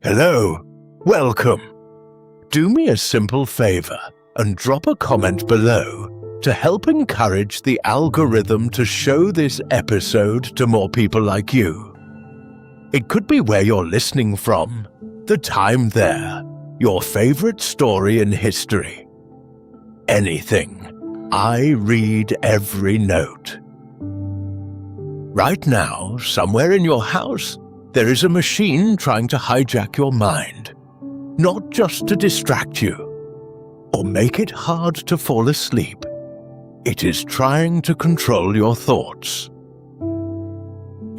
Hello, welcome. Do me a simple favor and drop a comment below to help encourage the algorithm to show this episode to more people like you. It could be where you're listening from, the time there, your favorite story in history. Anything. I read every note. Right now, somewhere in your house, there is a machine trying to hijack your mind, not just to distract you or make it hard to fall asleep. It is trying to control your thoughts.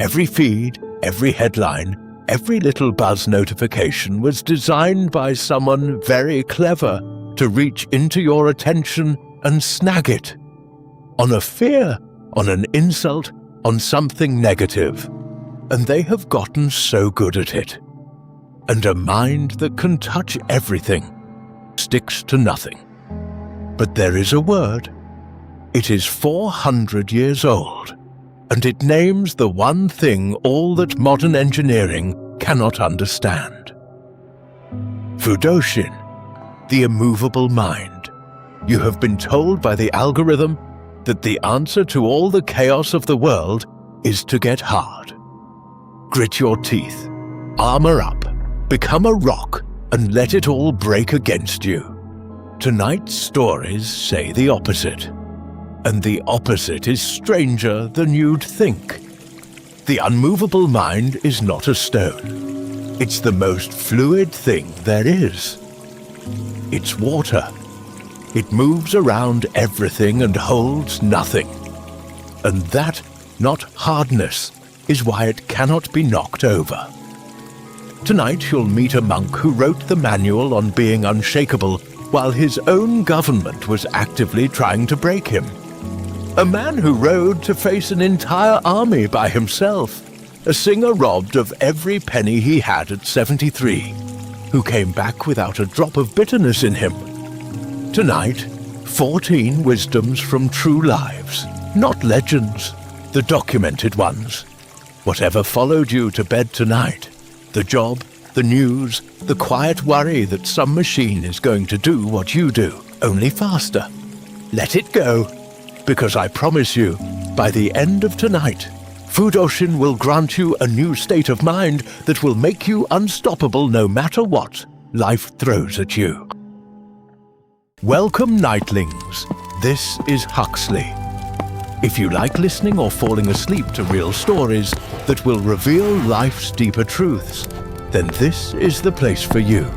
Every feed, every headline, every little buzz notification was designed by someone very clever to reach into your attention and snag it. On a fear, on an insult, on something negative. And they have gotten so good at it. And a mind that can touch everything sticks to nothing. But there is a word. It is 400 years old, and it names the one thing all that modern engineering cannot understand. Fudoshin, the immovable mind. You have been told by the algorithm that the answer to all the chaos of the world is to get hard. Grit your teeth, armor up, become a rock, and let it all break against you. Tonight's stories say the opposite. And the opposite is stranger than you'd think. The unmovable mind is not a stone. It's the most fluid thing there is. It's water. It moves around everything and holds nothing. And that, not hardness, is why it cannot be knocked over. Tonight you'll meet a monk who wrote the manual on being unshakable while his own government was actively trying to break him. A man who rode to face an entire army by himself. A singer robbed of every penny he had at 73, who came back without a drop of bitterness in him. Tonight, 14 wisdoms from true lives, not legends, the documented ones. Whatever followed you to bed tonight, the job, the news, the quiet worry that some machine is going to do what you do, only faster. Let it go, because I promise you, by the end of tonight, Fudoshin will grant you a new state of mind that will make you unstoppable no matter what life throws at you. Welcome, nightlings. This is Huxley. If you like listening or falling asleep to real stories that will reveal life's deeper truths, then this is the place for you.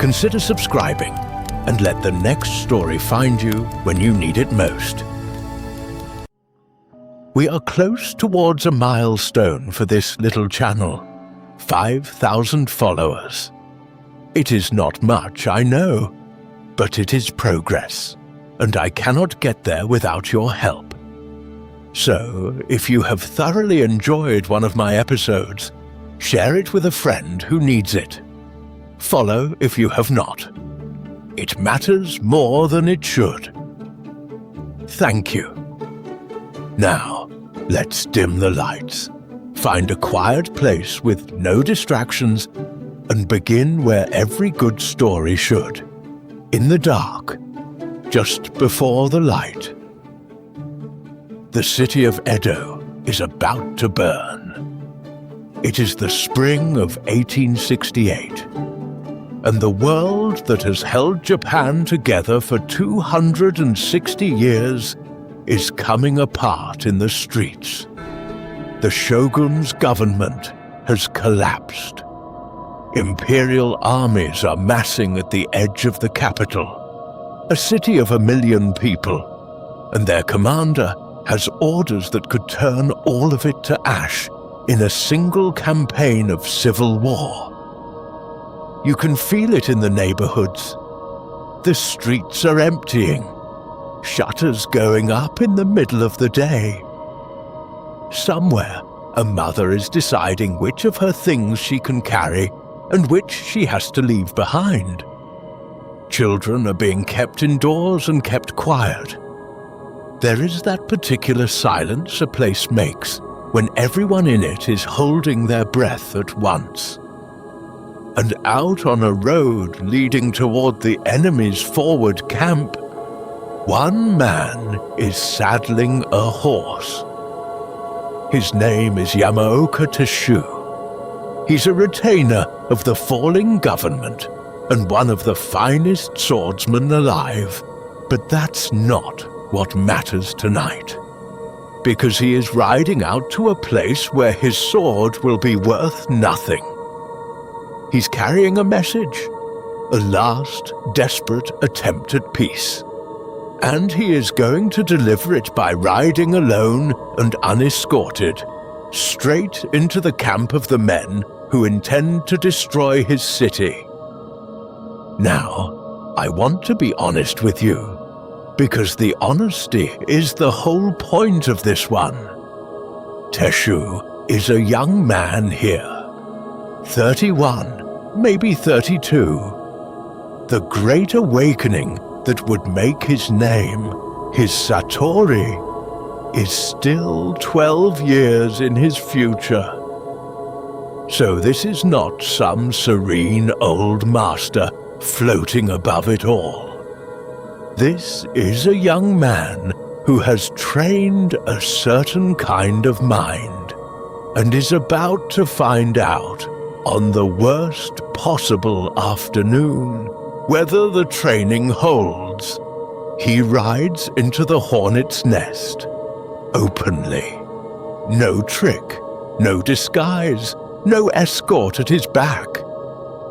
Consider subscribing and let the next story find you when you need it most. We are close towards a milestone for this little channel, 5,000 followers. It is not much, I know, but it is progress, and I cannot get there without your help. So, if you have thoroughly enjoyed one of my episodes, share it with a friend who needs it. Follow if you have not. It matters more than it should. Thank you. Now, let's dim the lights, find a quiet place with no distractions, and begin where every good story should. In the dark, just before the light. The city of Edo is about to burn. It is the spring of 1868, and the world that has held Japan together for 260 years is coming apart in the streets. The shogun's government has collapsed. Imperial armies are massing at the edge of the capital, a city of 1 million people, and their commander has orders that could turn all of it to ash in a single campaign of civil war. You can feel it in the neighborhoods. The streets are emptying, shutters going up in the middle of the day. Somewhere, a mother is deciding which of her things she can carry and which she has to leave behind. Children are being kept indoors and kept quiet. There is that particular silence a place makes when everyone in it is holding their breath at once. and out on a road leading toward the enemy's forward camp, one man is saddling a horse. His name is Yamaoka Teshu. He's a retainer of the falling government and one of the finest swordsmen alive, but that's not what matters tonight. Because he is riding out to a place where his sword will be worth nothing. He's carrying a message, a last, desperate attempt at peace. And he is going to deliver it by riding alone and unescorted, straight into the camp of the men who intend to destroy his city. Now, I want to be honest with you, because the honesty is the whole point of this one. Teshu is a young man here, 31, maybe 32. The great awakening that would make his name, his Satori, is still 12 years in his future. So this is not some serene old master floating above it all. This is a young man who has trained a certain kind of mind and is about to find out on the worst possible afternoon whether the training holds. He rides into the hornet's nest, openly. No trick, no disguise, no escort at his back.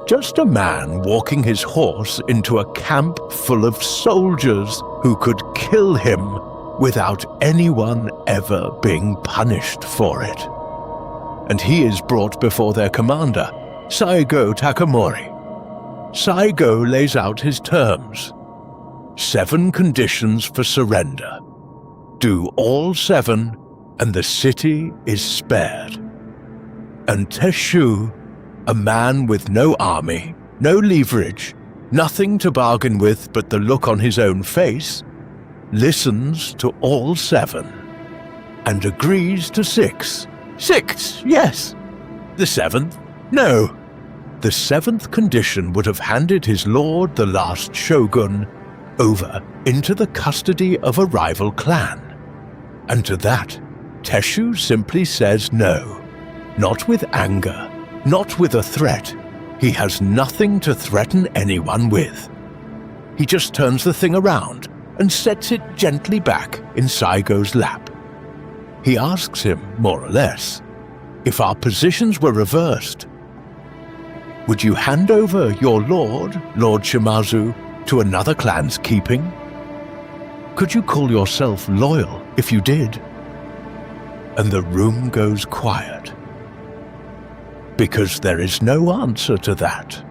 Just a man walking his horse into a camp full of soldiers who could kill him without anyone ever being punished for it. And he is brought before their commander, Saigo Takamori. Saigo lays out his terms. 7 conditions for surrender. Do all 7, and the city is spared. And Teshu, a man with no army, no leverage, nothing to bargain with but the look on his own face, listens to all 7, and agrees to 6. 6, yes. The 7th, no. The 7th condition would have handed his lord, the last shogun, over into the custody of a rival clan. And to that, Teshu simply says no. Not with anger, not with a threat. He has nothing to threaten anyone with. He just turns the thing around and sets it gently back in Saigo's lap. He asks him, more or less, if our positions were reversed, would you hand over your lord, Lord Shimazu, to another clan's keeping? Could you call yourself loyal if you did? And the room goes quiet. Because there is no answer to that.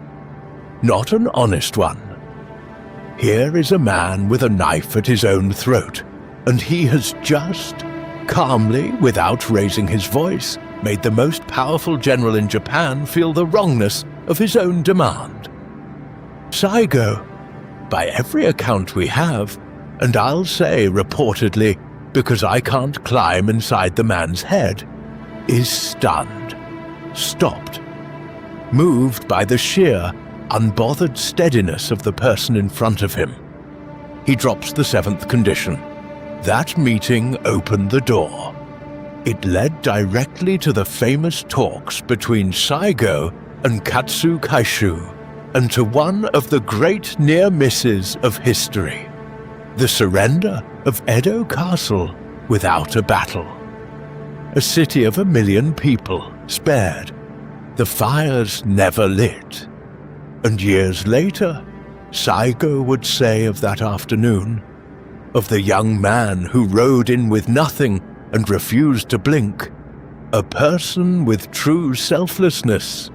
Not an honest one. Here is a man with a knife at his own throat, and he has just, calmly, without raising his voice, made the most powerful general in Japan feel the wrongness of his own demand. Saigo, by every account we have, and I'll say reportedly because I can't climb inside the man's head, is stunned, stopped, moved by the sheer, unbothered steadiness of the person in front of him. He drops the 7th condition. That meeting opened the door. It led directly to the famous talks between Saigo and Katsu Kaishu, and to one of the great near misses of history, the surrender of Edo Castle without a battle. A city of 1 million people spared, the fires never lit. And years later, Saigo would say of that afternoon, of the young man who rode in with nothing and refused to blink, a person with true selflessness.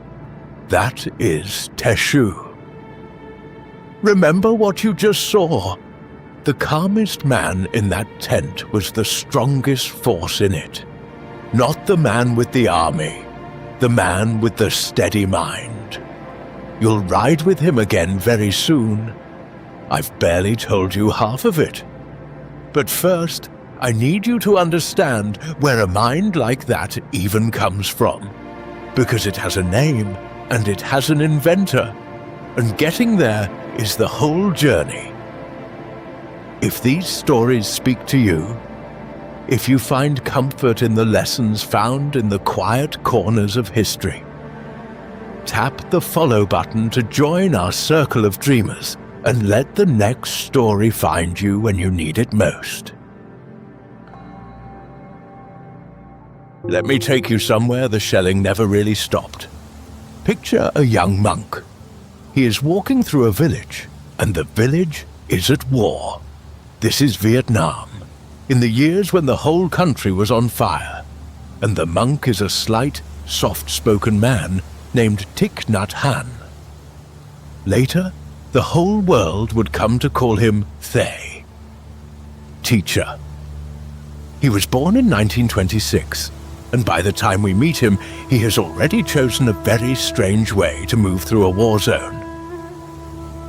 That is Teshu. Remember what you just saw. The calmest man in that tent was the strongest force in it. Not the man with the army, the man with the steady mind. You'll ride with him again very soon. I've barely told you half of it. But first, I need you to understand where a mind like that even comes from. Because it has a name, and it has an inventor, and getting there is the whole journey. If these stories speak to you, if you find comfort in the lessons found in the quiet corners of history, tap the follow button to join our circle of dreamers and let the next story find you when you need it most. Let me take you somewhere the shelling never really stopped. Picture a young monk. He is walking through a village, and the village is at war. This is Vietnam, in the years when the whole country was on fire, and the monk is a slight, soft-spoken man named Thich Nhat Hanh. Later, the whole world would come to call him Thay, teacher. He was born in 1926, and by the time we meet him, he has already chosen a very strange way to move through a war zone.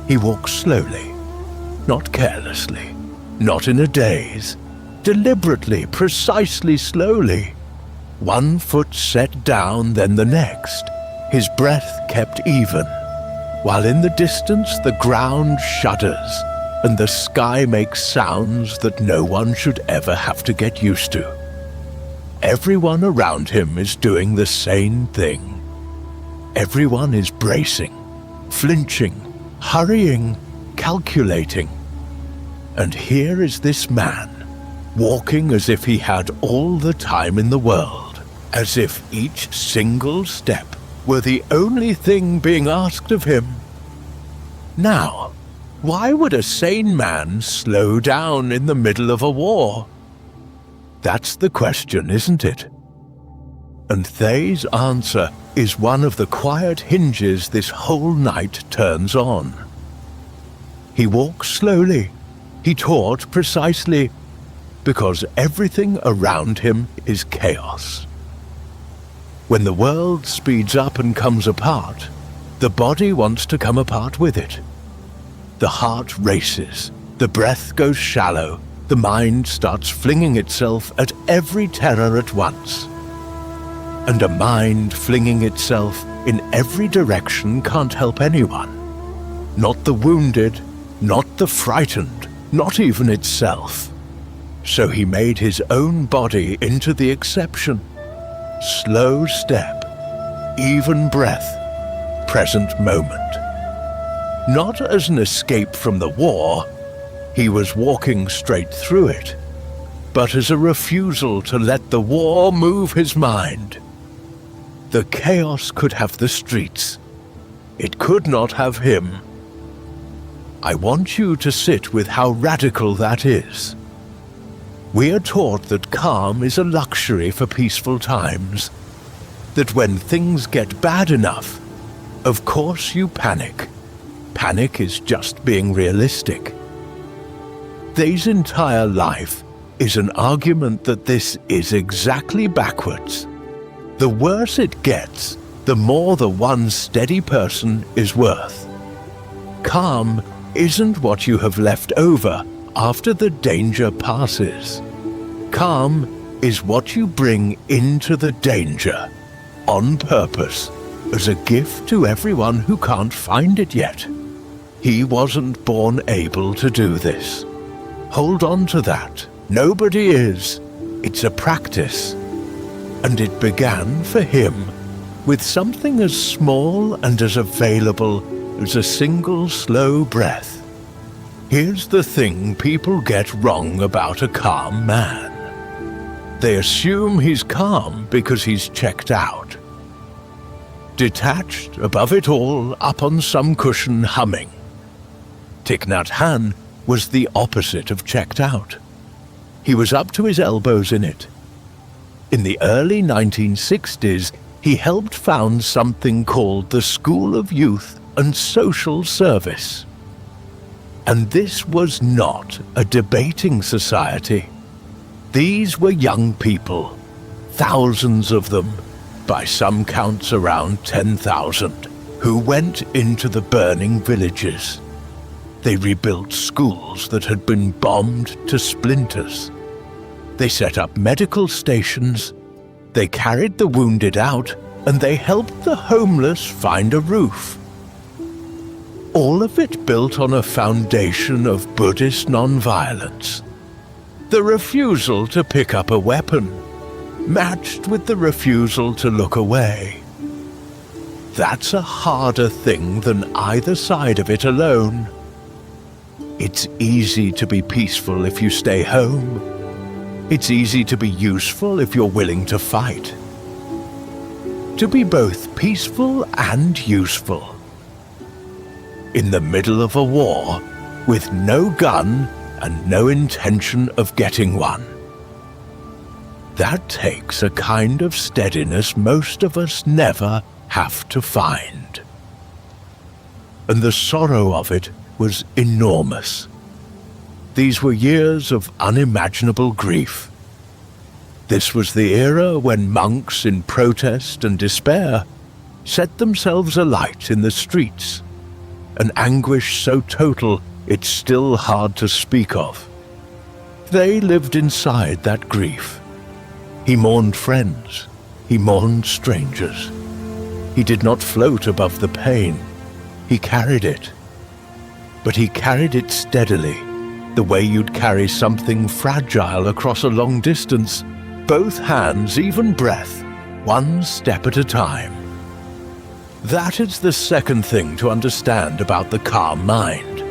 He walks slowly, not carelessly, not in a daze, deliberately, precisely slowly. One foot set down, then the next, his breath kept even, while in the distance the ground shudders and the sky makes sounds that no one should ever have to get used to. Everyone around him is doing the same thing. Everyone is bracing, flinching, hurrying, calculating. And here is this man, walking as if he had all the time in the world, as if each single step were the only thing being asked of him. Now, why would a sane man slow down in the middle of a war? That's the question, isn't it? And Thay's answer is one of the quiet hinges this whole night turns on. He walks slowly, he taught precisely, because everything around him is chaos. When the world speeds up and comes apart, the body wants to come apart with it. The heart races, the breath goes shallow, the mind starts flinging itself at every terror at once. And a mind flinging itself in every direction can't help anyone. Not the wounded, not the frightened, not even itself. So he made his own body into the exception. Slow step, even breath, present moment. Not as an escape from the war, he was walking straight through it, but as a refusal to let the war move his mind. The chaos could have the streets. It could not have him. I want you to sit with how radical that is. We are taught that calm is a luxury for peaceful times, that when things get bad enough, of course you panic. Panic is just being realistic. Thay's entire life is an argument that this is exactly backwards. The worse it gets, the more the one steady person is worth. Calm isn't what you have left over after the danger passes. Calm is what you bring into the danger, on purpose, as a gift to everyone who can't find it yet. He wasn't born able to do this. Hold on to that. Nobody is. It's a practice. And it began for him with something as small and as available as a single slow breath. Here's the thing people get wrong about a calm man. They assume he's calm because he's checked out. Detached above it all, up on some cushion humming. Thich Nhat Hanh was the opposite of checked out. He was up to his elbows in it. In the early 1960s, he helped found something called the School of Youth and Social Service. And this was not a debating society. These were young people, thousands of them, by some counts around 10,000, who went into the burning villages. They rebuilt schools that had been bombed to splinters. They set up medical stations. They carried the wounded out and they helped the homeless find a roof. All of it built on a foundation of Buddhist nonviolence. The refusal to pick up a weapon, matched with the refusal to look away. That's a harder thing than either side of it alone. It's easy to be peaceful if you stay home. It's easy to be useful if you're willing to fight. To be both peaceful and useful. In the middle of a war, with no gun and no intention of getting one. That takes a kind of steadiness most of us never have to find. And the sorrow of it was enormous. These were years of unimaginable grief. This was the era when monks in protest and despair set themselves alight in the streets, an anguish so total it's still hard to speak of. They lived inside that grief. He mourned friends, he mourned strangers. He did not float above the pain, he carried it. But he carried it steadily, the way you'd carry something fragile across a long distance, both hands, even breath, one step at a time. That is the second thing to understand about the calm mind.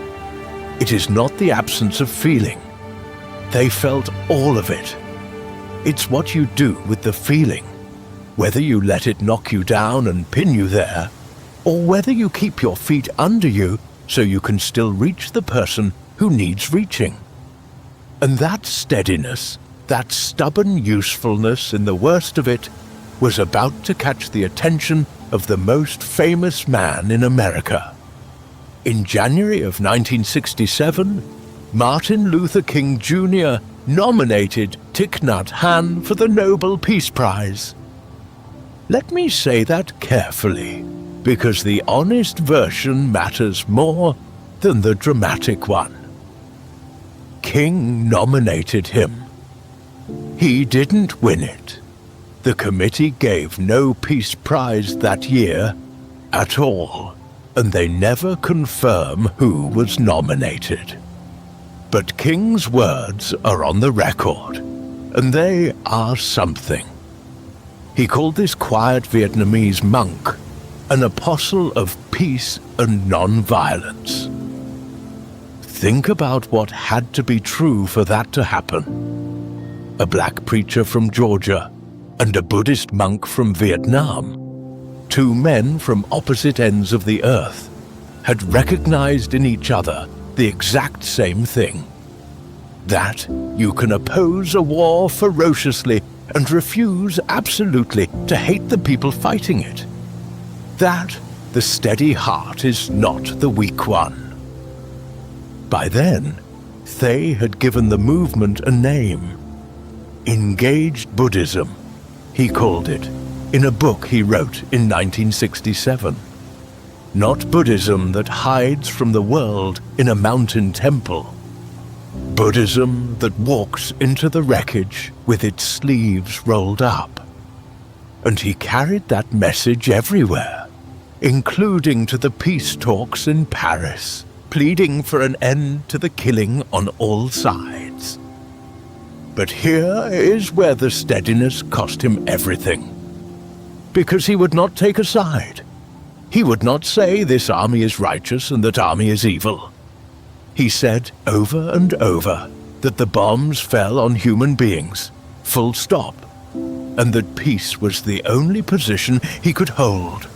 It is not the absence of feeling. They felt all of it. It's what you do with the feeling, whether you let it knock you down and pin you there, or whether you keep your feet under you so you can still reach the person who needs reaching. And that steadiness, that stubborn usefulness in the worst of it, was about to catch the attention of the most famous man in America. In January of 1967, Martin Luther King Jr. nominated Thich Nhat Hanh for the Nobel Peace Prize. Let me say that carefully, because the honest version matters more than the dramatic one. King nominated him. He didn't win it. The committee gave no Peace Prize that year at all, and they never confirm who was nominated. But King's words are on the record, and they are something. He called this quiet Vietnamese monk an apostle of peace and non-violence. Think about what had to be true for that to happen. A black preacher from Georgia and a Buddhist monk from Vietnam, two men from opposite ends of the earth, had recognized in each other the exact same thing. That you can oppose a war ferociously and refuse absolutely to hate the people fighting it. That the steady heart is not the weak one. By then, Thay had given the movement a name. Engaged Buddhism, he called it, in a book he wrote in 1967. Not Buddhism that hides from the world in a mountain temple. Buddhism that walks into the wreckage with its sleeves rolled up. And he carried that message everywhere, including to the peace talks in Paris, pleading for an end to the killing on all sides. But here is where the steadiness cost him everything. Because he would not take a side. He would not say this army is righteous and that army is evil. He said over and over that the bombs fell on human beings, full stop, and that peace was the only position he could hold.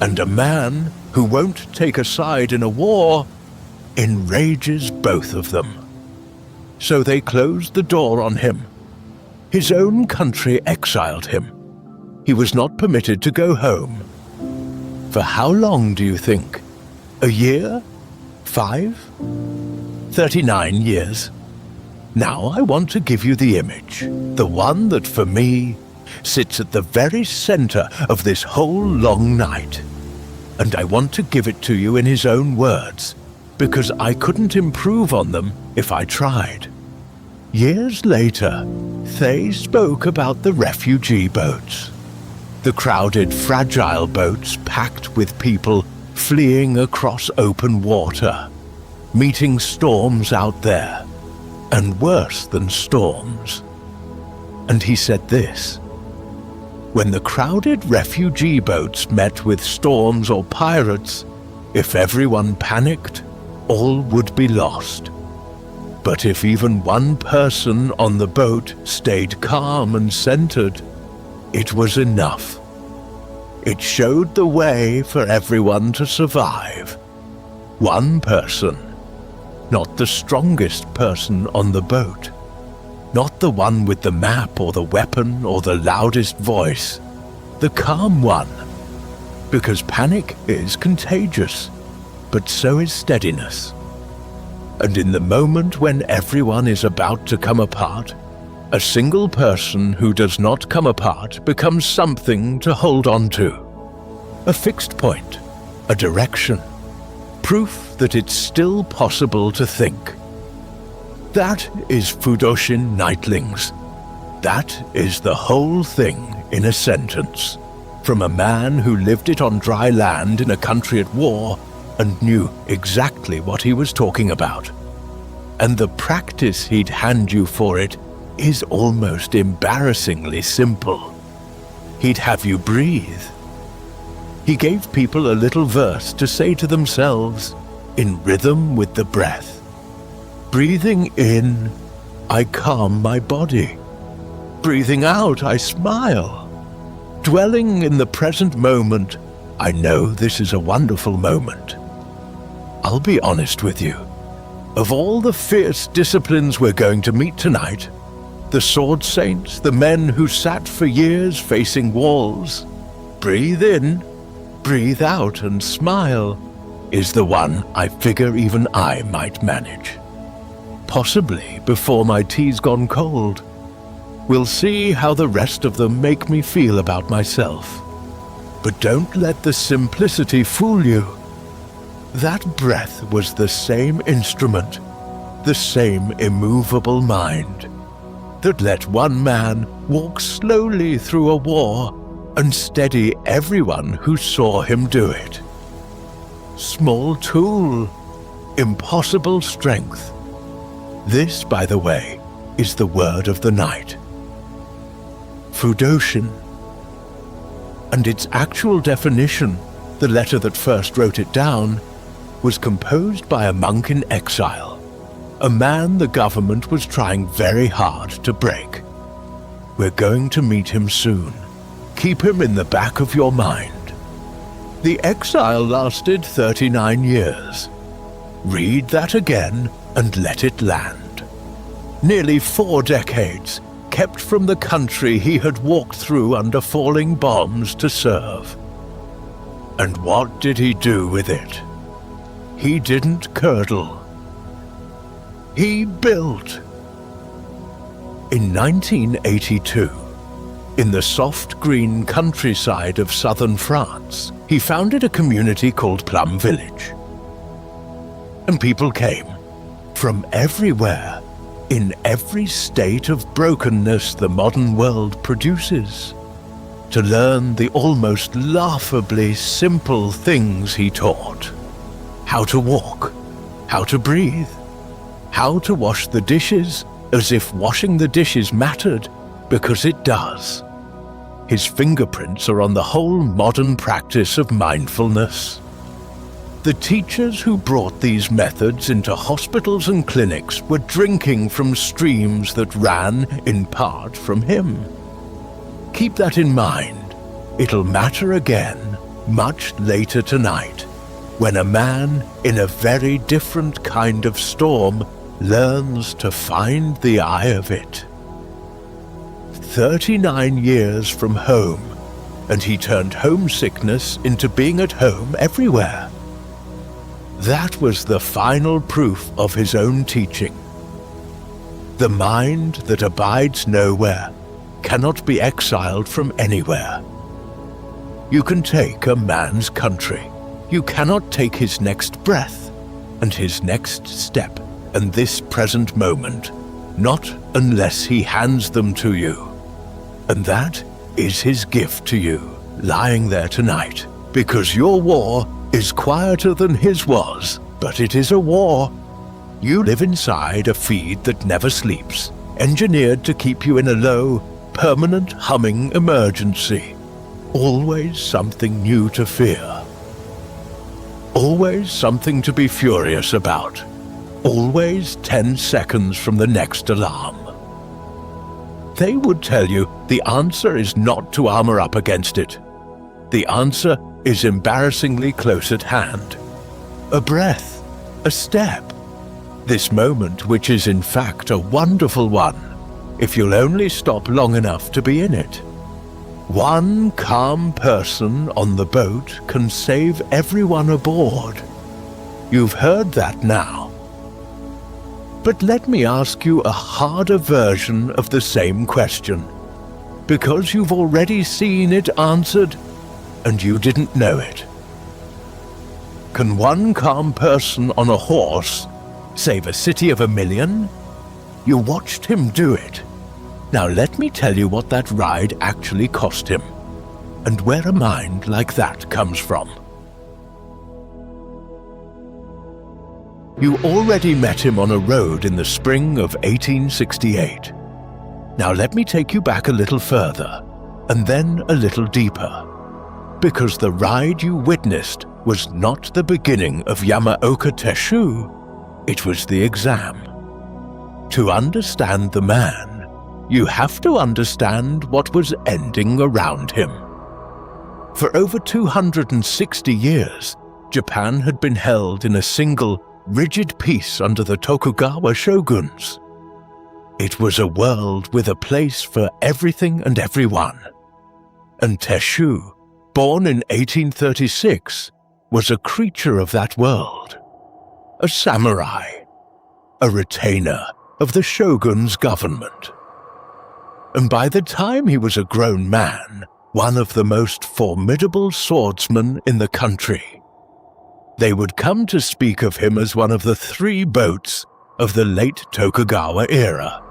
And a man who won't take a side in a war enrages both of them. So they closed the door on him. His own country exiled him. He was not permitted to go home. For how long do you think? A year? 5? 39 years? Now I want to give you the image, the one that for me sits at the very center of this whole long night. And I want to give it to you in his own words, because I couldn't improve on them if I tried. Years later, Thay spoke about the refugee boats. The crowded, fragile boats packed with people fleeing across open water, meeting storms out there, and worse than storms. And he said this: when the crowded refugee boats met with storms or pirates, if everyone panicked, all would be lost. But if even one person on the boat stayed calm and centered, it was enough. It showed the way for everyone to survive. One person, not the strongest person on the boat, not the one with the map or the weapon or the loudest voice, the calm one. Because panic is contagious, but so is steadiness. And in the moment when everyone is about to come apart, a single person who does not come apart becomes something to hold on to. A fixed point, a direction, proof that it's still possible to think. That is Fudoshin Nightlings. That is the whole thing in a sentence, from a man who lived it on dry land in a country at war and knew exactly what he was talking about. And the practice he'd hand you for it is almost embarrassingly simple. He'd have you breathe. He gave people a little verse to say to themselves, in rhythm with the breath. Breathing in, I calm my body. Breathing out, I smile. Dwelling in the present moment, I know this is a wonderful moment. I'll be honest with you. Of all the fierce disciplines we're going to meet tonight, the sword saints, the men who sat for years facing walls, breathe in, breathe out and smile, is the one I figure even I might manage. Possibly before my tea's gone cold. We'll see how the rest of them make me feel about myself. But don't let the simplicity fool you. That breath was the same instrument, the same immovable mind, that let one man walk slowly through a war and steady everyone who saw him do it. Small tool, impossible strength. This, by the way, is the word of the night. Fudoshin. And its actual definition, the letter that first wrote it down, was composed by a monk in exile, a man the government was trying very hard to break. We're going to meet him soon. Keep him in the back of your mind. The exile lasted 39 years. Read that again and let it land. Nearly 4 decades, kept from the country he had walked through under falling bombs to serve. And what did he do with it? He didn't curdle. He built. In 1982, in the soft green countryside of southern France, he founded a community called Plum Village. And people came from everywhere, in every state of brokenness the modern world produces, to learn the almost laughably simple things he taught. How to walk, how to breathe, how to wash the dishes as if washing the dishes mattered, because it does. His fingerprints are on the whole modern practice of mindfulness. The teachers who brought these methods into hospitals and clinics were drinking from streams that ran, in part, from him. Keep that in mind. It'll matter again, much later tonight, when a man in a very different kind of storm learns to find the eye of it. 39 years from home, and he turned homesickness into being at home everywhere. That was the final proof of his own teaching. The mind that abides nowhere cannot be exiled from anywhere. You can take a man's country. You cannot take his next breath, and his next step, and this present moment, not unless he hands them to you. And that is his gift to you. lying there tonight, because your war is quieter than his was, but it is a war. You live inside a feed that never sleeps, engineered to keep you in a low, permanent humming emergency. Always something new to fear. Always something to be furious about. Always 10 seconds from the next alarm. They would tell you the answer is not to armor up against it. The answer is embarrassingly close at hand. A breath, a step. This moment, which is in fact a wonderful one, if you'll only stop long enough to be in it. One calm person on the boat can save everyone aboard. You've heard that now. But let me ask you a harder version of the same question, because you've already seen it answered, and you didn't know it. Can one calm person on a horse save a city of 1 million? You watched him do it. Now let me tell you what that ride actually cost him, and where a mind like that comes from. You already met him on a road in the spring of 1868. Now let me take you back a little further, and then a little deeper, because the ride you witnessed was not the beginning of Yamaoka Teshu, it was the exam. To understand the man, you have to understand what was ending around him. For over 260 years, Japan had been held in a single, rigid peace under the Tokugawa shoguns. It was a world with a place for everything and everyone. And Teshu, born in 1836, was a creature of that world. A samurai, a retainer of the shogun's government. And by the time he was a grown man, one of the most formidable swordsmen in the country. They would come to speak of him as one of the 3 boats of the late Tokugawa era.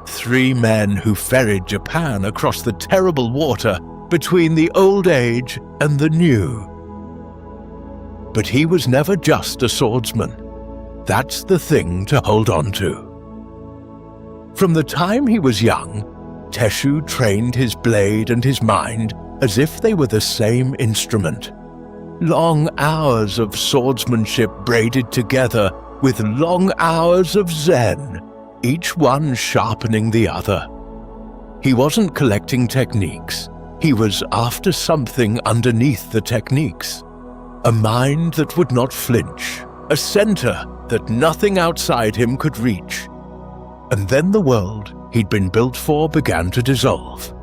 3 men who ferried Japan across the terrible water between the old age and the new. But he was never just a swordsman. That's the thing to hold on to. From the time he was young, Teshu trained his blade and his mind as if they were the same instrument. Long hours of swordsmanship braided together with long hours of zen, each one sharpening the other. He wasn't collecting techniques. He was after something underneath the techniques. A mind that would not flinch, a center that nothing outside him could reach. And then the world he'd been built for began to dissolve.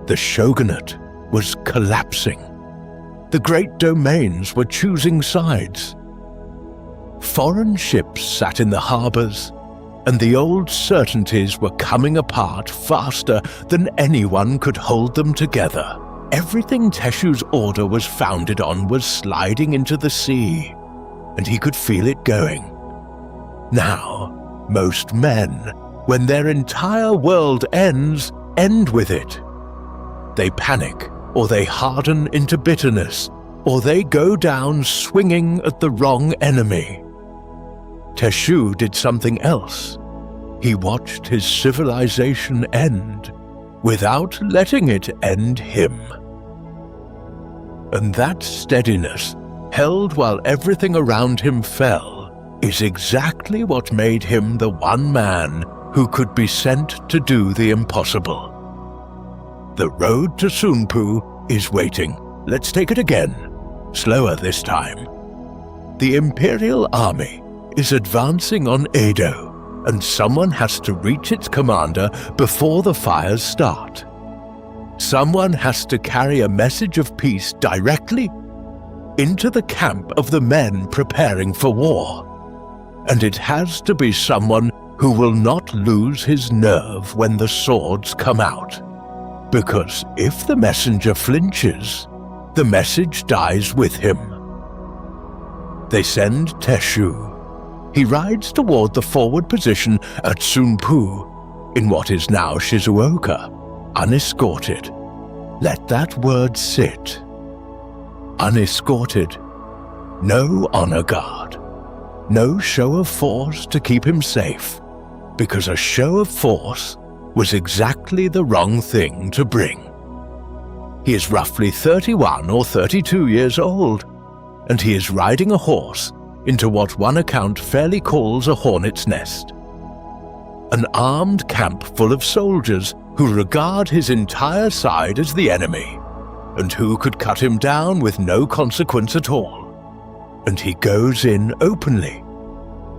The shogunate was collapsing. The great domains were choosing sides. Foreign ships sat in the harbors, and the old certainties were coming apart faster than anyone could hold them together. Everything Teshu's order was founded on was sliding into the sea, and he could feel it going. Now, most men, when their entire world ends, end with it. They panic, or they harden into bitterness, or they go down swinging at the wrong enemy. Teshu did something else. He watched his civilization end without letting it end him. And that steadiness, held while everything around him fell, is exactly what made him the one man who could be sent to do the impossible. The road to Sunpu is waiting. Let's take it again, slower this time. The Imperial Army is advancing on Edo, and someone has to reach its commander before the fires start. Someone has to carry a message of peace directly into the camp of the men preparing for war. And it has to be someone who will not lose his nerve when the swords come out. Because if the messenger flinches, the message dies with him. They send Teshu. He rides toward the forward position at Sunpu, in what is now Shizuoka, unescorted. Let that word sit. Unescorted. No honor guard. No show of force to keep him safe, because a show of force was exactly the wrong thing to bring. He is roughly 31 or 32 years old, and he is riding a horse into what one account fairly calls a hornet's nest. An armed camp full of soldiers who regard his entire side as the enemy, and who could cut him down with no consequence at all. And he goes in openly,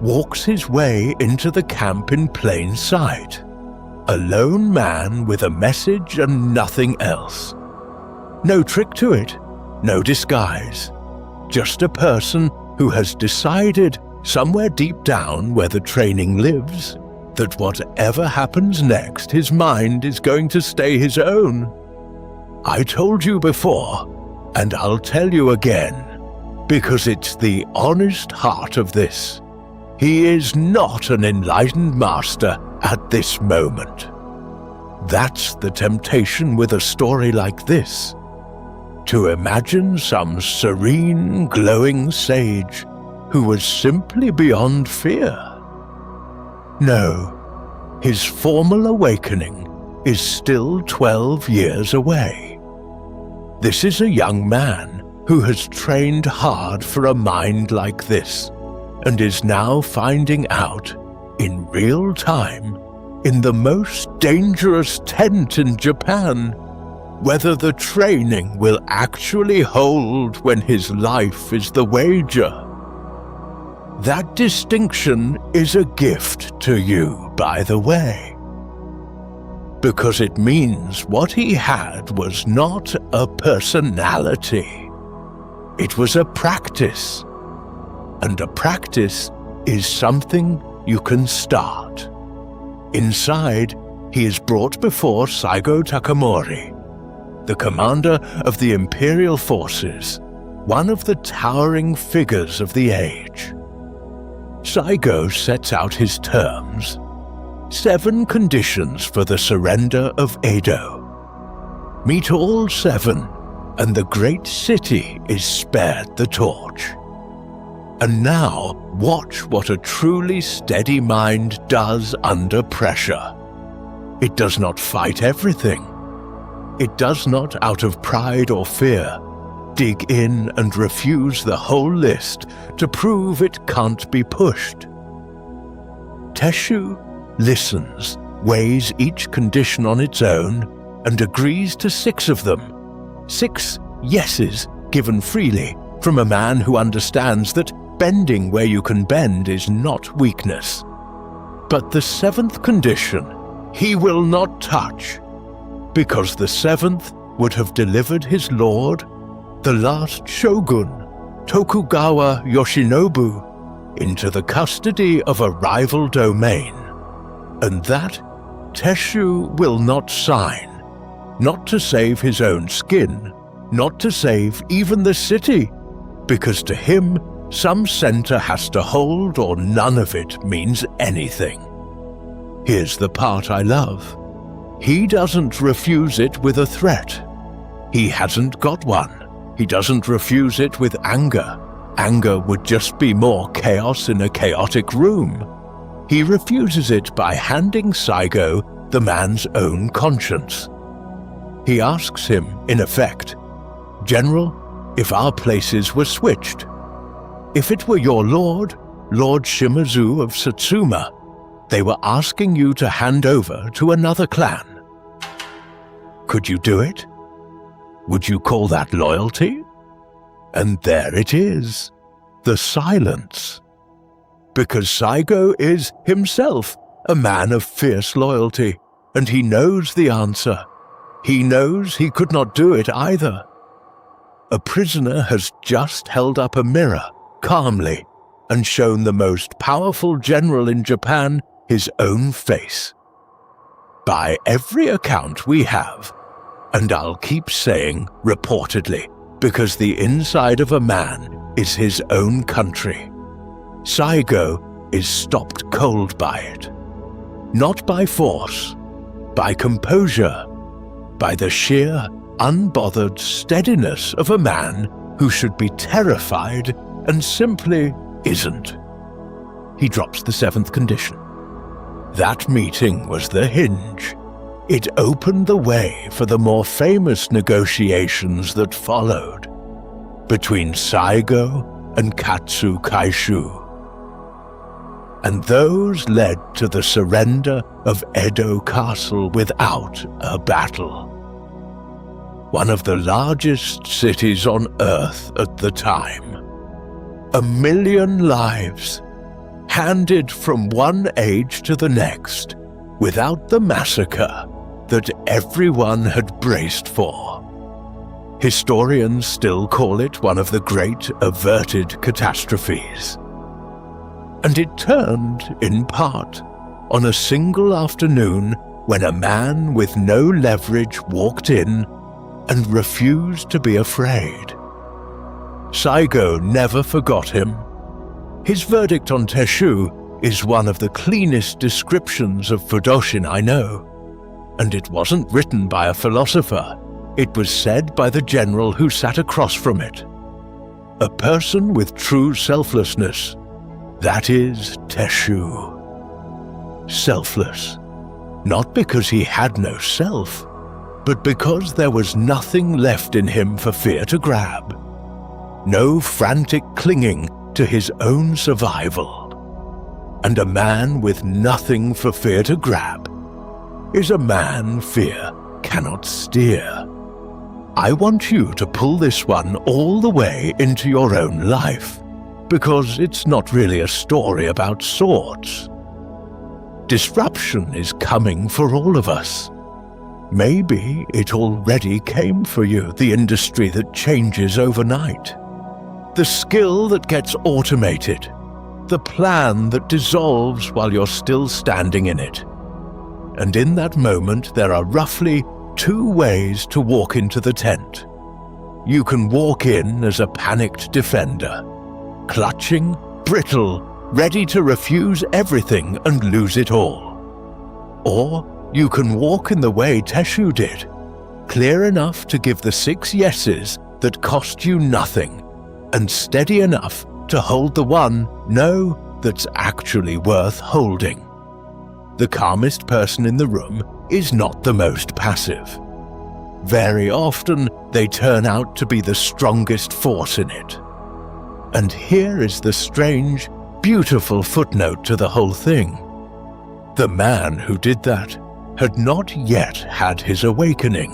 walks his way into the camp in plain sight, a lone man with a message and nothing else. No trick to it, no disguise, just a person who has decided somewhere deep down where the training lives that whatever happens next, his mind is going to stay his own. I told you before, and I'll tell you again, because it's the honest heart of this. He is not an enlightened master at this moment. That's the temptation with a story like this, to imagine some serene, glowing sage who was simply beyond fear. No, his formal awakening is still 12 years away. This is a young man who has trained hard for a mind like this, and is now finding out, in real time, in the most dangerous tent in Japan, whether the training will actually hold when his life is the wager. That distinction is a gift to you, by the way, because it means what he had was not a personality. It was a practice, and a practice is something you can start. Inside, he is brought before Saigo Takamori, the commander of the Imperial Forces, one of the towering figures of the age. Saigo sets out his terms: 7 conditions for the surrender of Edo. Meet all 7, and the great city is spared the torch. And now, watch what a truly steady mind does under pressure. It does not fight everything. It does not, out of pride or fear, dig in and refuse the whole list to prove it can't be pushed. Teshu listens, weighs each condition on its own, and agrees to 6 of them. 6 yeses given freely from a man who understands that bending where you can bend is not weakness. But the 7th condition he will not touch, because the 7th would have delivered his lord, the last shogun, Tokugawa Yoshinobu, into the custody of a rival domain. And that Teshu will not sign, not to save his own skin, not to save even the city, because to him, some center has to hold or none of it means anything. Here's the part I love. He doesn't refuse it with a threat. He hasn't got one. He doesn't refuse it with anger. Anger would just be more chaos in a chaotic room. He refuses it by handing Saigo the man's own conscience. He asks him, in effect, "General, if our places were switched, if it were your lord, Lord Shimazu of Satsuma, they were asking you to hand over to another clan. Could you do it? Would you call that loyalty?" And there it is, the silence. Because Saigo is himself a man of fierce loyalty, and he knows the answer. He knows he could not do it either. A prisoner has just held up a mirror, calmly, and shown the most powerful general in Japan his own face. By every account we have, and I'll keep saying reportedly, because the inside of a man is his own country, Saigo is stopped cold by it. Not by force, by composure, by the sheer unbothered steadiness of a man who should be terrified and simply isn't. He drops the seventh condition. That meeting was the hinge. It opened the way for the more famous negotiations that followed between Saigo and Katsu Kaishu. And those led to the surrender of Edo Castle without a battle. One of the largest cities on Earth at the time. 1 million lives, handed from one age to the next, without the massacre that everyone had braced for. Historians still call it one of the great averted catastrophes. And it turned, in part, on a single afternoon when a man with no leverage walked in and refused to be afraid. Saigo never forgot him. His verdict on Teshu is one of the cleanest descriptions of Fudoshin I know. And it wasn't written by a philosopher, it was said by the general who sat across from it. A person with true selflessness, that is Teshu. Selfless, not because he had no self, but because there was nothing left in him for fear to grab. No frantic clinging to his own survival. And a man with nothing for fear to grab is a man fear cannot steer. I want you to pull this one all the way into your own life, because it's not really a story about swords. Disruption is coming for all of us. Maybe it already came for you, the industry that changes overnight. The skill that gets automated. The plan that dissolves while you're still standing in it. And in that moment, there are roughly 2 ways to walk into the tent. You can walk in as a panicked defender, clutching, brittle, ready to refuse everything and lose it all. Or you can walk in the way Teshu did, clear enough to give the 6 yeses that cost you nothing, and steady enough to hold the one no that's actually worth holding. The calmest person in the room is not the most passive. Very often, they turn out to be the strongest force in it. And here is the strange, beautiful footnote to the whole thing. The man who did that had not yet had his awakening.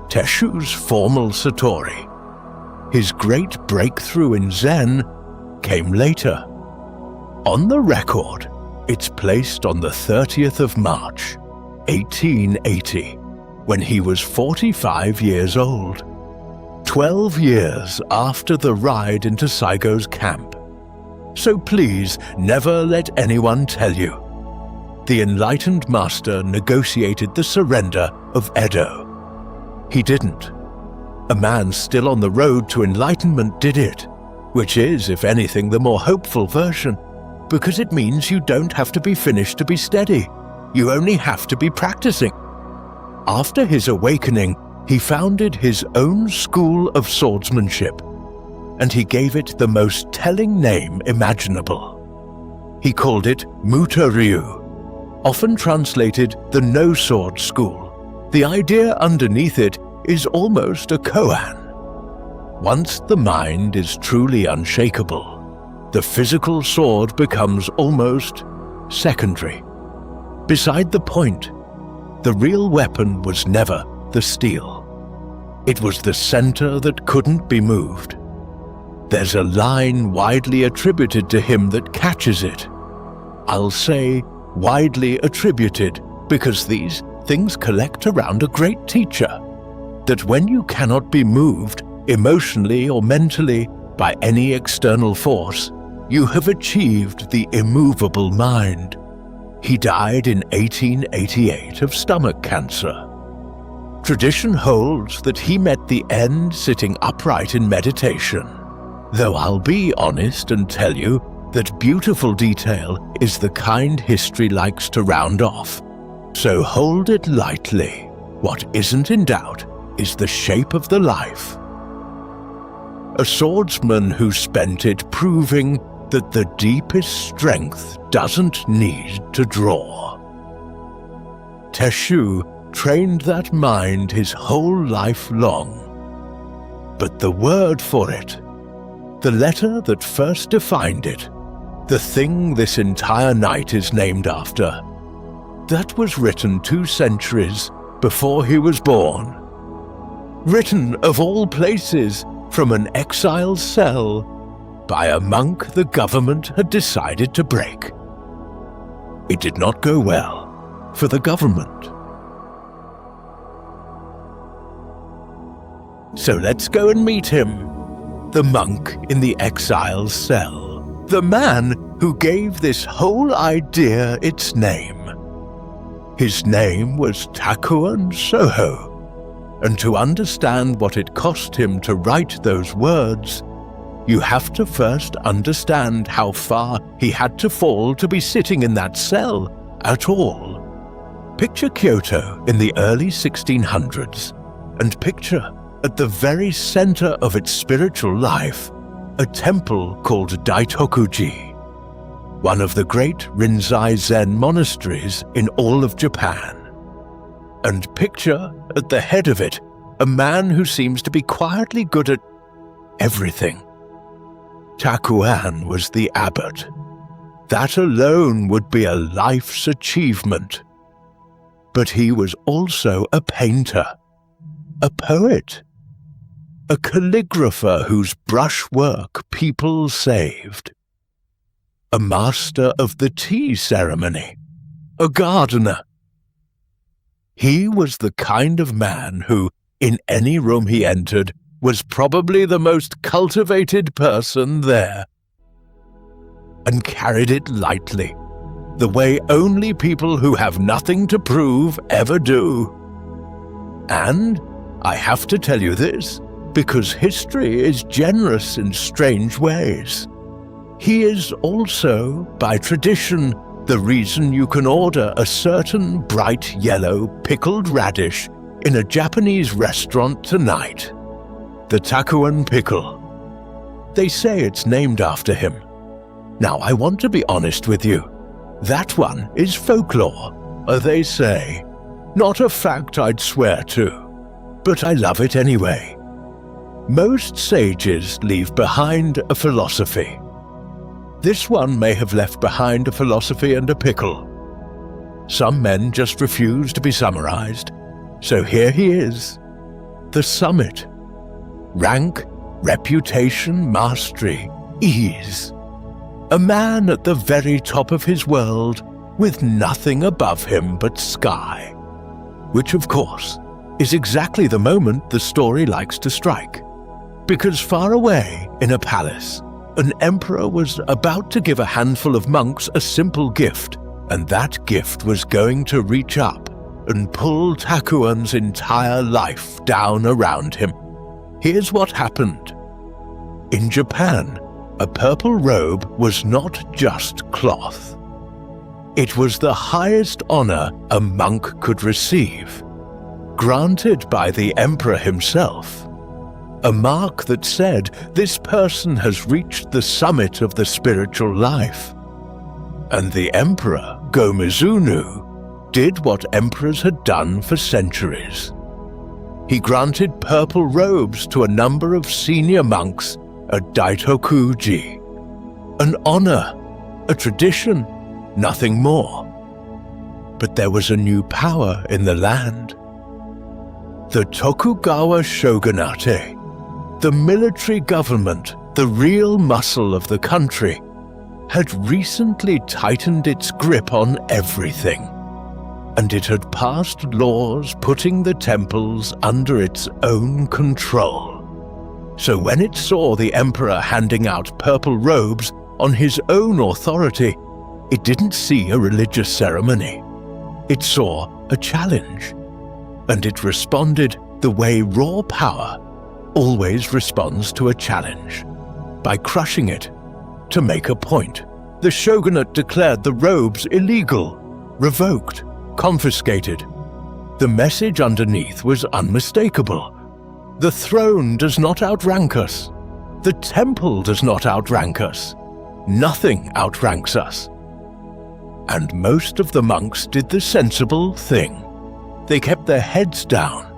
Teshu's formal Satori, his great breakthrough in Zen, came later. On the record, it's placed on the 30th of March, 1880, when he was 45 years old, 12 years after the ride into Saigo's camp. So please never let anyone tell you. The enlightened master negotiated the surrender of Edo. He didn't. A man still on the road to enlightenment did it, which is, if anything, the more hopeful version, because it means you don't have to be finished to be steady. You only have to be practicing. After his awakening, he founded his own school of swordsmanship, and he gave it the most telling name imaginable. He called it Muta-ryu, often translated the no-sword school. The idea underneath it is almost a koan. Once the mind is truly unshakable, the physical sword becomes almost secondary. Beside the point, the real weapon was never the steel. It was the center that couldn't be moved. There's a line widely attributed to him that catches it. I'll say widely attributed because these things collect around a great teacher. That when you cannot be moved emotionally or mentally by any external force, you have achieved the immovable mind. He died in 1888 of stomach cancer. Tradition holds that he met the end sitting upright in meditation, though I'll be honest and tell you that beautiful detail is the kind history likes to round off. So hold it lightly. What isn't in doubt is the shape of the life. A swordsman who spent it proving that the deepest strength doesn't need to draw. Teshu trained that mind his whole life long. But the word for it, the letter that first defined it, the thing this entire night is named after, that was written 2 centuries before he was born. Written, of all places, from an exile cell by a monk the government had decided to break. It did not go well for the government. So let's go and meet him, the monk in the exile cell, the man who gave this whole idea its name. His name was Takuan Soho, and to understand what it cost him to write those words, you have to first understand how far he had to fall to be sitting in that cell at all. Picture Kyoto in the early 1600s, and picture at the very center of its spiritual life, a temple called Daitokuji, one of the great Rinzai Zen monasteries in all of Japan. And picture at the head of it a man who seems to be quietly good at everything. Takuan was the abbot. That alone would be a life's achievement. But he was also a painter, a poet, a calligrapher whose brushwork people saved, a master of the tea ceremony, a gardener. He was the kind of man who, in any room he entered, was probably the most cultivated person there, and carried it lightly, the way only people who have nothing to prove ever do. And I have to tell you this, because history is generous in strange ways. He is also, by tradition, the reason you can order a certain bright yellow pickled radish in a Japanese restaurant tonight. The Takuan pickle. They say it's named after him. Now, I want to be honest with you. That one is folklore, they say. Not a fact I'd swear to, but I love it anyway. Most sages leave behind a philosophy. This one may have left behind a philosophy and a pickle. Some men just refuse to be summarized, so here he is. The summit. Rank, reputation, mastery, ease. A man at the very top of his world with nothing above him but sky. Which, of course, is exactly the moment the story likes to strike. Because far away in a palace, an emperor was about to give a handful of monks a simple gift, and that gift was going to reach up and pull Takuan's entire life down around him. Here's what happened. In Japan, a purple robe was not just cloth. It was the highest honor a monk could receive, granted by the emperor himself. A mark that said this person has reached the summit of the spiritual life. And the emperor, Go-Mizunoo, did what emperors had done for centuries. He granted purple robes to a number of senior monks at Daitokuji. An honor, a tradition, nothing more. But there was a new power in the land. The Tokugawa shogunate, the military government, the real muscle of the country, had recently tightened its grip on everything, and it had passed laws putting the temples under its own control. So when it saw the emperor handing out purple robes on his own authority, it didn't see a religious ceremony. It saw a challenge, and it responded the way raw power always responds to a challenge, by crushing it to make a point. The shogunate declared the robes illegal, revoked, confiscated. The message underneath was unmistakable. The throne does not outrank us. The temple does not outrank us. Nothing outranks us. And most of the monks did the sensible thing. They kept their heads down.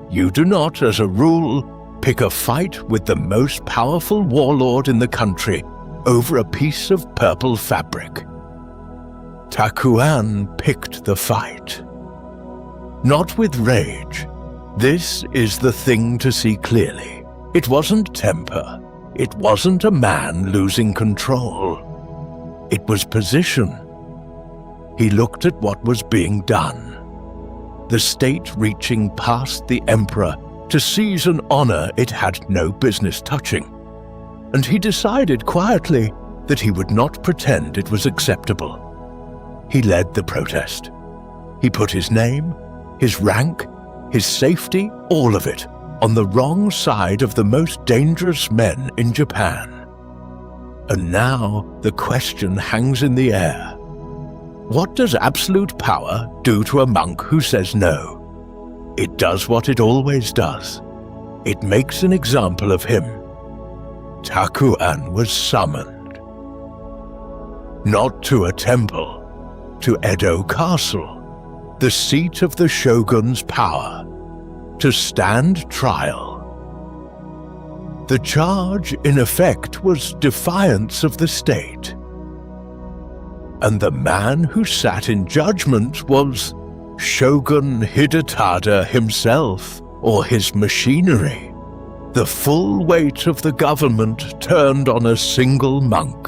You do not, as a rule, pick a fight with the most powerful warlord in the country over a piece of purple fabric. Takuan picked the fight. Not with rage. This is the thing to see clearly. It wasn't temper. It wasn't a man losing control. It was position. He looked at what was being done. The state reaching past the emperor to seize an honor it had no business touching. And he decided quietly that he would not pretend it was acceptable. He led the protest. He put his name, his rank, his safety, all of it, on the wrong side of the most dangerous men in Japan. And now the question hangs in the air. What does absolute power do to a monk who says no? It does what it always does. It makes an example of him. Takuan was summoned. Not to a temple, to Edo Castle, the seat of the shogun's power, to stand trial. The charge, in effect, was defiance of the state. And the man who sat in judgment was Shogun Hidetada himself, or his machinery. The full weight of the government turned on a single monk.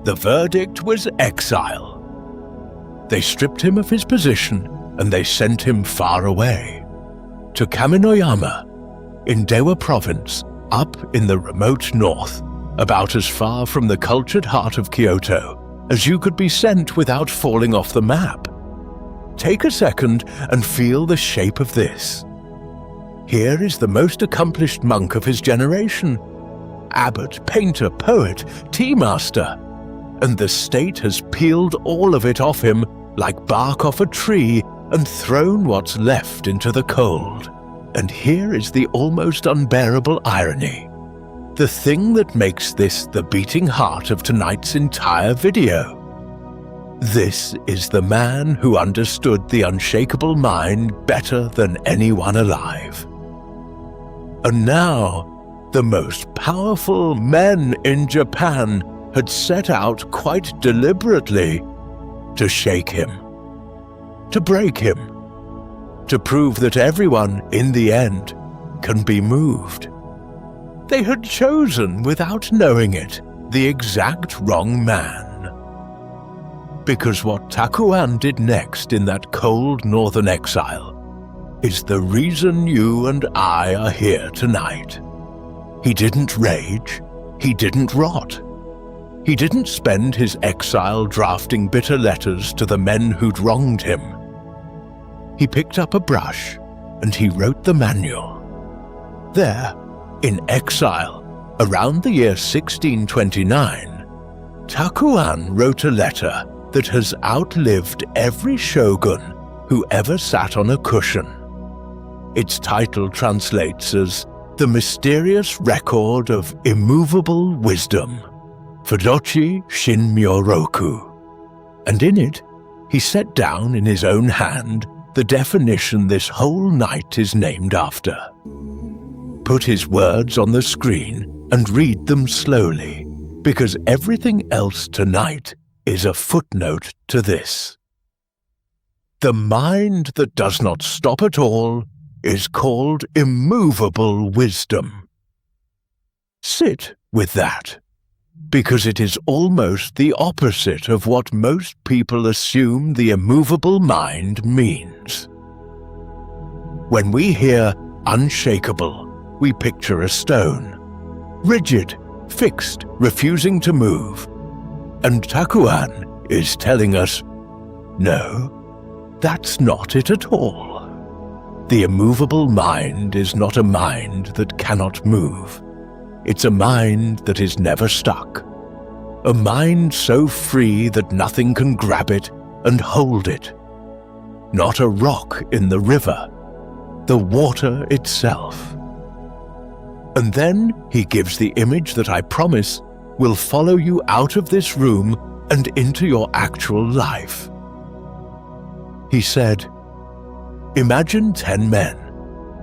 The verdict was exile. They stripped him of his position and they sent him far away, to Kaminoyama, in Dewa province, up in the remote north, about as far from the cultured heart of Kyoto as you could be sent without falling off the map. Take a second and feel the shape of this. Here is the most accomplished monk of his generation, abbot, painter, poet, tea master, and the state has peeled all of it off him like bark off a tree and thrown what's left into the cold. And here is the almost unbearable irony. The thing that makes this the beating heart of tonight's entire video. This is the man who understood the unshakable mind better than anyone alive. And now, the most powerful men in Japan had set out quite deliberately to shake him, to break him, to prove that everyone, in the end, can be moved. They had chosen, without knowing it, the exact wrong man. Because what Takuan did next in that cold northern exile is the reason you and I are here tonight. He didn't rage, he didn't rot. He didn't spend his exile drafting bitter letters to the men who'd wronged him. He picked up a brush and he wrote the manual. There, in exile, around the year 1629, Takuan wrote a letter that has outlived every shogun who ever sat on a cushion. Its title translates as The Mysterious Record of Immovable Wisdom, Fudoshin Shinmyoroku. And in it, he set down in his own hand the definition this whole night is named after. Put his words on the screen and read them slowly, because everything else tonight is a footnote to this. The mind that does not stop at all is called immovable wisdom. Sit with that, because it is almost the opposite of what most people assume the immovable mind means. When we hear unshakable, we picture a stone, rigid, fixed, refusing to move. And Takuan is telling us, no, that's not it at all. The immovable mind is not a mind that cannot move. It's a mind that is never stuck. A mind so free that nothing can grab it and hold it. not a rock in the river, the water itself. And then he gives the image that I promise will follow you out of this room and into your actual life. He said, imagine 10 men,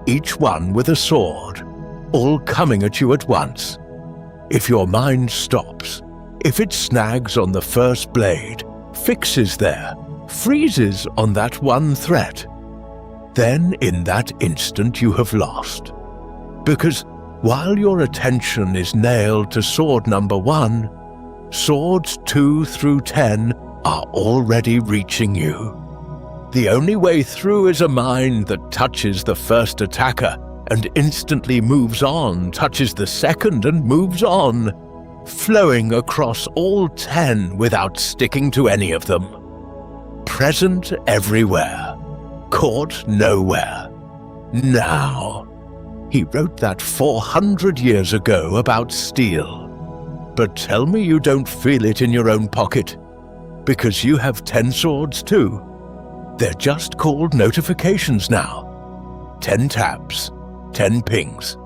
each one with a sword, all coming at you at once. If your mind stops, if it snags on the first blade, fixes there, freezes on that one threat, then in that instant you have lost. Because while your attention is nailed to sword number 1, swords 2 through 10 are already reaching you. The only way through is a mind that touches the first attacker and instantly moves on, touches the second and moves on, flowing across all 10 without sticking to any of them. Present everywhere, caught nowhere. Now. He wrote that 400 years ago about steel. But tell me you don't feel it in your own pocket, because you have 10 swords too. They're just called notifications now. 10 taps, 10 pings,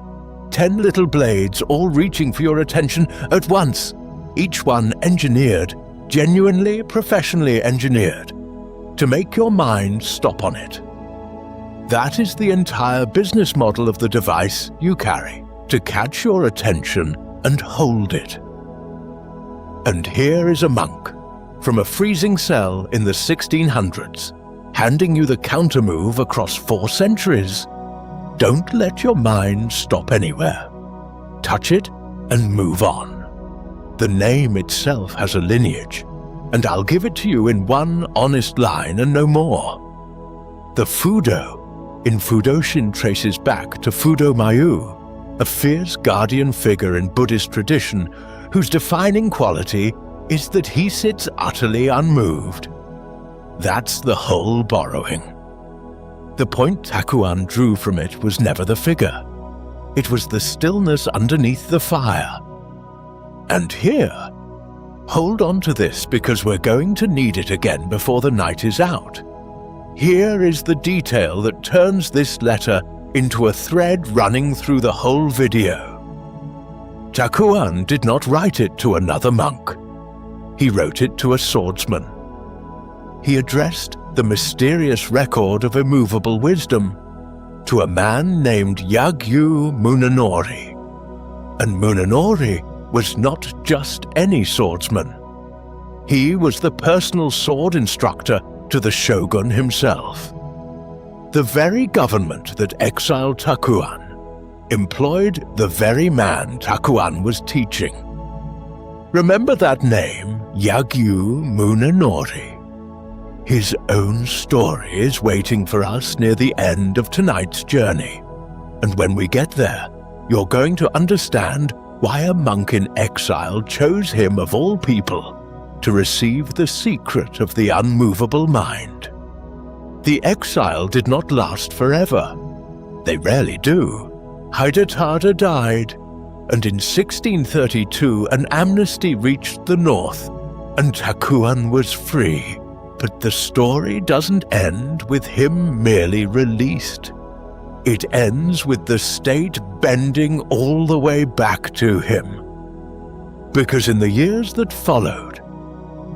10 little blades all reaching for your attention at once, each one engineered, genuinely professionally engineered, to make your mind stop on it. That is the entire business model of the device you carry, to catch your attention and hold it. And here is a monk, from a freezing cell in the 1600s, handing you the counter-move across 4 centuries. Don't let your mind stop anywhere. Touch it and move on. The name itself has a lineage, and I'll give it to you in one honest line and no more. The Fudo in Fudoshin traces back to Fudo Mayu, a fierce guardian figure in Buddhist tradition whose defining quality is that he sits utterly unmoved. That's the whole borrowing. The point Takuan drew from it was never the figure. It was the stillness underneath the fire. And here, hold on to this because we're going to need it again before the night is out. Here is the detail that turns this letter into a thread running through the whole video. Takuan did not write it to another monk. He wrote it to a swordsman. He addressed the mysterious record of immovable wisdom to a man named Yagyu Munenori. And Munenori was not just any swordsman. He was the personal sword instructor to the shogun himself. The very government that exiled Takuan employed the very man Takuan was teaching. Remember that name, Yagyu Munenori. His own story is waiting for us near the end of tonight's journey. And when we get there, you're going to understand why a monk in exile chose him of all people to receive the secret of the unmovable mind. The exile did not last forever. They rarely do. Hidetada died, and in 1632 an amnesty reached the north, and Takuan was free. But the story doesn't end with him merely released. It ends with the state bending all the way back to him. Because in the years that followed,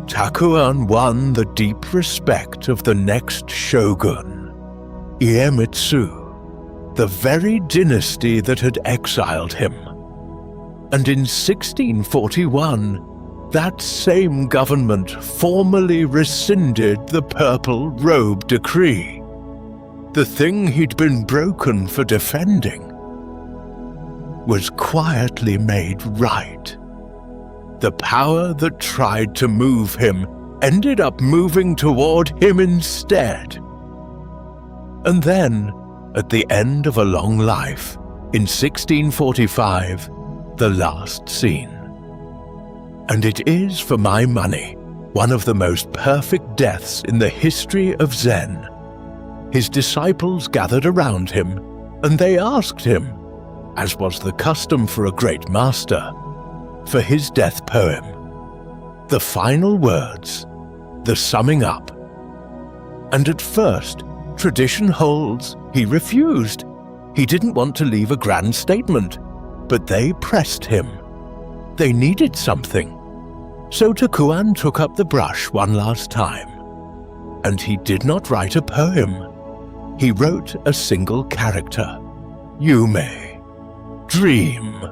Takuan won the deep respect of the next shogun, Iemitsu, the very dynasty that had exiled him. And in 1641, that same government formally rescinded the Purple Robe Decree. The thing he'd been broken for defending was quietly made right. The power that tried to move him ended up moving toward him instead. And then, at the end of a long life, in 1645, the last scene. And it is, for my money, one of the most perfect deaths in the history of Zen. His disciples gathered around him, and they asked him, as was the custom for a great master, for his death poem. The final words, the summing up. And at first, tradition holds, he refused. He didn't want to leave a grand statement, but they pressed him. They needed something. So Takuan took up the brush one last time. And he did not write a poem. He wrote a single character, Yume, dream.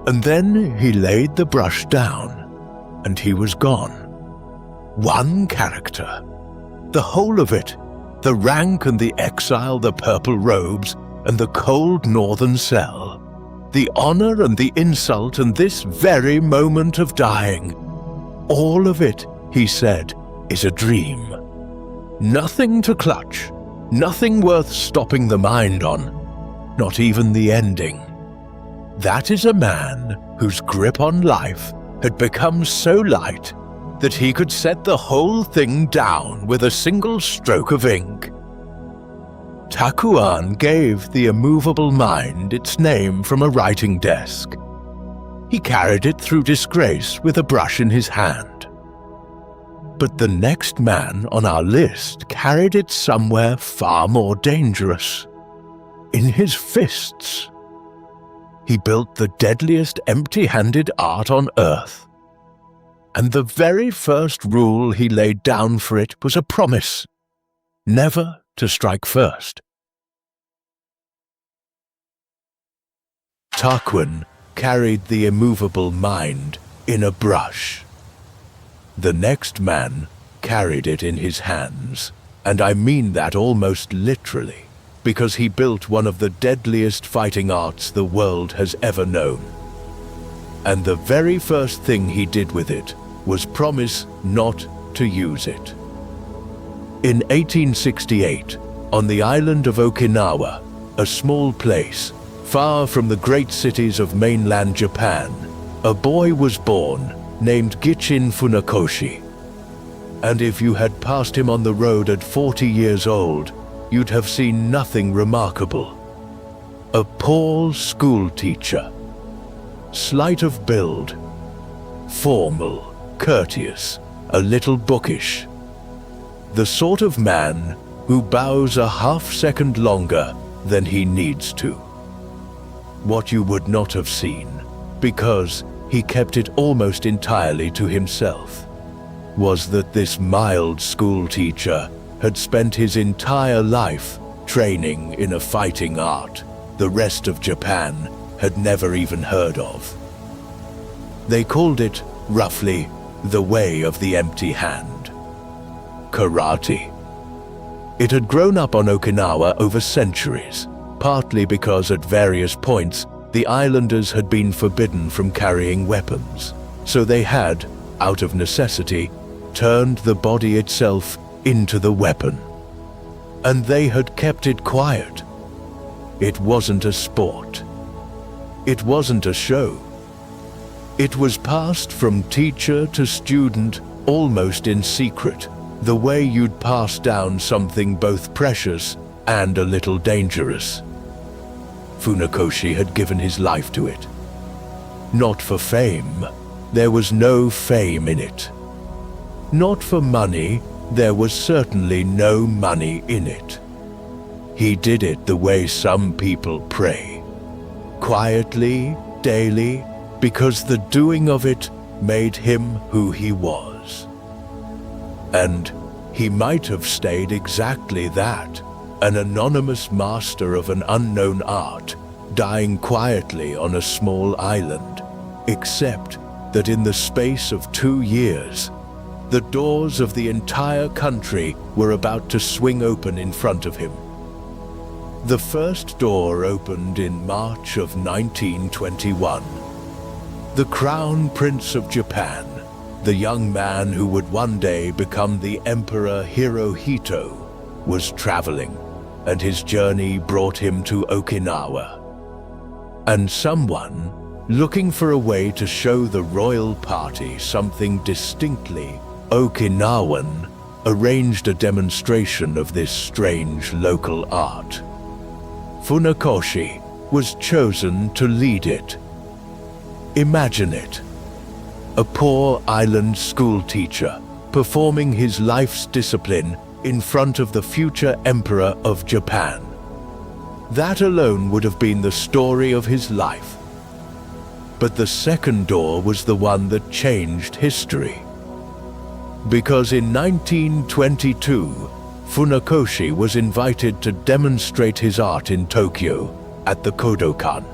And then he laid the brush down, and he was gone. One character. The whole of it, the rank and the exile, the purple robes, and the cold northern cell, the honor and the insult and this very moment of dying. All of it, he said, is a dream. Nothing to clutch, nothing worth stopping the mind on, not even the ending. That is a man whose grip on life had become so light that he could set the whole thing down with a single stroke of ink. Takuan gave the immovable mind its name from a writing desk. He carried it through disgrace with a brush in his hand. But the next man on our list carried it somewhere far more dangerous. In his fists. He built the deadliest empty-handed art on earth. And the very first rule he laid down for it was a promise, never to strike first. Tarquin carried the immovable mind in a brush. The next man carried it in his hands, and I mean that almost literally, because he built one of the deadliest fighting arts the world has ever known. And the very first thing he did with it was promise not to use it. In 1868, on the island of Okinawa, a small place, far from the great cities of mainland Japan, a boy was born named Gichin Funakoshi. And if you had passed him on the road at 40 years old, you'd have seen nothing remarkable. A poor school teacher, slight of build, formal, courteous, a little bookish. The sort of man who bows a half-second longer than he needs to. What you would not have seen, because he kept it almost entirely to himself, was that this mild school teacher had spent his entire life training in a fighting art the rest of Japan had never even heard of. They called it, roughly, the way of the empty hand. Karate. It had grown up on Okinawa over centuries, partly because at various points the islanders had been forbidden from carrying weapons, so they had, out of necessity, turned the body itself into the weapon. And they had kept it quiet. It wasn't a sport. It wasn't a show. It was passed from teacher to student almost in secret, the way you'd pass down something both precious and a little dangerous. Funakoshi had given his life to it. Not for fame. There was no fame in it. Not for money. There was certainly no money in it. He did it the way some people pray. Quietly, daily, because the doing of it made him who he was. And he might have stayed exactly that, an anonymous master of an unknown art, dying quietly on a small island, except that in the space of 2 years, the doors of the entire country were about to swing open in front of him. The first door opened in March of 1921. The Crown Prince of Japan, the young man who would one day become the Emperor Hirohito, was traveling, and his journey brought him to Okinawa. And someone, looking for a way to show the royal party something distinctly Okinawan, arranged a demonstration of this strange local art. Funakoshi was chosen to lead it. Imagine it. A poor island school teacher performing his life's discipline in front of the future emperor of Japan. That alone would have been the story of his life. But the second door was the one that changed history. Because in 1922, Funakoshi was invited to demonstrate his art in Tokyo at the Kodokan.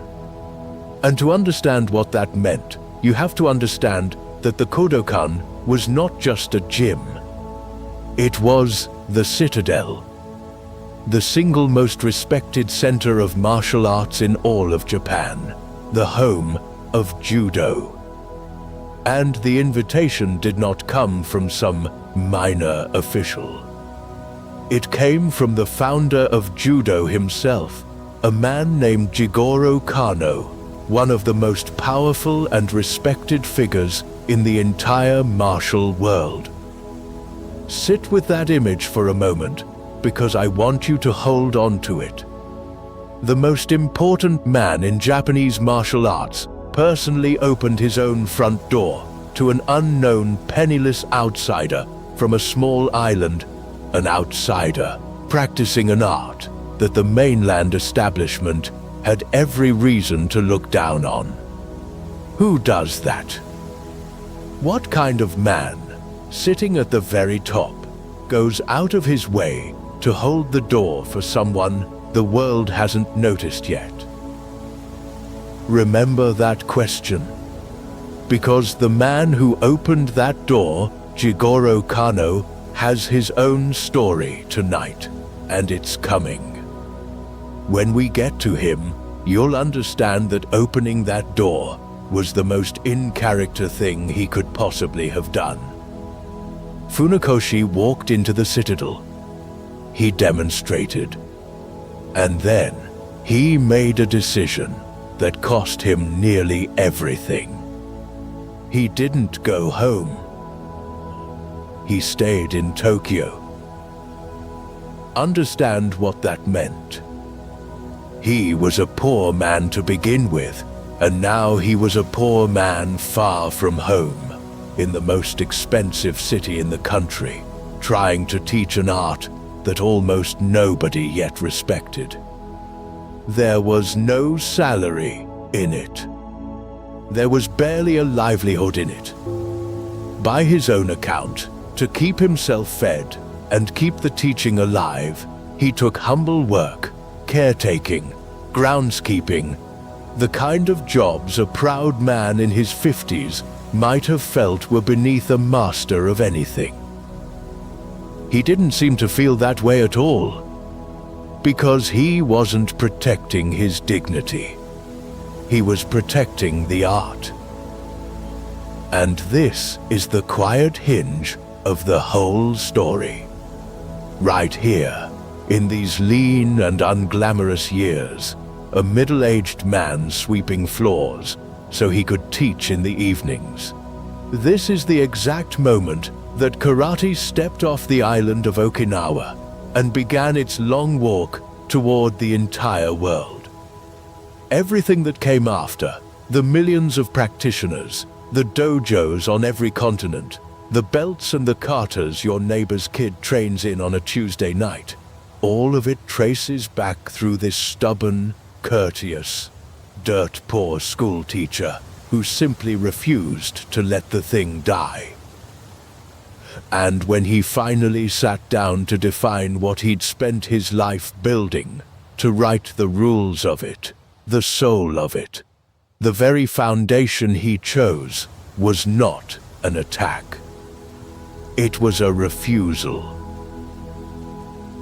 And to understand what that meant, you have to understand that the Kodokan was not just a gym. It was the citadel, the single most respected center of martial arts in all of Japan, the home of judo. And the invitation did not come from some minor official. It came from the founder of judo himself, a man named Jigoro Kano, one of the most powerful and respected figures in the entire martial world. Sit with that image for a moment, because I want you to hold on to it. The most important man in Japanese martial arts personally opened his own front door to an unknown penniless outsider from a small island, an outsider practicing an art that the mainland establishment had every reason to look down on. Who does that? What kind of man, sitting at the very top, goes out of his way to hold the door for someone the world hasn't noticed yet? Remember that question, because the man who opened that door, Jigoro Kano, has his own story tonight, and it's coming. When we get to him, you'll understand that opening that door was the most in-character thing he could possibly have done. Funakoshi walked into the citadel. He demonstrated. And then he made a decision that cost him nearly everything. He didn't go home. He stayed in Tokyo. Understand what that meant. He was a poor man to begin with, and now he was a poor man far from home, in the most expensive city in the country, trying to teach an art that almost nobody yet respected. There was no salary in it. There was barely a livelihood in it. By his own account, to keep himself fed and keep the teaching alive, he took humble work, caretaking, groundskeeping, the kind of jobs a proud man in his 50s might have felt were beneath a master of anything. He didn't seem to feel that way at all, because he wasn't protecting his dignity. He was protecting the art. And this is the quiet hinge of the whole story. Right here, in these lean and unglamorous years, a middle-aged man sweeping floors so he could teach in the evenings. This is the exact moment that karate stepped off the island of Okinawa and began its long walk toward the entire world. Everything that came after, the millions of practitioners, the dojos on every continent, the belts and the katas your neighbor's kid trains in on a Tuesday night, all of it traces back through this stubborn, courteous, dirt-poor schoolteacher who simply refused to let the thing die. And when he finally sat down to define what he'd spent his life building, to write the rules of it, the soul of it, the very foundation he chose was not an attack. It was a refusal.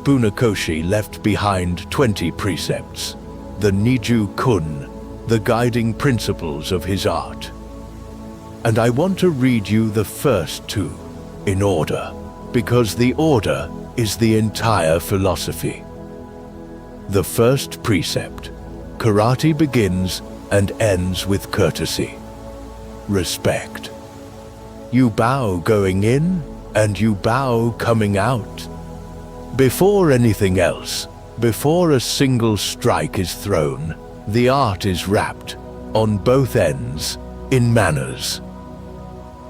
Funakoshi left behind 20 precepts, the Niju-kun, the guiding principles of his art. And I want to read you the first two, in order, because the order is the entire philosophy. The first precept: karate begins and ends with courtesy. Respect. You bow going in, and you bow coming out. Before anything else, before a single strike is thrown, the art is wrapped, on both ends, in manners.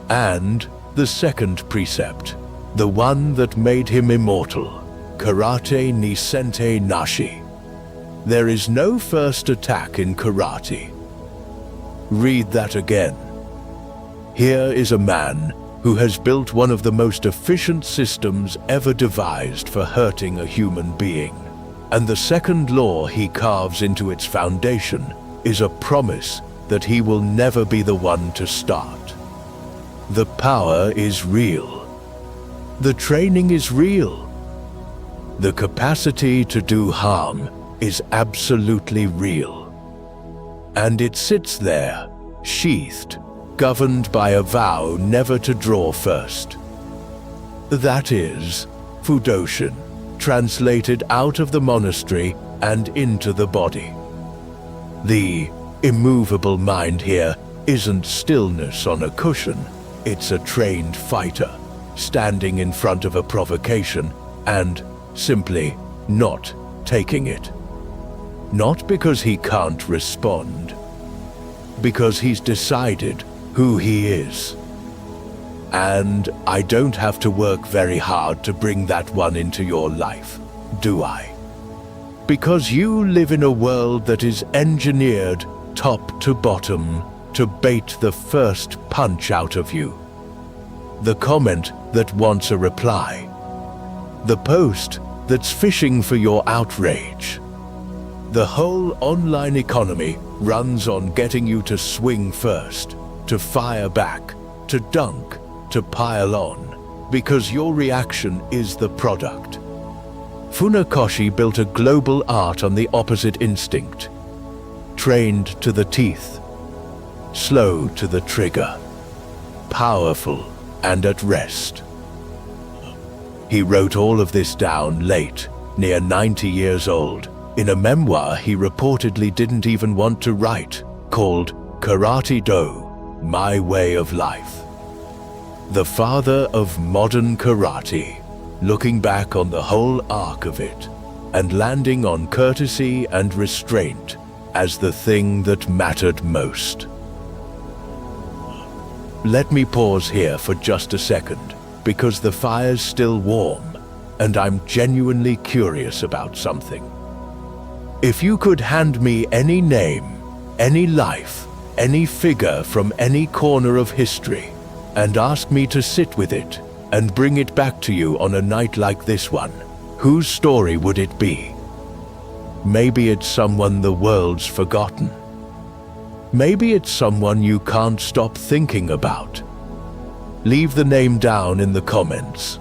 And the second precept: the one that made him immortal, karate ni sente nashi. There is no first attack in karate. Read that again. Here is a man who has built one of the most efficient systems ever devised for hurting a human being. And the second law he carves into its foundation is a promise that he will never be the one to start. The power is real. The training is real. The capacity to do harm is absolutely real. And it sits there, sheathed, governed by a vow never to draw first. That is Fudoshin, translated out of the monastery and into the body. The immovable mind here isn't stillness on a cushion, it's a trained fighter, standing in front of a provocation and simply not taking it. Not because he can't respond, because he's decided who he is. And I don't have to work very hard to bring that one into your life, do I? Because you live in a world that is engineered top to bottom to bait the first punch out of you. The comment that wants a reply. The post that's fishing for your outrage. The whole online economy runs on getting you to swing first, to fire back, to dunk, to pile on, because your reaction is the product. Funakoshi built a global art on the opposite instinct. Trained to the teeth, slow to the trigger, powerful and at rest. He wrote all of this down late, near 90 years old, in a memoir he reportedly didn't even want to write, called Karate Do, My Way of Life. The father of modern karate, looking back on the whole arc of it, and landing on courtesy and restraint as the thing that mattered most. Let me pause here for just a second, because the fire's still warm, and I'm genuinely curious about something. If you could hand me any name, any life, any figure from any corner of history, and ask me to sit with it and bring it back to you on a night like this one, whose story would it be? Maybe it's someone the world's forgotten. Maybe it's someone you can't stop thinking about. Leave the name down in the comments.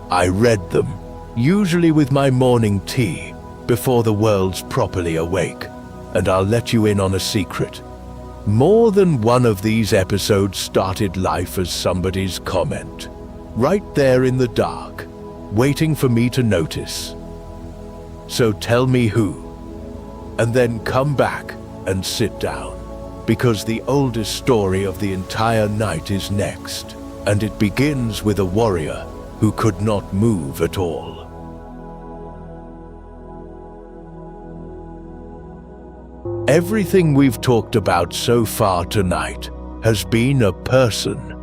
I read them, usually with my morning tea, before the world's properly awake, and I'll let you in on a secret. More than one of these episodes started life as somebody's comment, right there in the dark, waiting for me to notice. So tell me who, and then come back and sit down, because the oldest story of the entire night is next, and it begins with a warrior who could not move at all. Everything we've talked about so far tonight has been a person,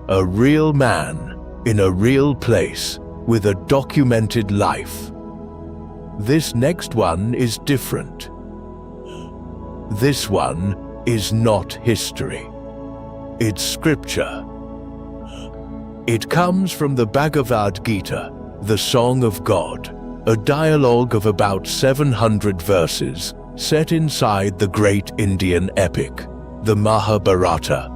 a real man in a real place with a documented life. This next one is different. This one is not history. It's scripture. It comes from the Bhagavad Gita, the Song of God, a dialogue of about 700 verses set inside the great Indian epic, the Mahabharata,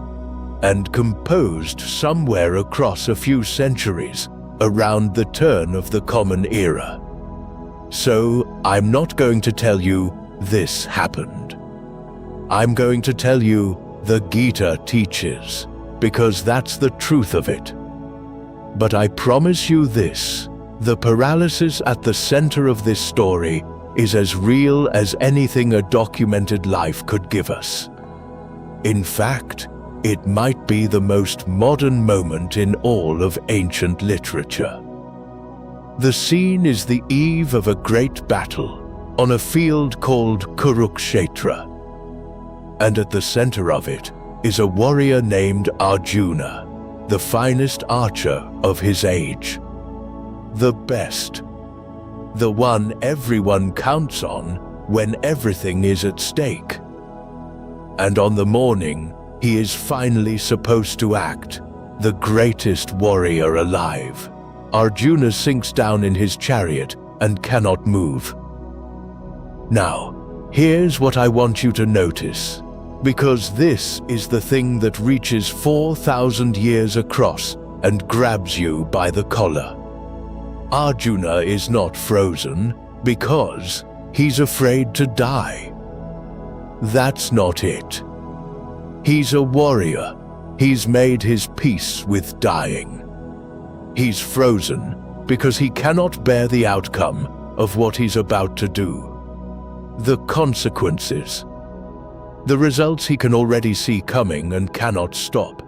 and composed somewhere across a few centuries around the turn of the Common Era. So I'm not going to tell you this happened. I'm going to tell you the Gita teaches, because that's the truth of it. But I promise you this, the paralysis at the center of this story is as real as anything a documented life could give us. In fact, it might be the most modern moment in all of ancient literature. The scene is the eve of a great battle on a field called Kurukshetra, and at the center of it is a warrior named Arjuna, the finest archer of his age, the best, the one everyone counts on when everything is at stake. And on the morning he is finally supposed to act, the greatest warrior alive, Arjuna sinks down in his chariot and cannot move. Now, here's what I want you to notice, because this is the thing that reaches 4,000 years across and grabs you by the collar. Arjuna is not frozen because he's afraid to die. That's not it. He's a warrior. He's made his peace with dying. He's frozen because he cannot bear the outcome of what he's about to do. The consequences. The results he can already see coming and cannot stop.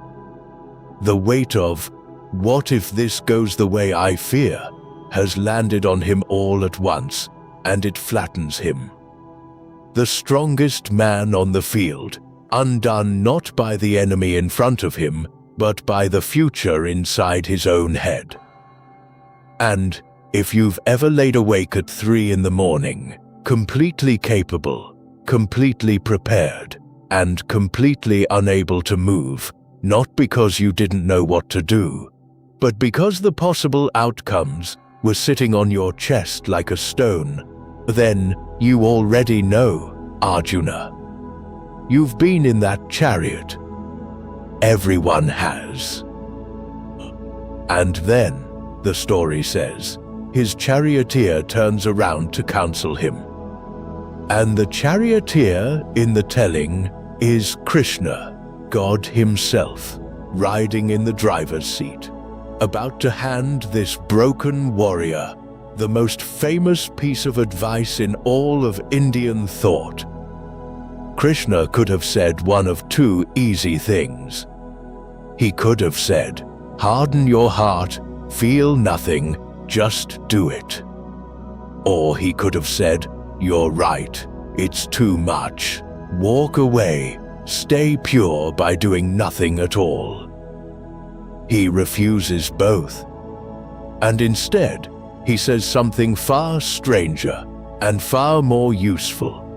The weight of, what if this goes the way I fear, has landed on him all at once, and it flattens him. The strongest man on the field, undone not by the enemy in front of him, but by the future inside his own head. And if you've ever laid awake at 3 in the morning, completely capable, completely prepared, and completely unable to move, not because you didn't know what to do, but because the possible outcomes were sitting on your chest like a stone, then you already know, Arjuna. You've been in that chariot. Everyone has. And then, the story says, his charioteer turns around to counsel him. And the charioteer in the telling is Krishna, God himself, riding in the driver's seat, about to hand this broken warrior the most famous piece of advice in all of Indian thought. Krishna could have said one of two easy things. He could have said, harden your heart, feel nothing, just do it. Or he could have said, you're right, it's too much, walk away, stay pure by doing nothing at all. He refuses both. And instead, he says something far stranger and far more useful.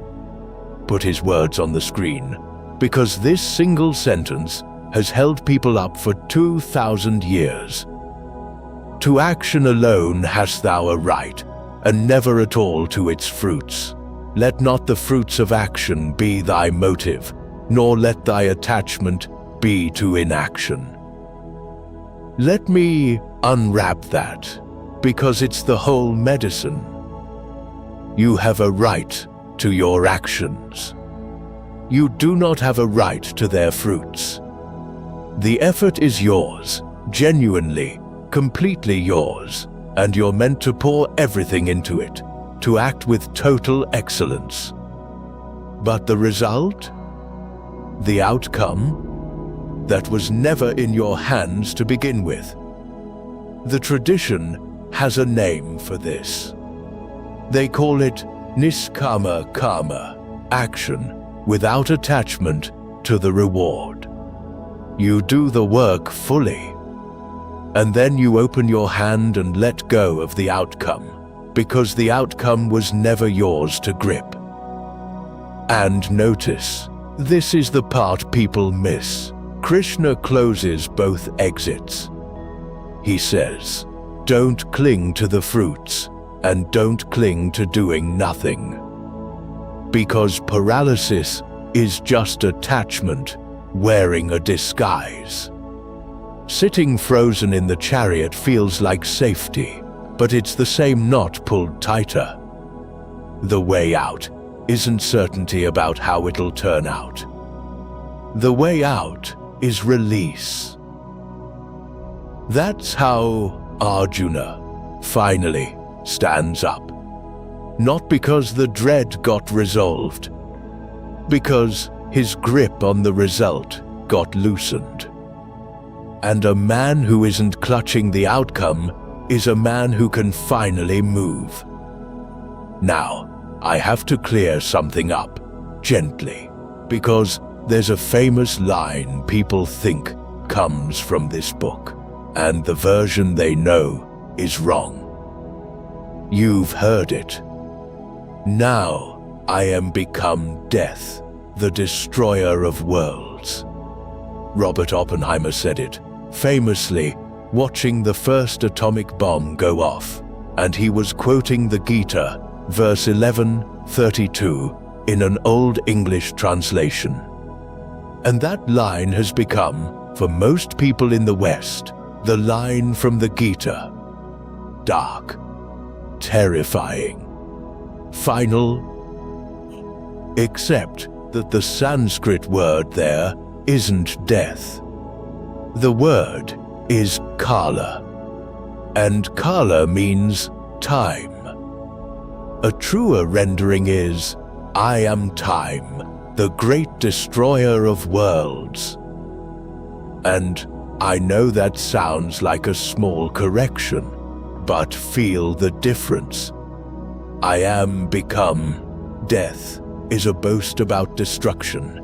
Put his words on the screen, because this single sentence has held people up for 2,000 years. To action alone hast thou a right, and never at all to its fruits. Let not the fruits of action be thy motive, nor let thy attachment be to inaction. Let me unwrap that, because it's the whole medicine. You have a right to your actions. You do not have a right to their fruits. The effort is yours, genuinely, completely yours, and you're meant to pour everything into it, to act with total excellence. But the result? The outcome? That was never in your hands to begin with. The tradition has a name for this. They call it niskama karma, action without attachment to the reward. You do the work fully, and then you open your hand and let go of the outcome, because the outcome was never yours to grip. And notice, this is the part people miss. Krishna closes both exits. He says, don't cling to the fruits, and don't cling to doing nothing. Because paralysis is just attachment wearing a disguise. Sitting frozen in the chariot feels like safety, but it's the same knot pulled tighter. The way out isn't certainty about how it'll turn out. The way out is release. That's how Arjuna finally stands up. Not because the dread got resolved, because his grip on the result got loosened. And a man who isn't clutching the outcome is a man who can finally move. Now, I have to clear something up, gently, because there's a famous line people think comes from this book, and the version they know is wrong. You've heard it. Now I am become death, the destroyer of worlds. Robert Oppenheimer said it, famously watching the first atomic bomb go off, and he was quoting the Gita, verse 11:32, in an Old English translation. And that line has become, for most people in the West, the line from the Gita. Dark, terrifying, final, except that the Sanskrit word there isn't death. The word is kala, and kala means time. A truer rendering is, I am time, the great destroyer of worlds. And I know that sounds like a small correction, but feel the difference. I am become death is a boast about destruction.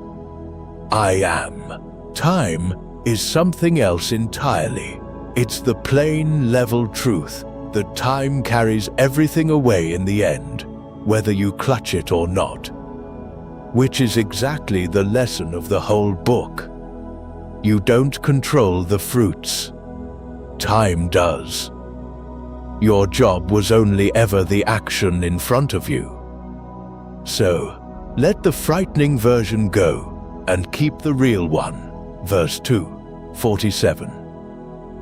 I am time is something else entirely. It's the plain, level truth that time carries everything away in the end, whether you clutch it or not. Which is exactly the lesson of the whole book. You don't control the fruits. Time does. Your job was only ever the action in front of you. So, let the frightening version go and keep the real one. Verse 2:47.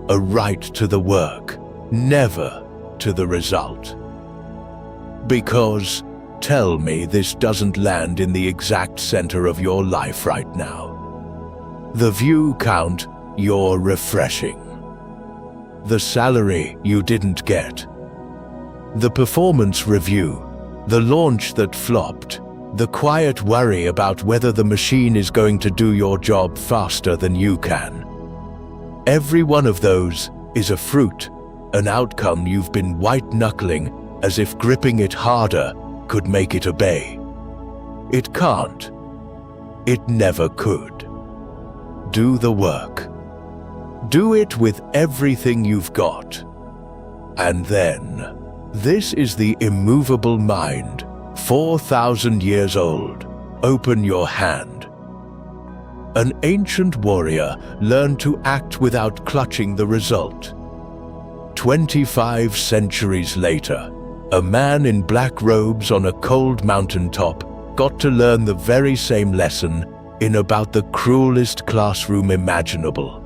A right to the work, never to the result. Because, tell me this doesn't land in the exact center of your life right now. The view count, you're refreshing. The salary you didn't get. The performance review, the launch that flopped, the quiet worry about whether the machine is going to do your job faster than you can. Every one of those is a fruit, an outcome you've been white-knuckling as if gripping it harder could make it obey. It can't. It never could. Do the work. Do it with everything you've got. And then, this is the immovable mind, 4,000 years old. Open your hand. An ancient warrior learned to act without clutching the result. 25 centuries later, a man in black robes on a cold mountaintop got to learn the very same lesson in about the cruelest classroom imaginable.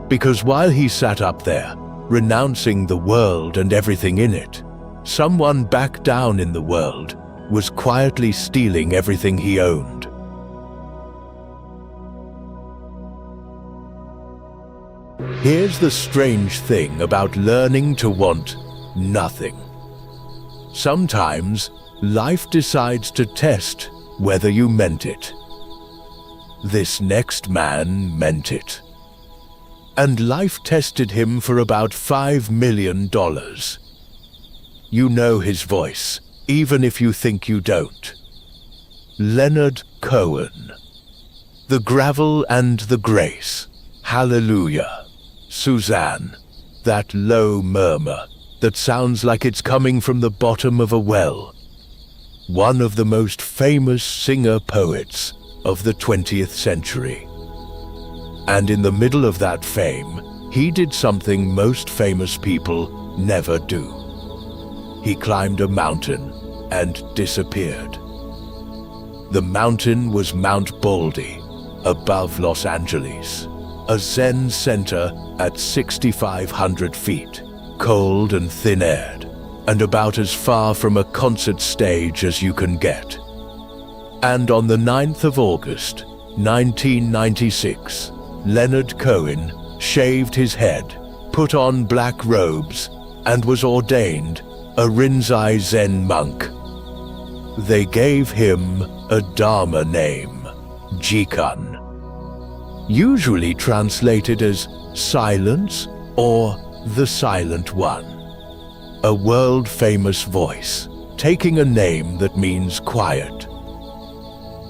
Because while he sat up there, renouncing the world and everything in it, someone back down in the world was quietly stealing everything he owned. Here's the strange thing about learning to want nothing. Sometimes, life decides to test whether you meant it. This next man meant it. And life tested him for about $5 million. You know his voice, even if you think you don't. Leonard Cohen. The gravel and the grace. Hallelujah. Suzanne. That low murmur that sounds like it's coming from the bottom of a well. One of the most famous singer-poets of the 20th century. And in the middle of that fame, he did something most famous people never do. He climbed a mountain and disappeared. The mountain was Mount Baldy, above Los Angeles, a Zen center at 6,500 feet, cold and thin-aired, and about as far from a concert stage as you can get. And on the 9th of August, 1996, Leonard Cohen shaved his head, put on black robes, and was ordained a Rinzai Zen monk. They gave him a Dharma name, Jikun, usually translated as silence or the silent one. A world-famous voice, taking a name that means quiet.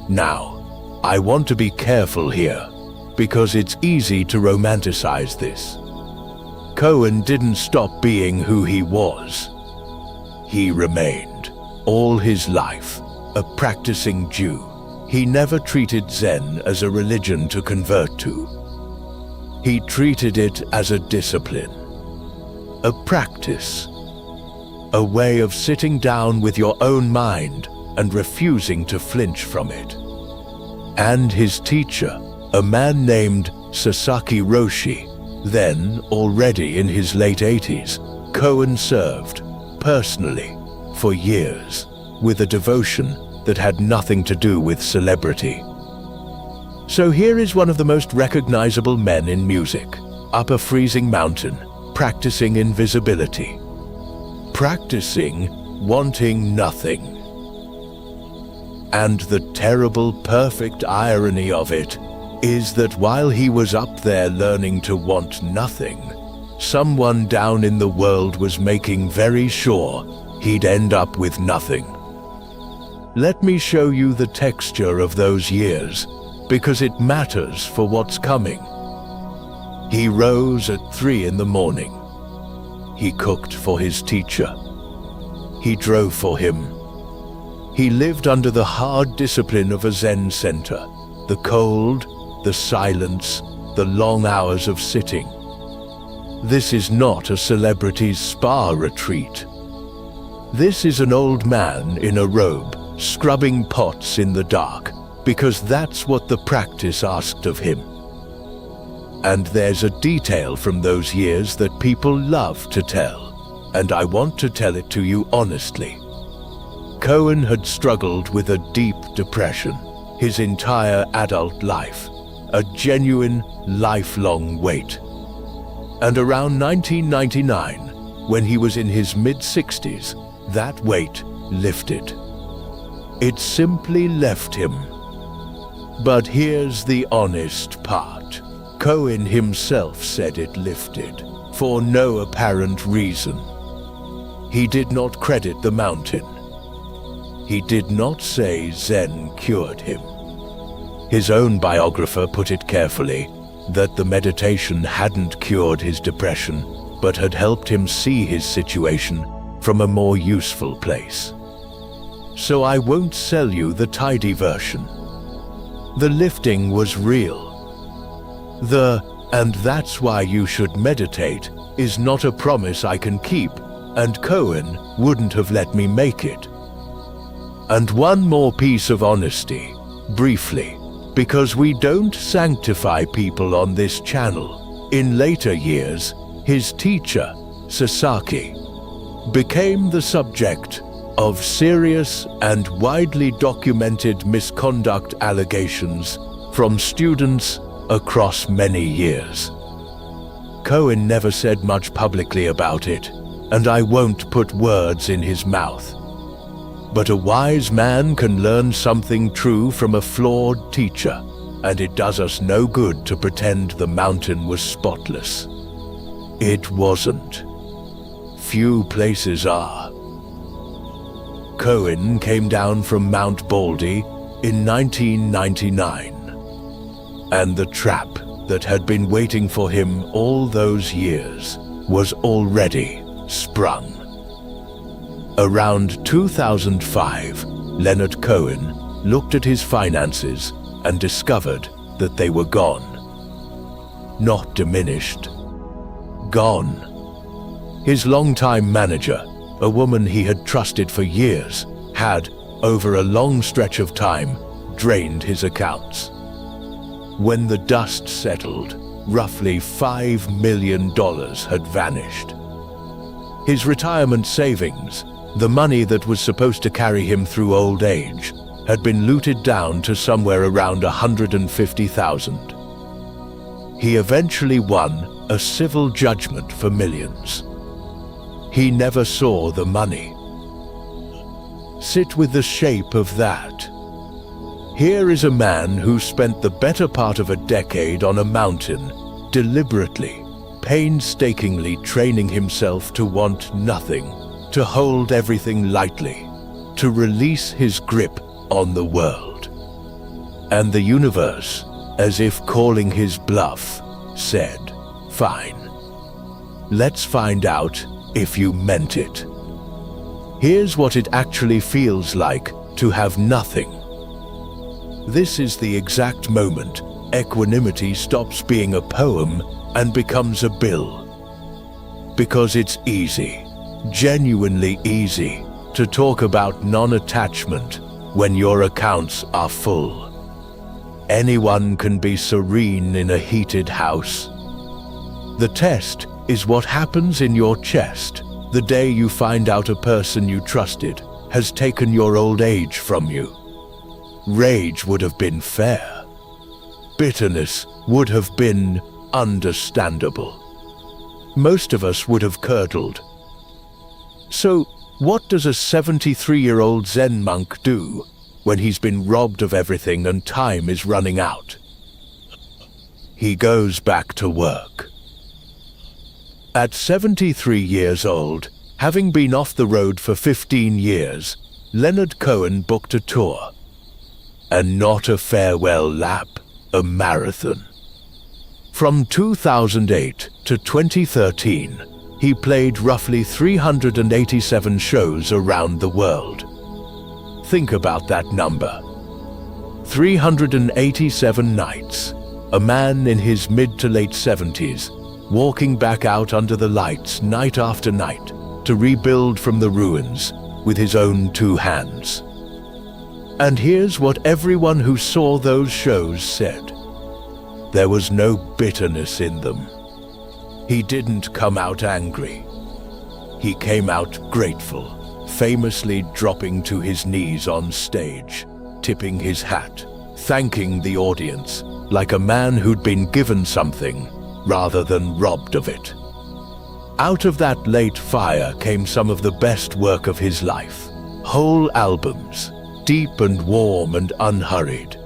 Now, I want to be careful here, because it's easy to romanticize this. Cohen didn't stop being who he was. He remained, all his life, a practicing Jew. He never treated Zen as a religion to convert to. He treated it as a discipline, a practice, a way of sitting down with your own mind and refusing to flinch from it. And his teacher, a man named Sasaki Roshi, then already in his late 80s, Cohen served, personally, for years, with a devotion that had nothing to do with celebrity. So here is one of the most recognizable men in music, up a freezing mountain, practicing invisibility. Practicing wanting nothing. And the terrible, perfect irony of it is that while he was up there learning to want nothing, someone down in the world was making very sure he'd end up with nothing. Let me show you the texture of those years, because it matters for what's coming. He rose at 3 in the morning. He cooked for his teacher. He drove for him. He lived under the hard discipline of a Zen center, the cold, the silence, the long hours of sitting. This is not a celebrity's spa retreat. This is an old man in a robe, scrubbing pots in the dark, because that's what the practice asked of him. And there's a detail from those years that people love to tell, and I want to tell it to you honestly. Cohen had struggled with a deep depression his entire adult life, a genuine, lifelong weight. And around 1999, when he was in his mid-60s, that weight lifted. It simply left him. But here's the honest part. Cohen himself said it lifted, for no apparent reason. He did not credit the mountain. He did not say Zen cured him. His own biographer put it carefully, that the meditation hadn't cured his depression, but had helped him see his situation from a more useful place. So I won't sell you the tidy version. The lifting was real. And that's why you should meditate, is not a promise I can keep, and Cohen wouldn't have let me make it. And one more piece of honesty, briefly, because we don't sanctify people on this channel. In later years, his teacher, Sasaki, became the subject of serious and widely documented misconduct allegations from students across many years. Cohen never said much publicly about it, and I won't put words in his mouth. But a wise man can learn something true from a flawed teacher, and it does us no good to pretend the mountain was spotless. It wasn't. Few places are. Cohen came down from Mount Baldy in 1999, and the trap that had been waiting for him all those years was already sprung. Around 2005, Leonard Cohen looked at his finances and discovered that they were gone. Not diminished. Gone. His longtime manager, a woman he had trusted for years, had, over a long stretch of time, drained his accounts. When the dust settled, roughly $5 million had vanished. His retirement savings, the money that was supposed to carry him through old age, had been looted down to somewhere around $150,000. He eventually won a civil judgment for millions. He never saw the money. Sit with the shape of that. Here is a man who spent the better part of a decade on a mountain, deliberately, painstakingly training himself to want nothing, to hold everything lightly, to release his grip on the world. And the universe, as if calling his bluff, said, "Fine. Let's find out if you meant it. Here's what it actually feels like to have nothing." This is the exact moment equanimity stops being a poem and becomes a bill. Because it's easy, genuinely easy, to talk about non-attachment when your accounts are full. Anyone can be serene in a heated house. The test is what happens in your chest the day you find out a person you trusted has taken your old age from you. Rage would have been fair. Bitterness would have been understandable. Most of us would have curdled. So, what does a 73-year-old Zen monk do when he's been robbed of everything and time is running out? He goes back to work. At 73 years old, having been off the road for 15 years, Leonard Cohen booked a tour. And not a farewell lap, a marathon. From 2008 to 2013, he played roughly 387 shows around the world. Think about that number. 387 nights. A man in his mid to late 70s, walking back out under the lights night after night to rebuild from the ruins with his own two hands. And here's what everyone who saw those shows said. There was no bitterness in them. He didn't come out angry. He came out grateful, famously dropping to his knees on stage, tipping his hat, thanking the audience, like a man who'd been given something rather than robbed of it. Out of that late fire came some of the best work of his life. Whole albums, deep and warm and unhurried,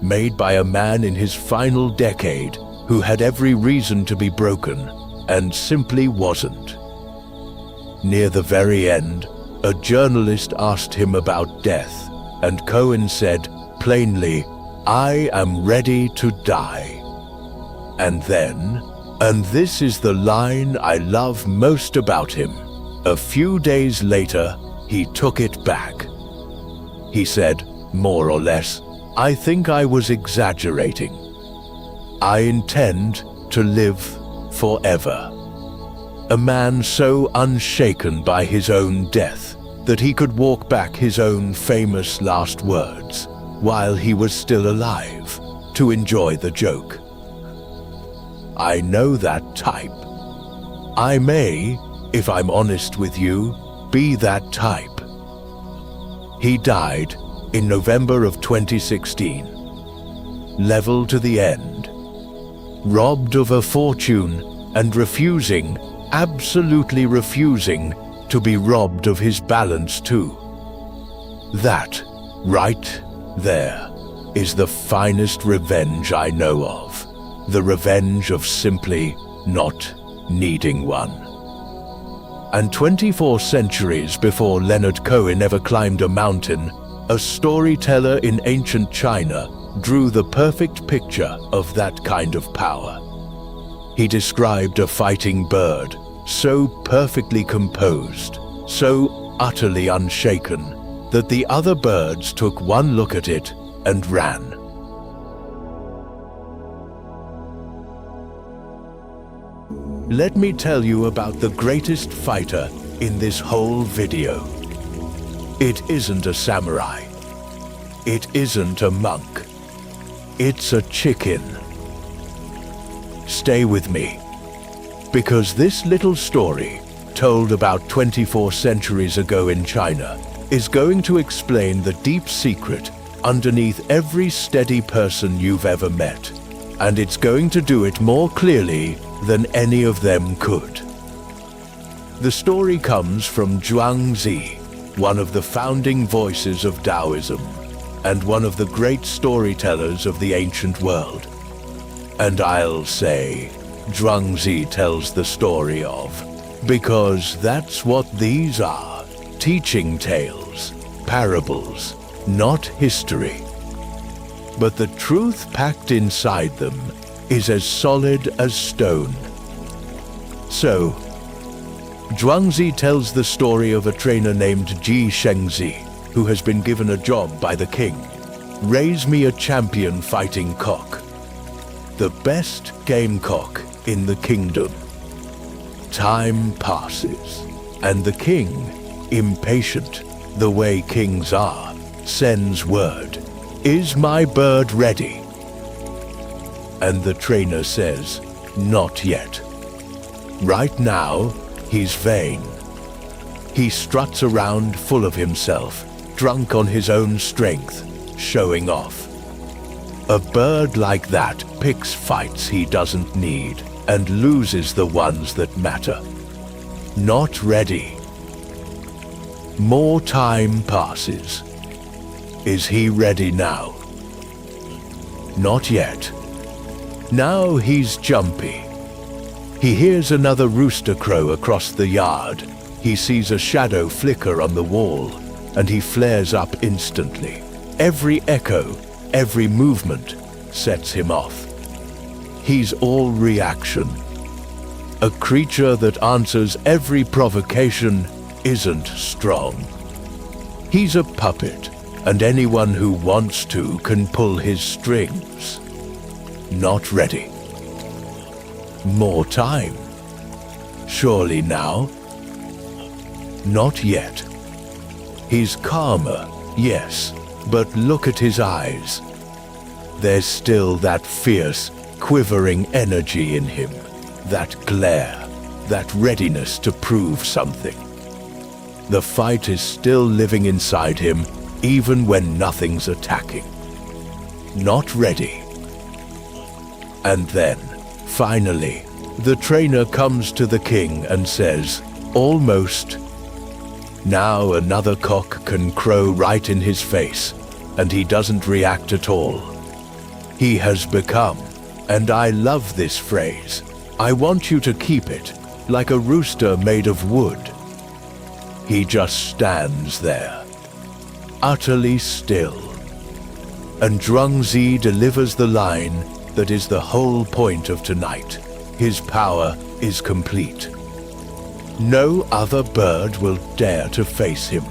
made by a man in his final decade who had every reason to be broken and simply wasn't. Near the very end, a journalist asked him about death, and Cohen said plainly, "I am ready to die." And then, and this is the line I love most about him, a few days later, he took it back. He said, more or less, "I think I was exaggerating. I intend to live forever." A man so unshaken by his own death that he could walk back his own famous last words while he was still alive to enjoy the joke. I know that type. I may, if I'm honest with you, be that type. He died in November of 2016, level to the end, robbed of a fortune and refusing, absolutely refusing, to be robbed of his balance too. That, right there, is the finest revenge I know of. The revenge of simply not needing one. And 24 centuries before Leonard Cohen ever climbed a mountain, a storyteller in ancient China drew the perfect picture of that kind of power. He described a fighting bird, so perfectly composed, so utterly unshaken, that the other birds took one look at it and ran. Let me tell you about the greatest fighter in this whole video. It isn't a samurai. It isn't a monk. It's a chicken. Stay with me, because this little story, told about 24 centuries ago in China, is going to explain the deep secret underneath every steady person you've ever met, and it's going to do it more clearly than any of them could. The story comes from Zhuangzi, one of the founding voices of Taoism, and one of the great storytellers of the ancient world. And I'll say, Zhuangzi tells the story of, because that's what these are, teaching tales, parables, not history. but the truth packed inside them is as solid as stone. So, Zhuangzi tells the story of a trainer named Ji Shengzi, who has been given a job by the king. Raise me a champion fighting cock, the best gamecock in the kingdom. Time passes, and the king, impatient, the way kings are, sends word, "Is my bird ready?" And the trainer says, "Not yet." Right now, he's vain. He struts around full of himself, drunk on his own strength, showing off. A bird like that picks fights he doesn't need and loses the ones that matter. Not ready. More time passes. Is he ready now? Not yet. Now he's jumpy. He hears another rooster crow across the yard. He sees a shadow flicker on the wall, and he flares up instantly. Every echo, every movement sets him off. He's all reaction. A creature that answers every provocation isn't strong. He's a puppet, and anyone who wants to can pull his strings. Not ready. More time. Surely now? Not yet. He's calmer, yes, but look at his eyes. There's still that fierce, quivering energy in him, that glare, that readiness to prove something. The fight is still living inside him, even when nothing's attacking. Not ready. And then, finally, the trainer comes to the king and says, "Almost." Now another cock can crow right in his face, and he doesn't react at all. He has become, and I love this phrase, I want you to keep it, like a rooster made of wood. He just stands there, utterly still. And Zhuangzi delivers the line that is the whole point of tonight. His power is complete. No other bird will dare to face him.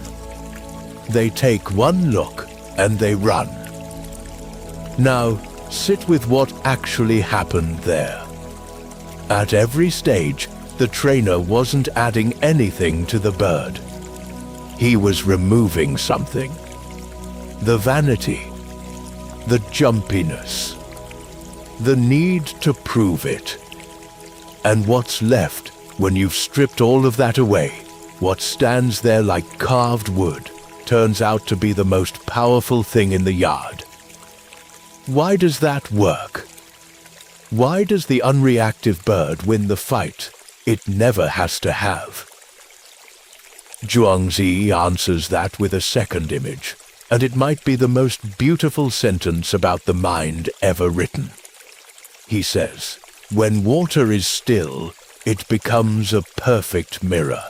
They take one look and they run. Now, sit with what actually happened there. At every stage, the trainer wasn't adding anything to the bird. He was removing something. The vanity, the jumpiness, the need to prove it. And what's left when you've stripped all of that away, what stands there like carved wood, turns out to be the most powerful thing in the yard. Why does that work? Why does the unreactive bird win the fight it never has to have? Zhuangzi answers that with a second image, and it might be the most beautiful sentence about the mind ever written. He says, "When water is still, it becomes a perfect mirror."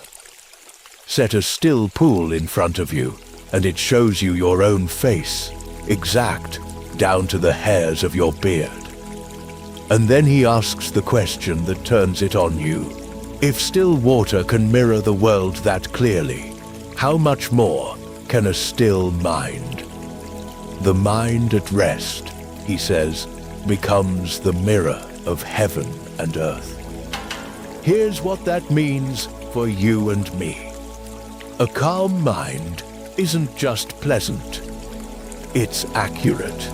Set a still pool in front of you, and it shows you your own face, exact, down to the hairs of your beard. And then he asks the question that turns it on you. If still water can mirror the world that clearly, how much more can a still mind? The mind at rest, he says, becomes the mirror of heaven and earth. Here's what that means for you and me. A calm mind isn't just pleasant, it's accurate.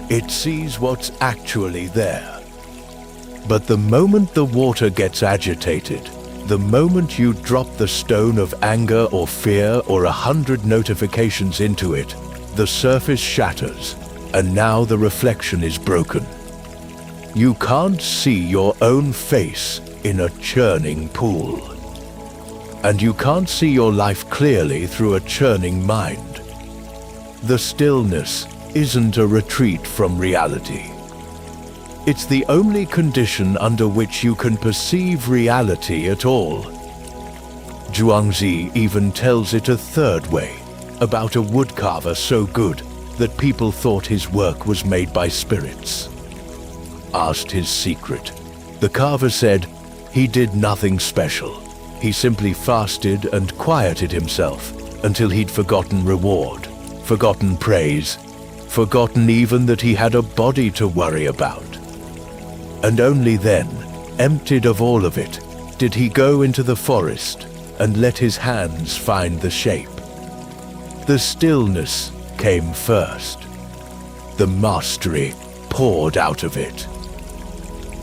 It sees what's actually there. But the moment the water gets agitated, the moment you drop the stone of anger or fear or 100 notifications into it, the surface shatters, and now the reflection is broken. You can't see your own face in a churning pool. And you can't see your life clearly through a churning mind. The stillness isn't a retreat from reality. It's the only condition under which you can perceive reality at all. Zhuangzi even tells it a third way, about a woodcarver so good that people thought his work was made by spirits. Asked his secret, the carver said he did nothing special. He simply fasted and quieted himself until he'd forgotten reward, forgotten praise, forgotten even that he had a body to worry about. And only then, emptied of all of it, did he go into the forest and let his hands find the shape. The stillness came first. The mastery poured out of it.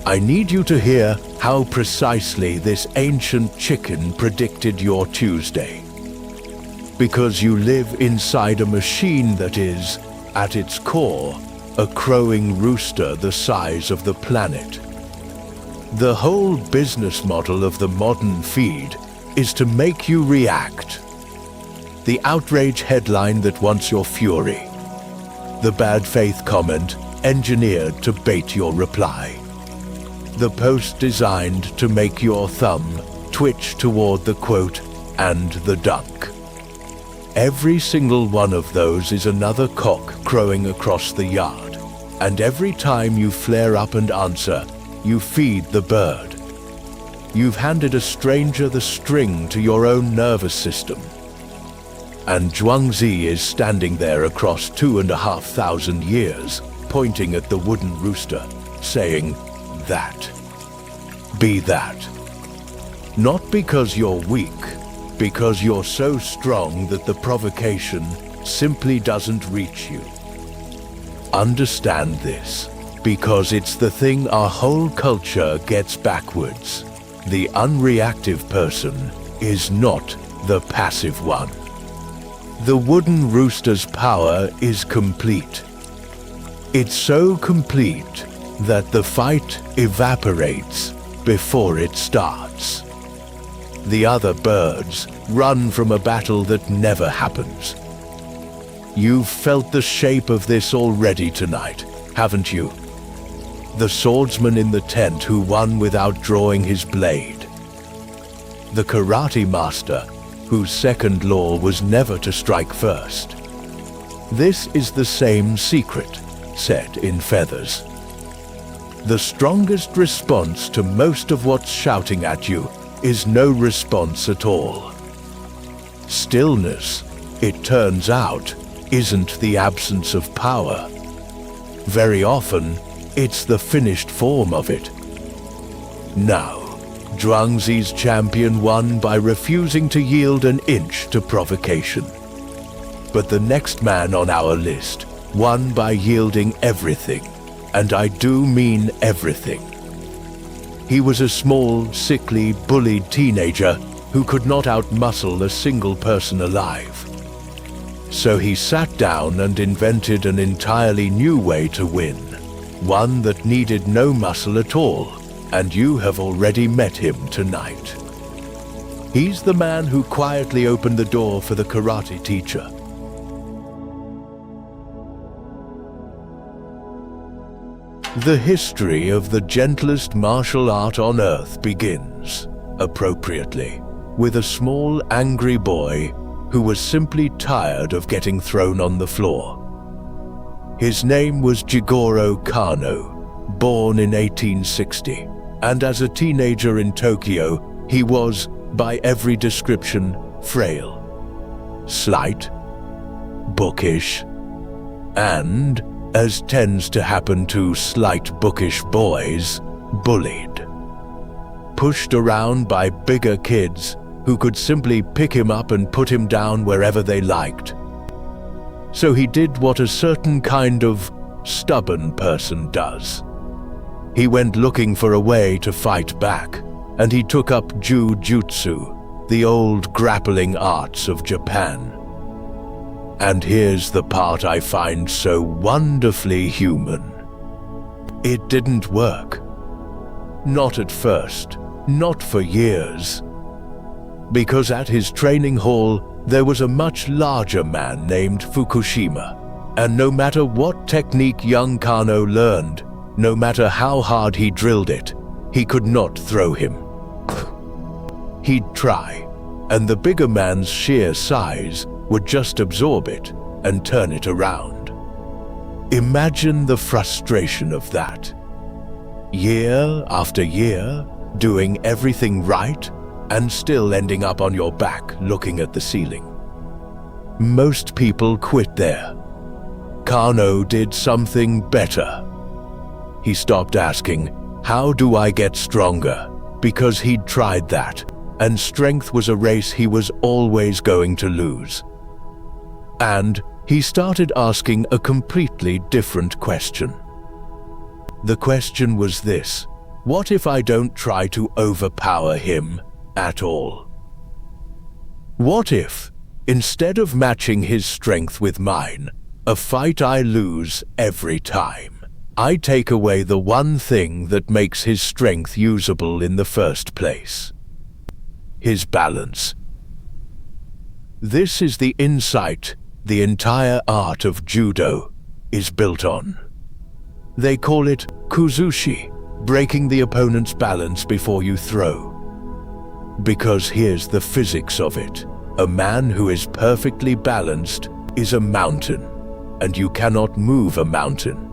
I need you to hear how precisely this ancient chicken predicted your Tuesday. Because you live inside a machine that is, at its core, a crowing rooster the size of the planet. The whole business model of the modern feed is to make you react. The outrage headline that wants your fury. The bad faith comment engineered to bait your reply. The post designed to make your thumb twitch toward the quote and the dunk. Every single one of those is another cock crowing across the yard, and every time you flare up and answer, you feed the bird. You've handed a stranger the string to your own nervous system. And Zhuangzi is standing there across 2,500 years, pointing at the wooden rooster, saying, that. Be that. Not because you're weak, because you're so strong that the provocation simply doesn't reach you. Understand this, because it's the thing our whole culture gets backwards. The unreactive person is not the passive one. The wooden rooster's power is complete. It's so complete that the fight evaporates before it starts. The other birds run from a battle that never happens. You've felt the shape of this already tonight, haven't you? The swordsman in the tent who won without drawing his blade. The karate master whose second law was never to strike first. This is the same secret, set in feathers. The strongest response to most of what's shouting at you is no response at all. Stillness, it turns out, isn't the absence of power. Very often, it's the finished form of it. Now, Zhuangzi's champion won by refusing to yield an inch to provocation. But the next man on our list won by yielding everything, and I do mean everything. He was a small, sickly, bullied teenager who could not outmuscle a single person alive. So he sat down and invented an entirely new way to win, one that needed no muscle at all, and you have already met him tonight. He's the man who quietly opened the door for the karate teacher. The history of the gentlest martial art on earth begins, appropriately, with a small, angry boy who was simply tired of getting thrown on the floor. His name was Jigoro Kano, born in 1860, and as a teenager in Tokyo, he was, by every description, frail, slight, bookish, and, as tends to happen to slight bookish boys, bullied. Pushed around by bigger kids who could simply pick him up and put him down wherever they liked. So he did what a certain kind of stubborn person does. He went looking for a way to fight back, and he took up Jiu-Jitsu, the old grappling arts of Japan. And here's the part I find so wonderfully human. It didn't work. Not at first, not for years. Because at his training hall, there was a much larger man named Fukushima, and no matter what technique young Kano learned, no matter how hard he drilled it, he could not throw him. He'd try, and the bigger man's sheer size would just absorb it and turn it around. Imagine the frustration of that. Year after year, doing everything right, and still ending up on your back looking at the ceiling. Most people quit there. Kano did something better. He stopped asking, "How do I get stronger?" because he'd tried that, and strength was a race he was always going to lose. And he started asking a completely different question. The question was this: what if I don't try to overpower him at all? What if, instead of matching his strength with mine, a fight I lose every time, I take away the one thing that makes his strength usable in the first place? His balance. This is the insight the entire art of judo is built on. They call it kuzushi, breaking the opponent's balance before you throw. Because here's the physics of it. A man who is perfectly balanced is a mountain, and you cannot move a mountain.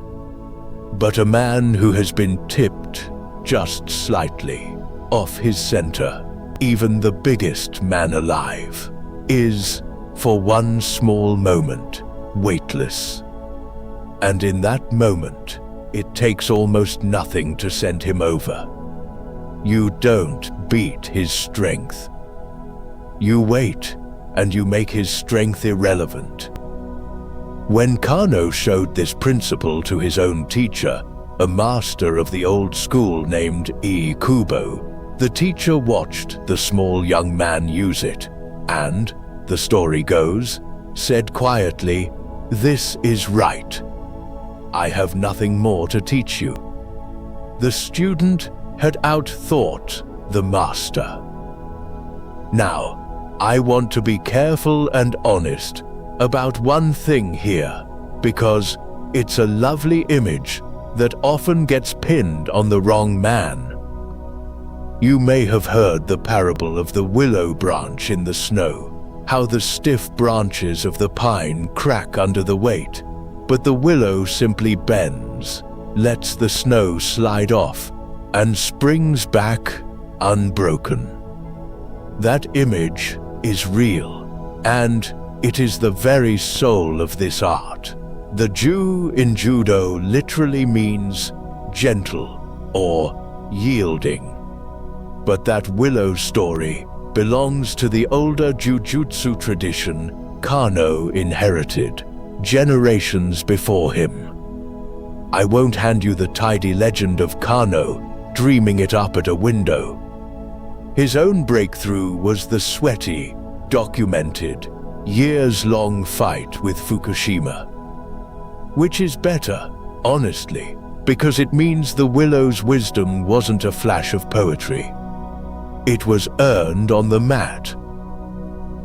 But a man who has been tipped just slightly off his center, even the biggest man alive, is, for one small moment, weightless. And in that moment, it takes almost nothing to send him over. You don't beat his strength. You wait, and you make his strength irrelevant. When Kano showed this principle to his own teacher, a master of the old school named Kubo, the teacher watched the small young man use it, and, the story goes, said quietly, "This is right. I have nothing more to teach you." The student had outthought the master. Now, I want to be careful and honest about one thing here, because it's a lovely image that often gets pinned on the wrong man. You may have heard the parable of the willow branch in the snow, how the stiff branches of the pine crack under the weight, but the willow simply bends, lets the snow slide off, and springs back unbroken. That image is real, and it is the very soul of this art. The ju in judo literally means gentle or yielding. But that willow story belongs to the older jujutsu tradition Kano inherited generations before him. I won't hand you the tidy legend of Kano dreaming it up at a window. His own breakthrough was the sweaty, documented, years-long fight with Fukushima. Which is better, honestly, because it means the willow's wisdom wasn't a flash of poetry. It was earned on the mat.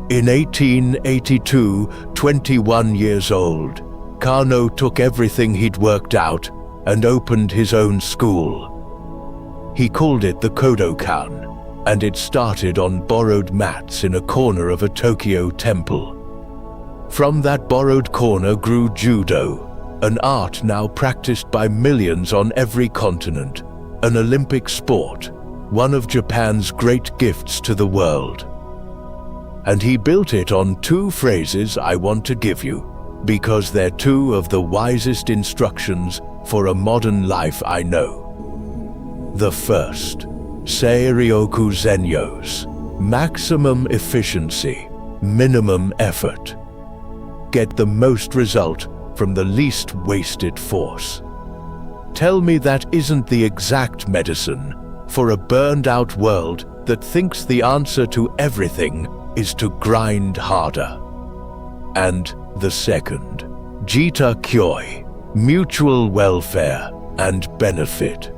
In 1882, 21 years old, Kano took everything he'd worked out and opened his own school. He called it the Kodokan, and it started on borrowed mats in a corner of a Tokyo temple. From that borrowed corner grew judo, an art now practiced by millions on every continent, an Olympic sport, one of Japan's great gifts to the world. And he built it on two phrases I want to give you, because they're two of the wisest instructions for a modern life I know. The first, Seiryoku Zenyos, maximum efficiency, minimum effort. Get the most result from the least wasted force. Tell me that isn't the exact medicine for a burned-out world that thinks the answer to everything is to grind harder. And the second, Jita Kyoi, mutual welfare and benefit.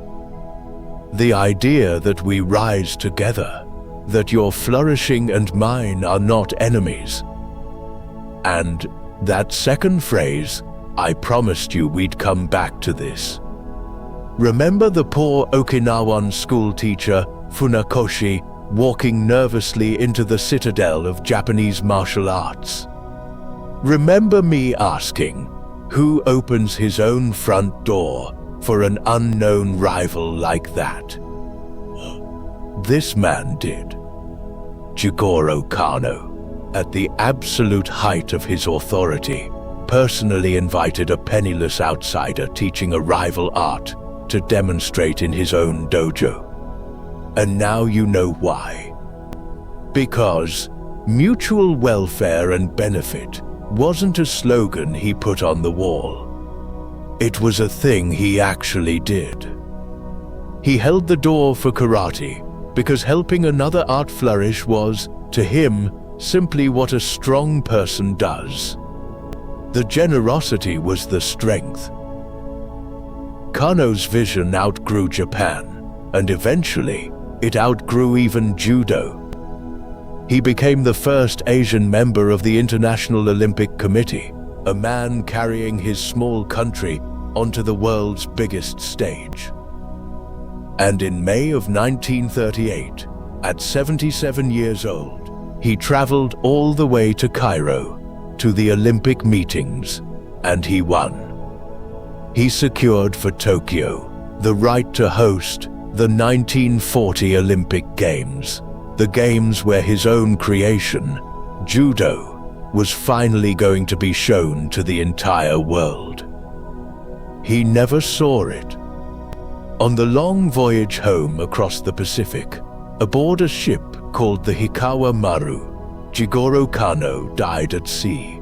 The idea that we rise together, that your flourishing and mine are not enemies. And that second phrase, I promised you we'd come back to this. Remember the poor Okinawan school teacher, Funakoshi, walking nervously into the citadel of Japanese martial arts? Remember me asking, Who opens his own front door for an unknown rival like that? This man did. Jigoro Kano, at the absolute height of his authority, personally invited a penniless outsider teaching a rival art to demonstrate in his own dojo. And now you know why. Because mutual welfare and benefit wasn't a slogan he put on the wall. It was a thing he actually did. He held the door for karate because helping another art flourish was, to him, simply what a strong person does. The generosity was the strength. Kano's vision outgrew Japan, and eventually, it outgrew even judo. He became the first Asian member of the International Olympic Committee, a man carrying his small country onto the world's biggest stage. And in May of 1938, at 77 years old, he traveled all the way to Cairo, to the Olympic meetings, and he won. He secured for Tokyo the right to host the 1940 Olympic Games, the games where his own creation, judo, was finally going to be shown to the entire world. He never saw it. On the long voyage home across the Pacific, aboard a ship called the Hikawa Maru, Jigoro Kano died at sea.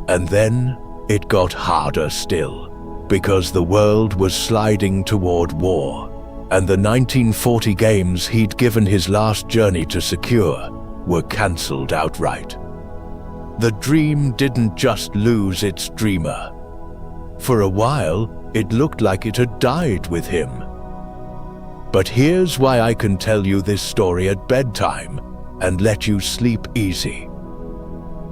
And then it got harder still, because the world was sliding toward war, and the 1940 games he'd given his last journey to secure were cancelled outright. The dream didn't just lose its dreamer. For a while, it looked like it had died with him. But here's why I can tell you this story at bedtime and let you sleep easy.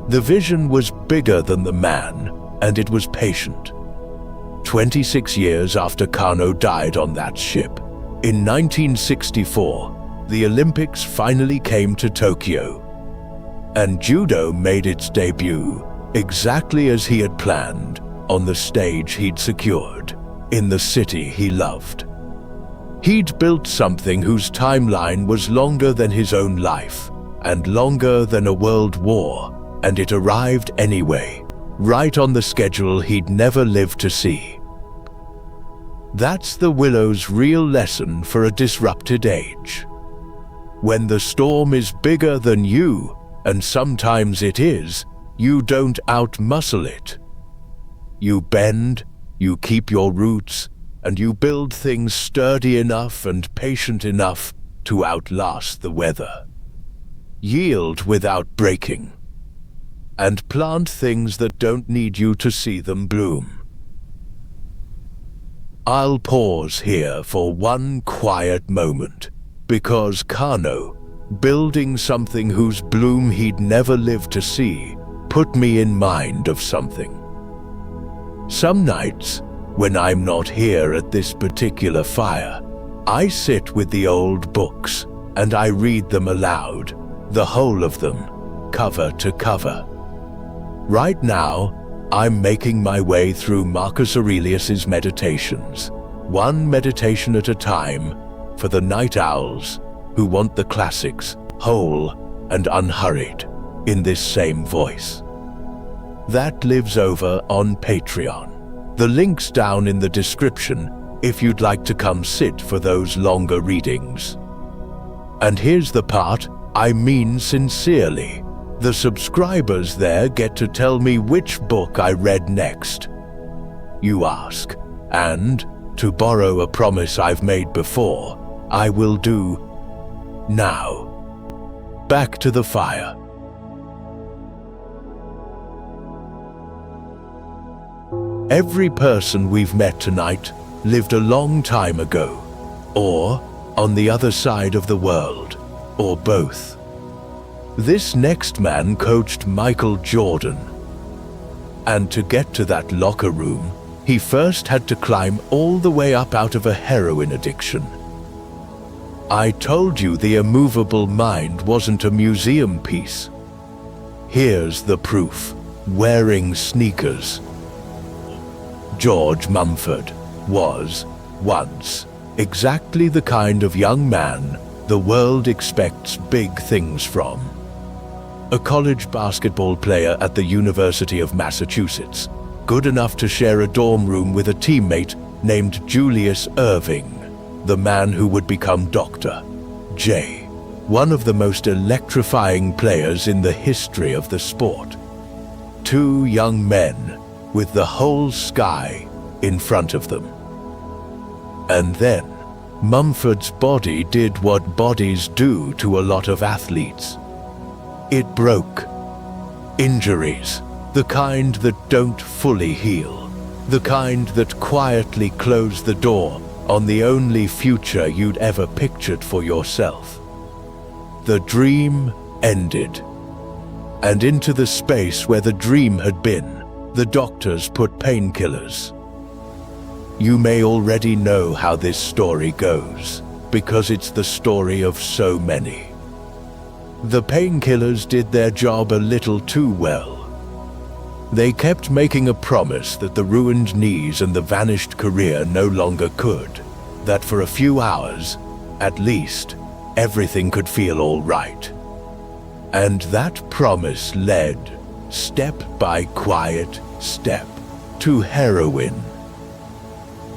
The vision was bigger than the man, and it was patient. 26 years after Kano died on that ship, in 1964, the Olympics finally came to Tokyo, and judo made its debut exactly as he had planned, on the stage he'd secured, in the city he loved. He'd built something whose timeline was longer than his own life, and longer than a world war, and it arrived anyway, right on the schedule he'd never lived to see. That's the Willow's real lesson for a disrupted age. When the storm is bigger than you, and sometimes it is, you don't outmuscle it. You bend, you keep your roots, and you build things sturdy enough and patient enough to outlast the weather. Yield without breaking. And plant things that don't need you to see them bloom. I'll pause here for one quiet moment, because Kano, building something whose bloom he'd never lived to see, put me in mind of something. Some nights, when I'm not here at this particular fire, I sit with the old books and I read them aloud, the whole of them, cover to cover. Right now, I'm making my way through Marcus Aurelius's Meditations, one meditation at a time, for the night owls who want the classics whole and unhurried in this same voice. That lives over on Patreon. The link's down in the description if you'd like to come sit for those longer readings. And here's the part I mean sincerely. The subscribers there get to tell me which book I read next. You ask, and, to borrow a promise I've made before, I will do now. Back to the fire. Every person we've met tonight lived a long time ago, or on the other side of the world, or both. This next man coached Michael Jordan. And to get to that locker room, he first had to climb all the way up out of a heroin addiction. I told you the immovable mind wasn't a museum piece. Here's the proof, wearing sneakers. George Mumford was, once, exactly the kind of young man the world expects big things from. A college basketball player at the University of Massachusetts, good enough to share a dorm room with a teammate named Julius Erving, the man who would become Dr. J, one of the most electrifying players in the history of the sport. Two young men with the whole sky in front of them. And then, Mumford's body did what bodies do to a lot of athletes. It broke. Injuries, the kind that don't fully heal, the kind that quietly close the door on the only future you'd ever pictured for yourself. The dream ended. And into the space where the dream had been, the doctors put painkillers. You may already know how this story goes, because it's the story of so many. The painkillers did their job a little too well. They kept making a promise that the ruined knees and the vanished career no longer could, that for a few hours, at least, everything could feel all right. And that promise led, step by quiet step, to heroin.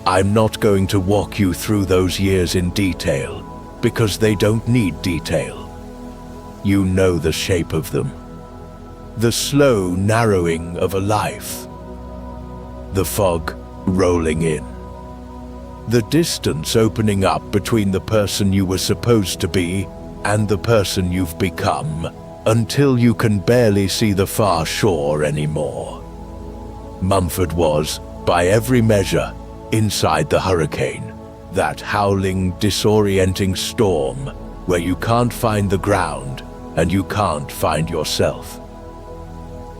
I'm not going to walk you through those years in detail, because they don't need detail. You know the shape of them. The slow narrowing of a life. The fog rolling in. The distance opening up between the person you were supposed to be and the person you've become, until you can barely see the far shore anymore. Mumford was, by every measure, inside the hurricane, that howling, disorienting storm where you can't find the ground and you can't find yourself.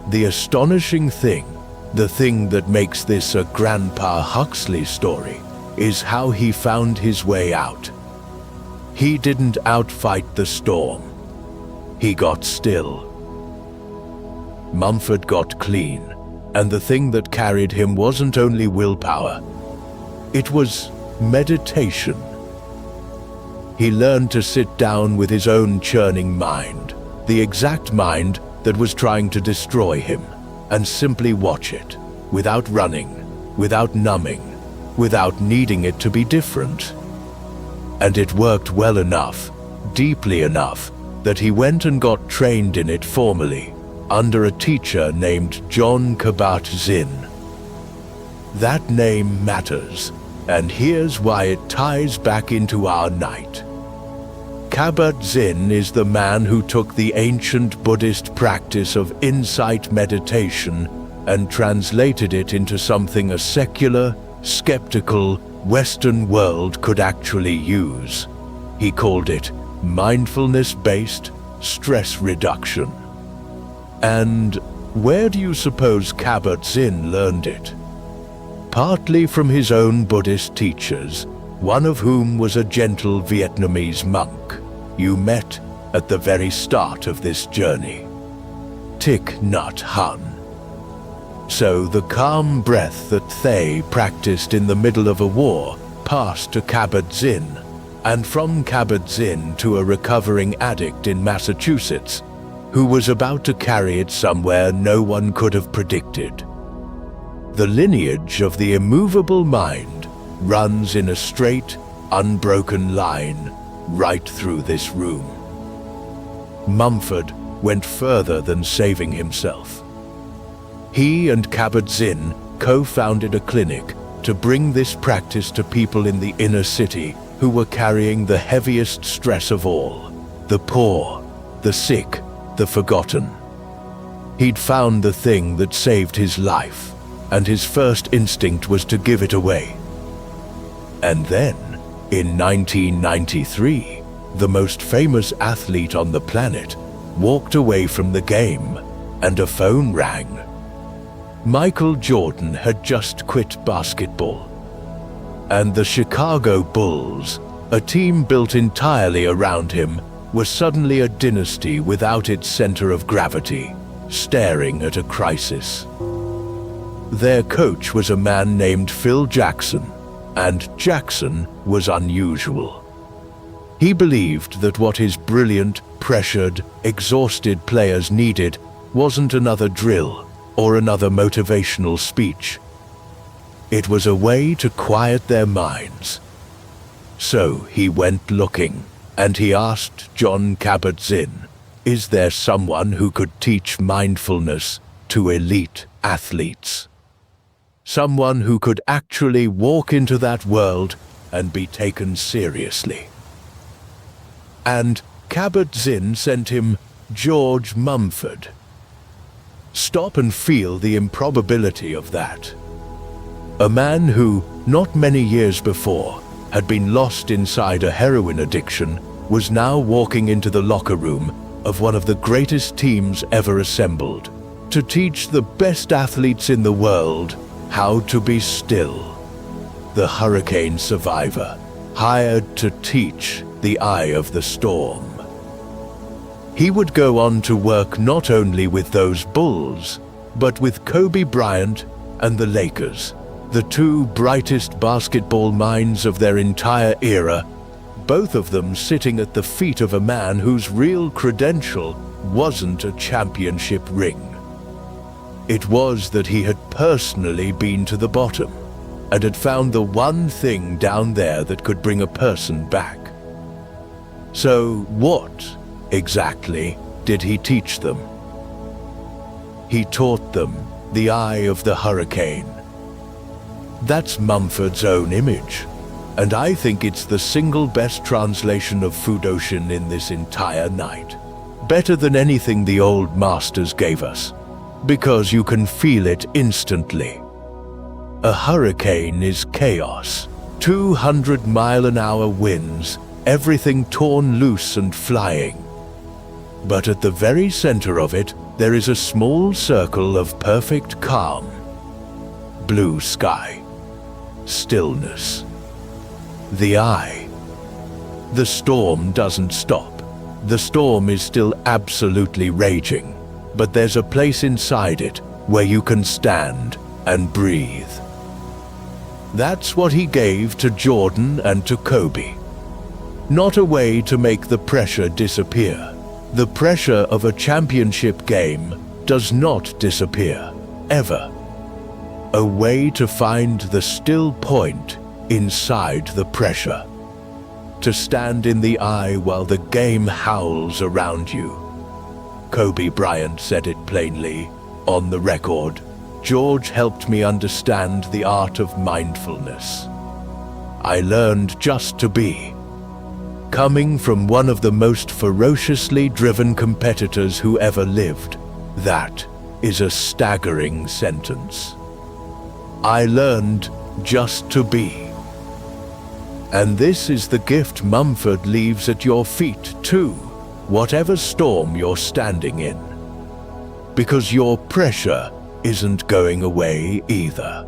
The astonishing thing, the thing that makes this a Grandpa Huxley story, is how he found his way out. He didn't outfight the storm. He got still. Mumford got clean, and the thing that carried him wasn't only willpower. It was meditation. He learned to sit down with his own churning mind, the exact mind that was trying to destroy him, and simply watch it, without running, without numbing, without needing it to be different. And it worked well enough, deeply enough, that he went and got trained in it formally, under a teacher named John Kabat-Zinn. That name matters, and here's why it ties back into our night. Kabat-Zinn is the man who took the ancient Buddhist practice of insight meditation and translated it into something a secular, skeptical, Western world could actually use. He called it mindfulness-based stress reduction. And where do you suppose Kabat-Zinn learned it? Partly from his own Buddhist teachers, one of whom was a gentle Vietnamese monk you met at the very start of this journey, Thich Nhat Hanh. So the calm breath that Thay practiced in the middle of a war passed to Kabat-Zinn, and from Kabat-Zinn to a recovering addict in Massachusetts, who was about to carry it somewhere no one could have predicted. The lineage of the immovable mind runs in a straight, unbroken line right through this room. Mumford went further than saving himself. He and Kabat-Zinn co-founded a clinic to bring this practice to people in the inner city who were carrying the heaviest stress of all, the poor, the sick, the forgotten. He'd found the thing that saved his life, and his first instinct was to give it away. And then, in 1993, the most famous athlete on the planet walked away from the game, and a phone rang. Michael Jordan had just quit basketball. And the Chicago Bulls, a team built entirely around him, was suddenly a dynasty without its center of gravity, staring at a crisis. Their coach was a man named Phil Jackson, and Jackson was unusual. He believed that what his brilliant, pressured, exhausted players needed wasn't another drill or another motivational speech. It was a way to quiet their minds. So he went looking, and he asked John Kabat-Zinn, "Is there someone who could teach mindfulness to elite athletes? Someone who could actually walk into that world and be taken seriously?" And Kabat-Zinn sent him George Mumford. Stop and feel the improbability of that. A man who, not many years before, had been lost inside a heroin addiction was now walking into the locker room of one of the greatest teams ever assembled to teach the best athletes in the world how to be still. The hurricane survivor, hired to teach the eye of the storm. He would go on to work not only with those Bulls, but with Kobe Bryant and the Lakers, the two brightest basketball minds of their entire era, both of them sitting at the feet of a man whose real credential wasn't a championship ring. It was that he had personally been to the bottom and had found the one thing down there that could bring a person back. So what exactly did he teach them? He taught them the eye of the hurricane. That's Mumford's own image, and I think it's the single best translation of Fudoshin in this entire night. Better than anything the old masters gave us, because you can feel it instantly. A hurricane is chaos, 200-mile-an-hour winds, everything torn loose and flying. But at the very center of it, there is a small circle of perfect calm. Blue sky. Stillness. The eye. The storm doesn't stop. The storm is still absolutely raging, but there's a place inside it where you can stand and breathe. That's what he gave to Jordan and to Kobe. Not a way to make the pressure disappear. The pressure of a championship game does not disappear, ever. A way to find the still point inside the pressure. To stand in the eye while the game howls around you. Kobe Bryant said it plainly, on the record. George helped me understand the art of mindfulness. I learned just to be. Coming from one of the most ferociously driven competitors who ever lived, that is a staggering sentence. I learned just to be. And this is the gift Mumford leaves at your feet too, whatever storm you're standing in. Because your pressure isn't going away either.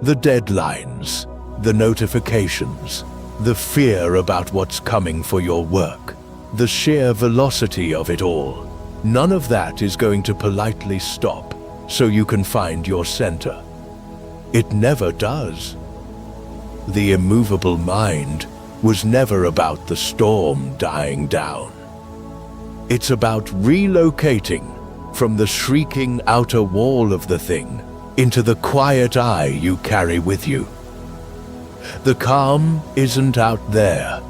The deadlines, the notifications, the fear about what's coming for your work, the sheer velocity of it all, none of that is going to politely stop so you can find your center. It never does. The immovable mind was never about the storm dying down. It's about relocating from the shrieking outer wall of the thing into the quiet eye you carry with you. The calm isn't out there.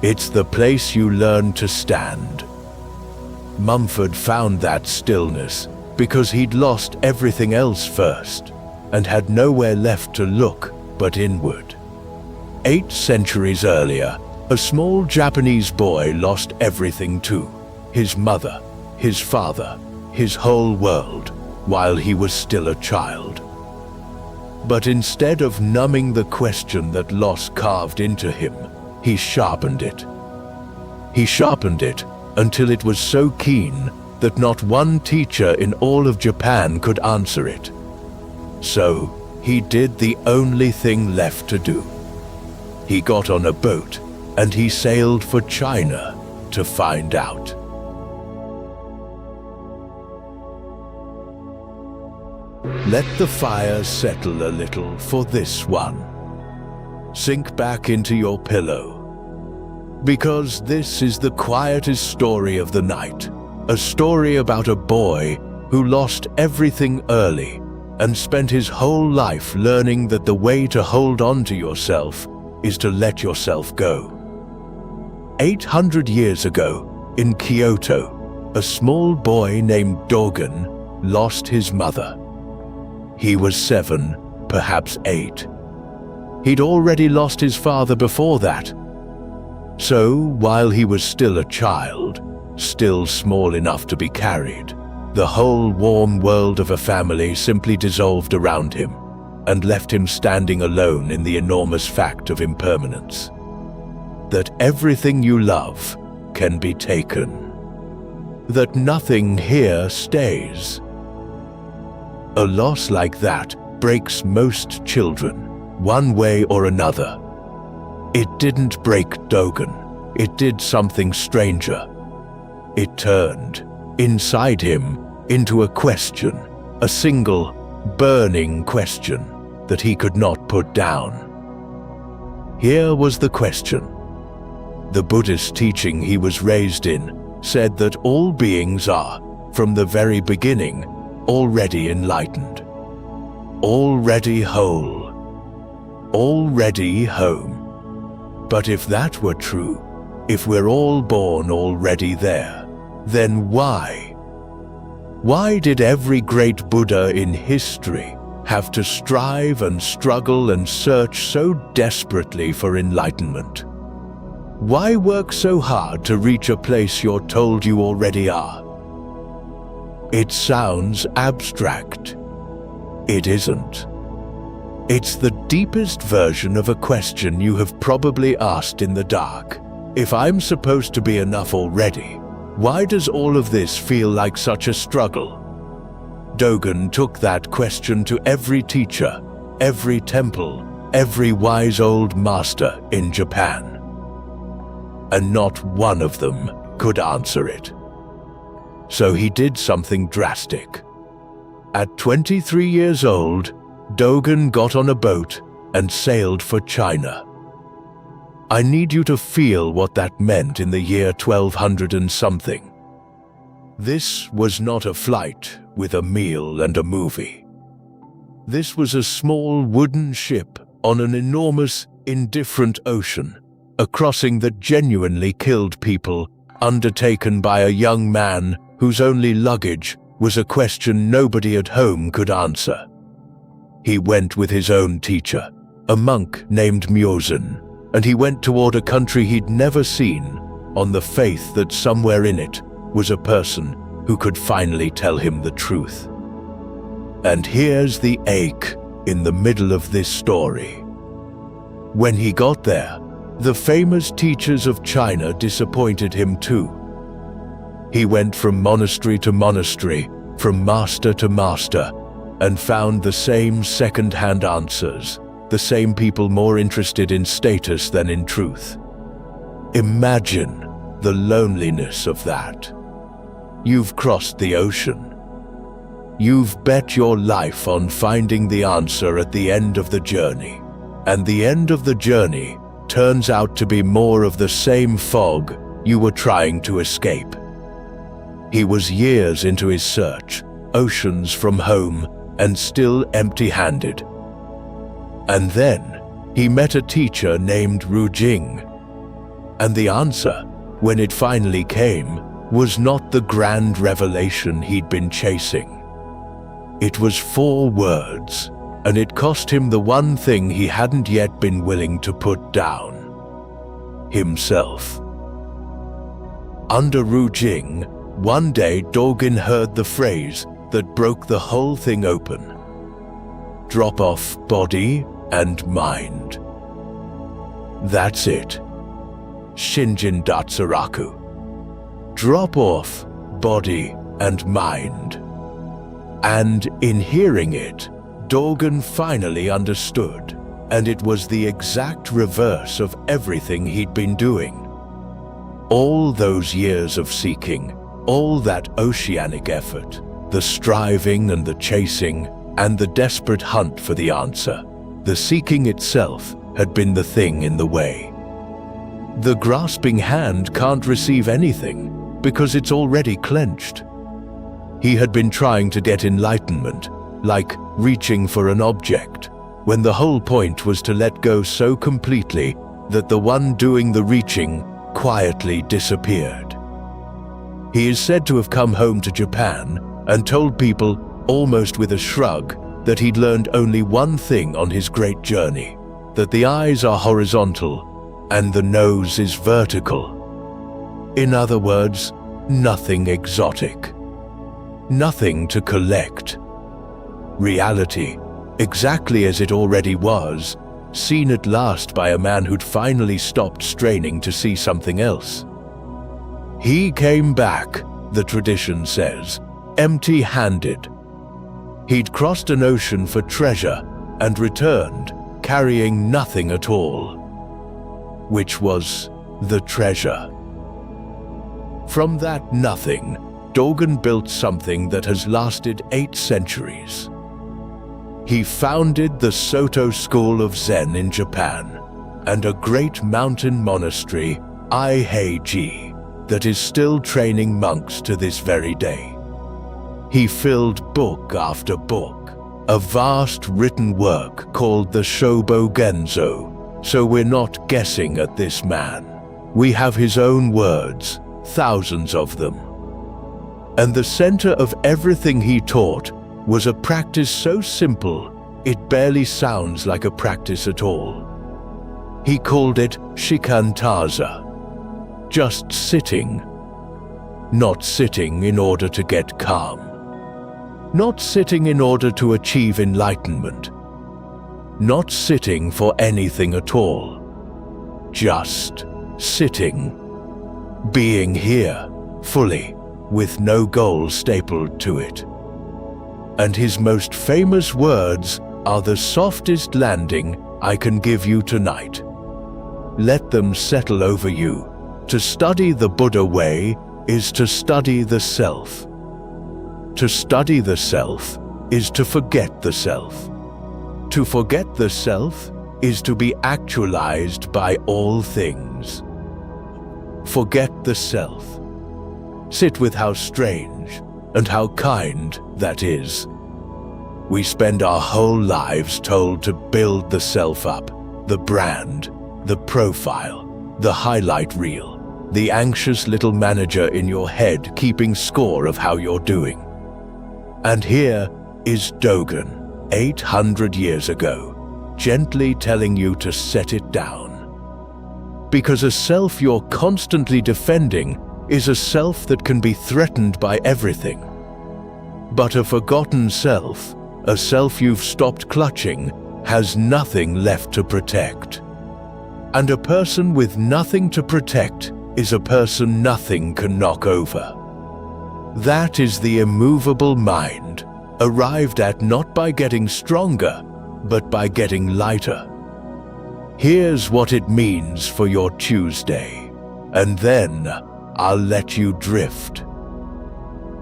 It's the place you learn to stand. Mumford found that stillness because he'd lost everything else first and had nowhere left to look but inward. 8 centuries earlier, a small Japanese boy lost everything too. His mother, his father, his whole world, while he was still a child. But instead of numbing the question that loss carved into him, he sharpened it. He sharpened it until it was so keen that not one teacher in all of Japan could answer it. So he did the only thing left to do. He got on a boat and he sailed for China to find out. Let the fire settle a little for this one. Sink back into your pillow, because this is the quietest story of the night, a story about a boy who lost everything early and spent his whole life learning that the way to hold on to yourself is to let yourself go. 800 years ago, in Kyoto, a small boy named Dogen lost his mother. He was 7, perhaps 8. He'd already lost his father before that. So, while he was still a child, still small enough to be carried, the whole warm world of a family simply dissolved around him and left him standing alone in the enormous fact of impermanence. That everything you love can be taken. That nothing here stays. A loss like that breaks most children, one way or another. It didn't break Dogen. It did something stranger. It turned, inside him, into a question, a single, burning question that he could not put down. Here was the question. The Buddhist teaching he was raised in said that all beings are, from the very beginning, already enlightened, already whole, already home. But if that were true, if we're all born already there, then why? Why did every great Buddha in history have to strive and struggle and search so desperately for enlightenment? Why work so hard to reach a place you're told you already are? It sounds abstract. It isn't. It's the deepest version of a question you have probably asked in the dark. If I'm supposed to be enough already, why does all of this feel like such a struggle? Dogen took that question to every teacher, every temple, every wise old master in Japan. And not one of them could answer it. So he did something drastic. At 23 years old, Dogen got on a boat and sailed for China. I need you to feel what that meant in the year 1200 and something. This was not a flight with a meal and a movie. This was a small wooden ship on an enormous, indifferent ocean, a crossing that genuinely killed people, undertaken by a young man whose only luggage was a question nobody at home could answer. He went with his own teacher, a monk named Myozen, and he went toward a country he'd never seen, on the faith that somewhere in it was a person who could finally tell him the truth. And here's the ache in the middle of this story. When he got there, the famous teachers of China disappointed him too. He went from monastery to monastery, from master to master, and found the same second-hand answers, the same people more interested in status than in truth. Imagine the loneliness of that. You've crossed the ocean. You've bet your life on finding the answer at the end of the journey, and the end of the journey turns out to be more of the same fog you were trying to escape. He was years into his search, oceans from home, and still empty-handed. And then he met a teacher named Ru Jing. And the answer, when it finally came, was not the grand revelation he'd been chasing. It was 4 words, and it cost him the one thing he hadn't yet been willing to put down: himself. Under Ru Jing, one day Dogen heard the phrase that broke the whole thing open: drop off body and mind. That's it. Shinjin Datsuraku. Drop off body and mind. And in hearing it, Dogen finally understood, and it was the exact reverse of everything he'd been doing. All those years of seeking, all that oceanic effort, the striving and the chasing, and the desperate hunt for the answer. The seeking itself had been the thing in the way. The grasping hand can't receive anything because it's already clenched. He had been trying to get enlightenment, like reaching for an object, when the whole point was to let go so completely that the one doing the reaching quietly disappeared. He is said to have come home to Japan and told people, almost with a shrug, that he'd learned only one thing on his great journey, that the eyes are horizontal and the nose is vertical. In other words, nothing exotic. Nothing to collect. Reality, exactly as it already was, seen at last by a man who'd finally stopped straining to see something else. He came back, the tradition says, empty-handed. He'd crossed an ocean for treasure and returned, carrying nothing at all. Which was the treasure. From that nothing, Dogen built something that has lasted 8 centuries. He founded the Soto school of Zen in Japan and a great mountain monastery, Aiheiji, that is still training monks to this very day. He filled book after book, a vast written work called the Shobo Genzo, so we're not guessing at this man. We have his own words, thousands of them. And the center of everything he taught was a practice so simple it barely sounds like a practice at all. He called it shikantaza, just sitting. Not sitting in order to get calm. Not sitting in order to achieve enlightenment. Not sitting for anything at all. Just sitting. Being here, fully, with no goal stapled to it. And his most famous words are the softest landing I can give you tonight. Let them settle over you. To study the Buddha way is to study the self. To study the self is to forget the self. To forget the self is to be actualized by all things. Forget the self. Sit with how strange and how kind that is. We spend our whole lives told to build the self up, the brand, the profile, the highlight reel, the anxious little manager in your head keeping score of how you're doing. And here is Dogen, 800 years ago, gently telling you to set it down. Because a self you're constantly defending is a self that can be threatened by everything. But a forgotten self, a self you've stopped clutching, has nothing left to protect. And a person with nothing to protect is a person nothing can knock over. That is the immovable mind, arrived at not by getting stronger, but by getting lighter. Here's what it means for your Tuesday, and then I'll let you drift.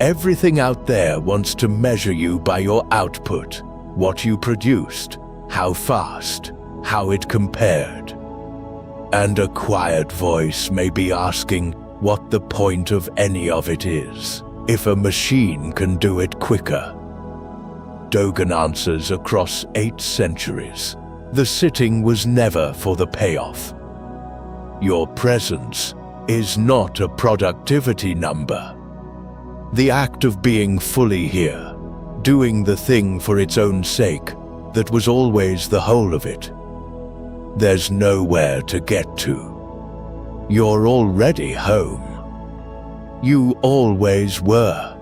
Everything out there wants to measure you by your output, what you produced, how fast, how it compared. And a quiet voice may be asking what the point of any of it is, if a machine can do it quicker. Dogen answers across 8 centuries. The sitting was never for the payoff. Your presence is not a productivity number. The act of being fully here, doing the thing for its own sake, that was always the whole of it. There's nowhere to get to. You're already home. You always were.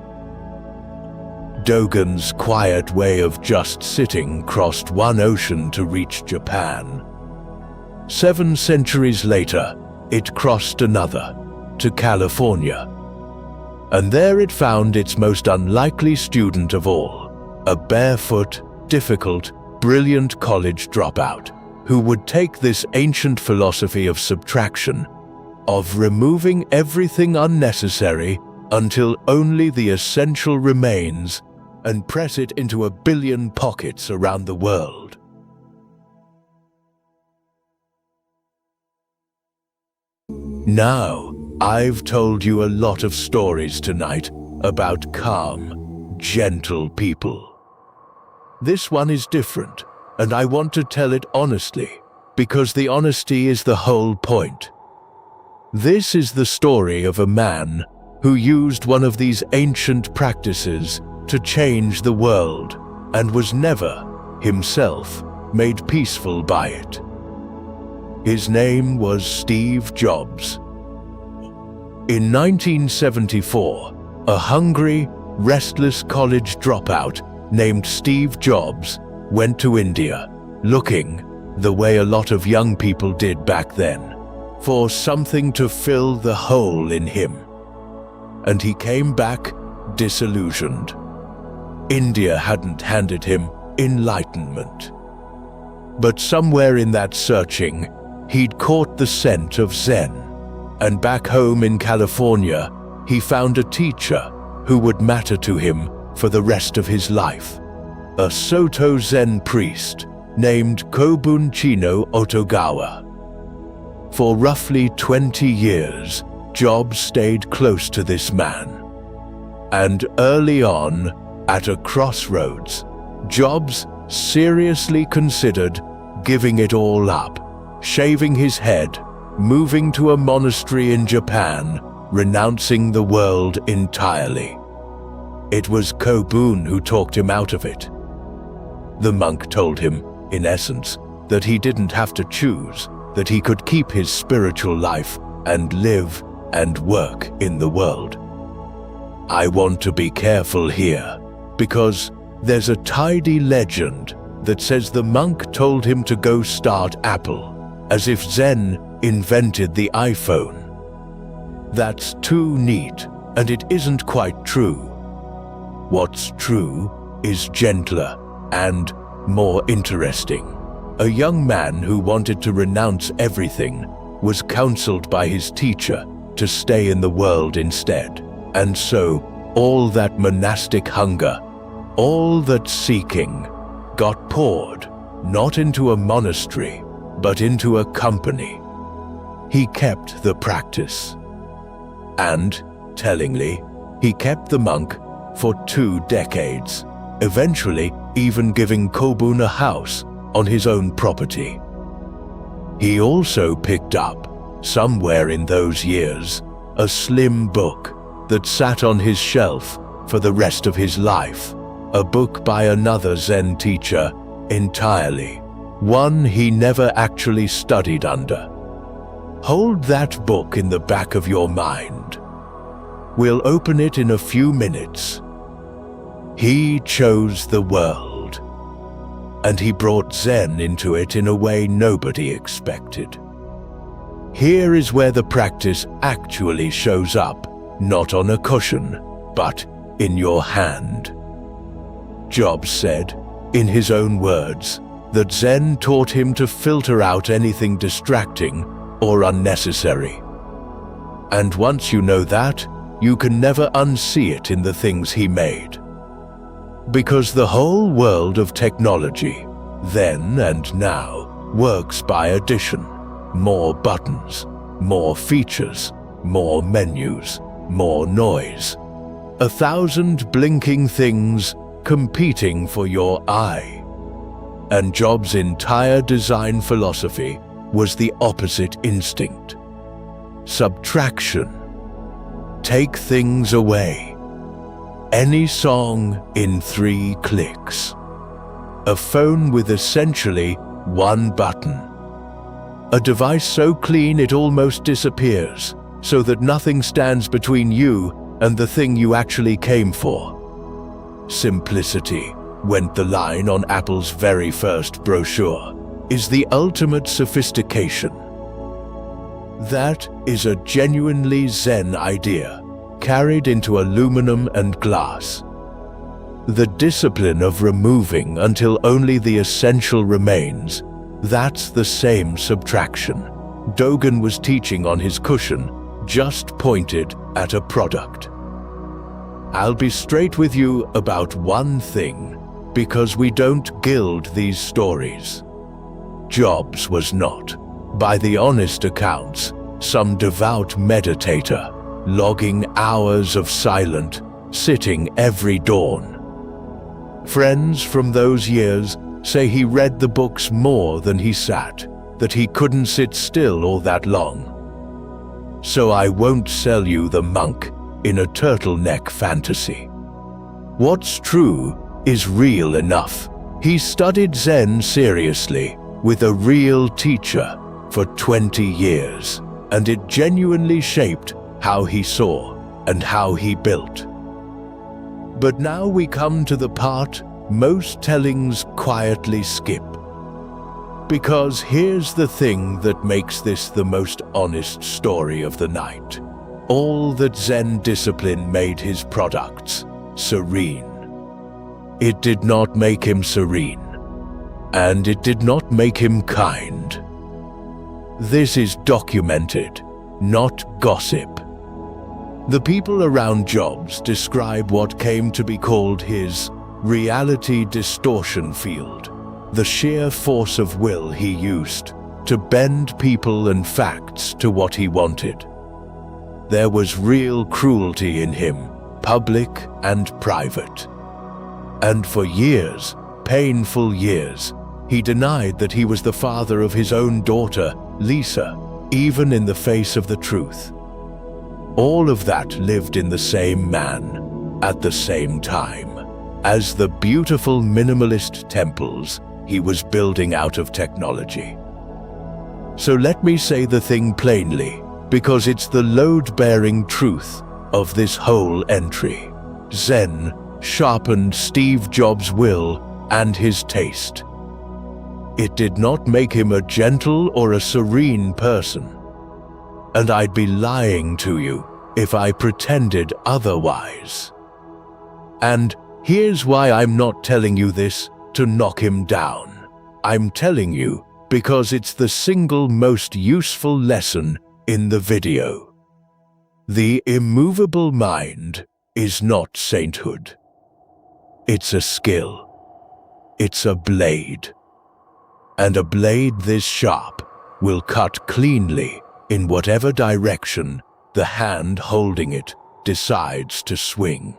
Dogen's quiet way of just sitting crossed one ocean to reach Japan. 7 centuries later, it crossed another, to California. And there it found its most unlikely student of all, a barefoot, difficult, brilliant college dropout, who would take this ancient philosophy of subtraction, of removing everything unnecessary until only the essential remains, and press it into 1 billion pockets around the world. Now, I've told you a lot of stories tonight about calm, gentle people. This one is different, and I want to tell it honestly, because the honesty is the whole point. This is the story of a man who used one of these ancient practices to change the world and was never, himself, made peaceful by it. His name was Steve Jobs. In 1974, a hungry, restless college dropout named Steve Jobs went to India, looking, the way a lot of young people did back then, for something to fill the hole in him. And he came back disillusioned. India hadn't handed him enlightenment. But somewhere in that searching, he'd caught the scent of Zen, and back home in California, he found a teacher who would matter to him for the rest of his life, a Soto Zen priest named Kobun Chino Otogawa. For roughly 20 years, Jobs stayed close to this man. And early on, at a crossroads, Jobs seriously considered giving it all up, shaving his head, moving to a monastery in Japan, renouncing the world entirely. It was Kobun who talked him out of it. The monk told him, in essence, that he didn't have to choose, that he could keep his spiritual life and live and work in the world. I want to be careful here, because there's a tidy legend that says the monk told him to go start Apple, as if Zen invented the iPhone. That's too neat, and it isn't quite true. What's true is gentler and more interesting. A young man who wanted to renounce everything was counseled by his teacher to stay in the world instead. And so, all that monastic hunger, all that seeking, got poured, not into a monastery, but into a company. He kept the practice. And, tellingly, he kept the monk for 2 decades, eventually even giving Kobun a house on his own property. He also picked up, somewhere in those years, a slim book that sat on his shelf for the rest of his life, a book by another Zen teacher entirely, one he never actually studied under. Hold that book in the back of your mind. We'll open it in a few minutes. He chose the world, and he brought Zen into it in a way nobody expected. Here is where the practice actually shows up, not on a cushion, but in your hand. Jobs said, in his own words, that Zen taught him to filter out anything distracting or unnecessary. And once you know that, you can never unsee it in the things he made. Because the whole world of technology, then and now, works by addition. More buttons, more features, more menus, more noise. 1,000 blinking things competing for your eye. And Jobs' entire design philosophy was the opposite instinct. Subtraction. Take things away. Any song in 3 clicks. A phone with essentially 1 button. A device so clean it almost disappears, so that nothing stands between you and the thing you actually came for. Simplicity, went the line on Apple's very first brochure, is the ultimate sophistication. That is a genuinely Zen idea, carried into aluminum and glass. The discipline of removing until only the essential remains, that's the same subtraction Dogen was teaching on his cushion, just pointed at a product. I'll be straight with you about one thing, because we don't gild these stories. Jobs was not, by the honest accounts, some devout meditator, logging hours of silent, sitting every dawn. Friends from those years say he read the books more than he sat, that he couldn't sit still all that long. So I won't sell you the monk in a turtleneck fantasy. What's true is real enough. He studied Zen seriously with a real teacher for 20 years, and it genuinely shaped how he saw and how he built. But now we come to the part most tellings quietly skip. Because here's the thing that makes this the most honest story of the night. All that Zen discipline made his products serene. It did not make him serene, and it did not make him kind. This is documented, not gossip. The people around Jobs describe what came to be called his reality distortion field, the sheer force of will he used to bend people and facts to what he wanted. There was real cruelty in him, public and private. And for years, painful years, he denied that he was the father of his own daughter, Lisa, even in the face of the truth. All of that lived in the same man, at the same time, as the beautiful minimalist temples he was building out of technology. So let me say the thing plainly, because it's the load-bearing truth of this whole entry. Zen sharpened Steve Jobs' will and his taste. It did not make him a gentle or a serene person. And I'd be lying to you if I pretended otherwise. And here's why I'm not telling you this to knock him down. I'm telling you because it's the single most useful lesson in the video. The immovable mind is not sainthood. It's a skill. It's a blade. And a blade this sharp will cut cleanly in whatever direction the hand holding it decides to swing.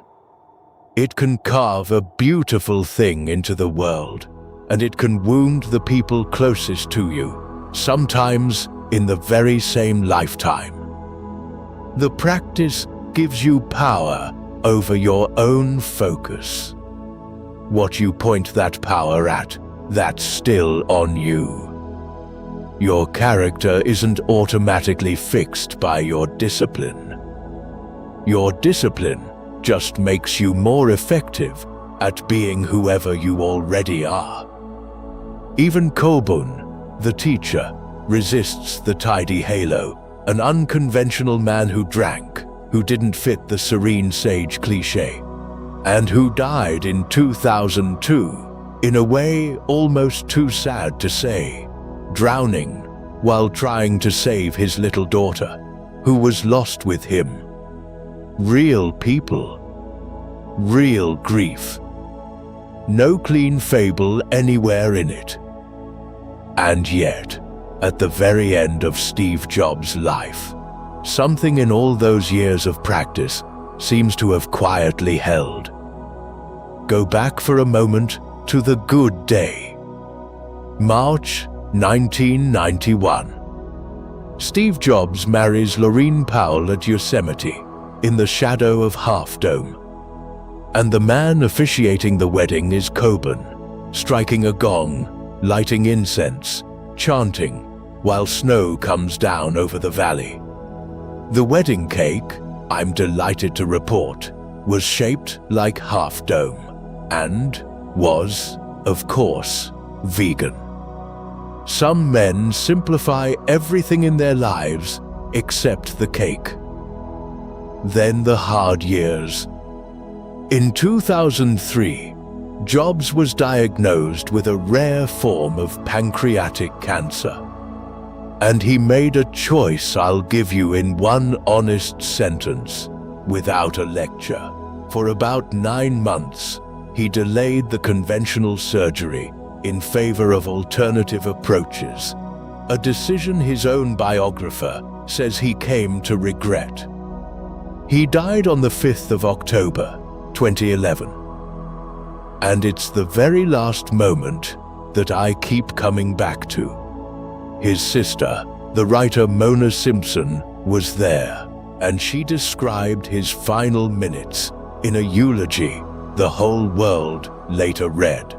It can carve a beautiful thing into the world, and it can wound the people closest to you, sometimes in the very same lifetime. The practice gives you power over your own focus. What you point that power at, that's still on you. Your character isn't automatically fixed by your discipline. Your discipline just makes you more effective at being whoever you already are. Even Kobun, the teacher, resists the tidy halo, an unconventional man who drank, who didn't fit the serene sage cliché, and who died in 2002, in a way almost too sad to say, drowning while trying to save his little daughter, who was lost with him. Real people. Real grief. No clean fable anywhere in it. And yet, at the very end of Steve Jobs' life, something in all those years of practice seems to have quietly held. Go back for a moment to the good day. March 1991. Steve Jobs marries Laureen Powell at Yosemite, in the shadow of Half Dome. And the man officiating the wedding is Kobun, striking a gong, lighting incense, chanting, while snow comes down over the valley. The wedding cake, I'm delighted to report, was shaped like Half Dome, and was, of course, vegan. Some men simplify everything in their lives except the cake. Then the hard years. In 2003, Jobs was diagnosed with a rare form of pancreatic cancer. And he made a choice I'll give you in one honest sentence, without a lecture, For about 9 months, he delayed the conventional surgery in favor of alternative approaches, a decision his own biographer says he came to regret. He died on the 5th of October, 2011. And it's the very last moment that I keep coming back to. His sister, the writer Mona Simpson, was there, and she described his final minutes in a eulogy the whole world later read.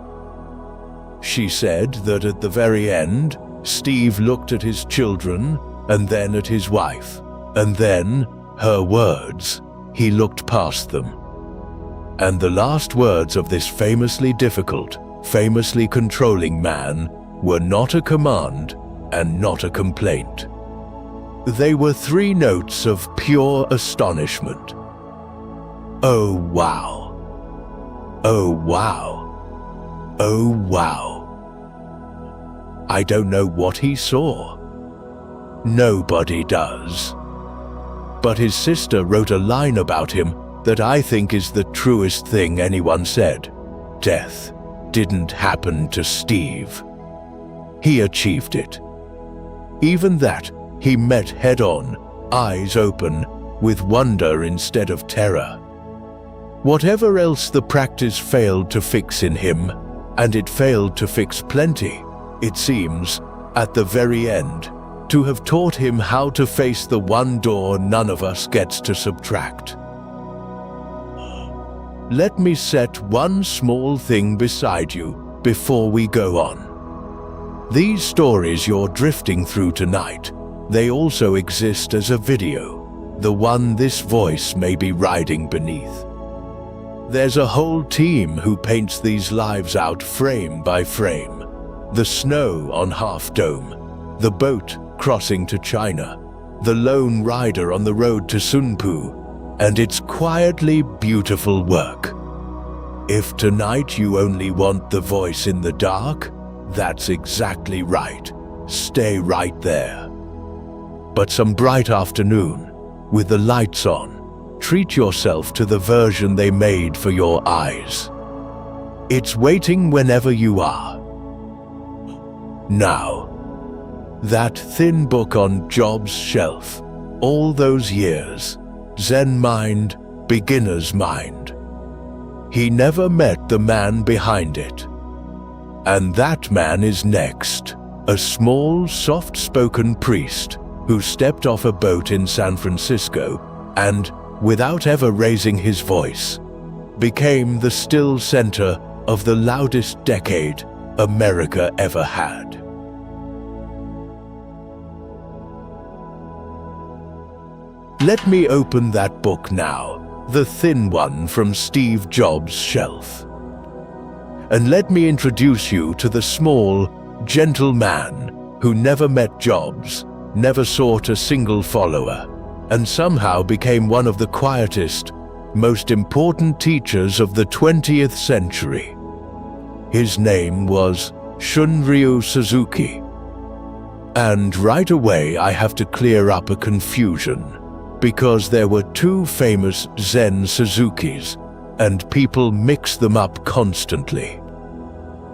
She said that at the very end, Steve looked at his children and then at his wife, and then, her words, he looked past them. And the last words of this famously difficult, famously controlling man were not a command and not a complaint. They were 3 notes of pure astonishment. Oh wow. Oh wow. Oh wow. I don't know what he saw. Nobody does. But his sister wrote a line about him that I think is the truest thing anyone said. Death didn't happen to Steve. He achieved it. Even that, he met head-on, eyes open, with wonder instead of terror. Whatever else the practice failed to fix in him, and it failed to fix plenty, it seems, at the very end, to have taught him how to face the one door none of us gets to subtract. Let me set one small thing beside you before we go on. These stories you're drifting through tonight, they also exist as a video, the one this voice may be riding beneath. There's a whole team who paints these lives out frame by frame. The snow on Half Dome, the boat crossing to China, the lone rider on the road to Sunpu, and it's quietly beautiful work. If tonight you only want the voice in the dark, that's exactly right. Stay right there. But some bright afternoon, with the lights on, treat yourself to the version they made for your eyes. It's waiting whenever you are. Now, that thin book on Job's shelf, all those years, Zen mind, beginner's mind. He never met the man behind it. And that man is next, a small, soft-spoken priest who stepped off a boat in San Francisco and, without ever raising his voice, became the still center of the loudest decade America ever had. Let me open that book now, the thin one from Steve Jobs' shelf. And let me introduce you to the small, gentle man who never met Jobs, never sought a single follower, and somehow became one of the quietest, most important teachers of the 20th century. His name was Shunryu Suzuki. And right away I have to clear up a confusion, because there were 2 famous Zen Suzukis, and people mix them up constantly.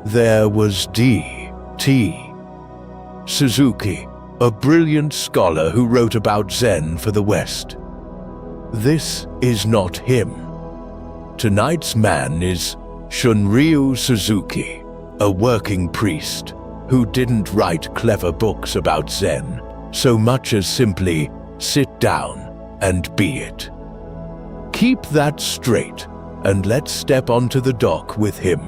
There was D.T. Suzuki, a brilliant scholar who wrote about Zen for the West. This is not him. Tonight's man is Shunryu Suzuki, a working priest who didn't write clever books about Zen so much as simply sit down and be it. Keep that straight and let's step onto the dock with him.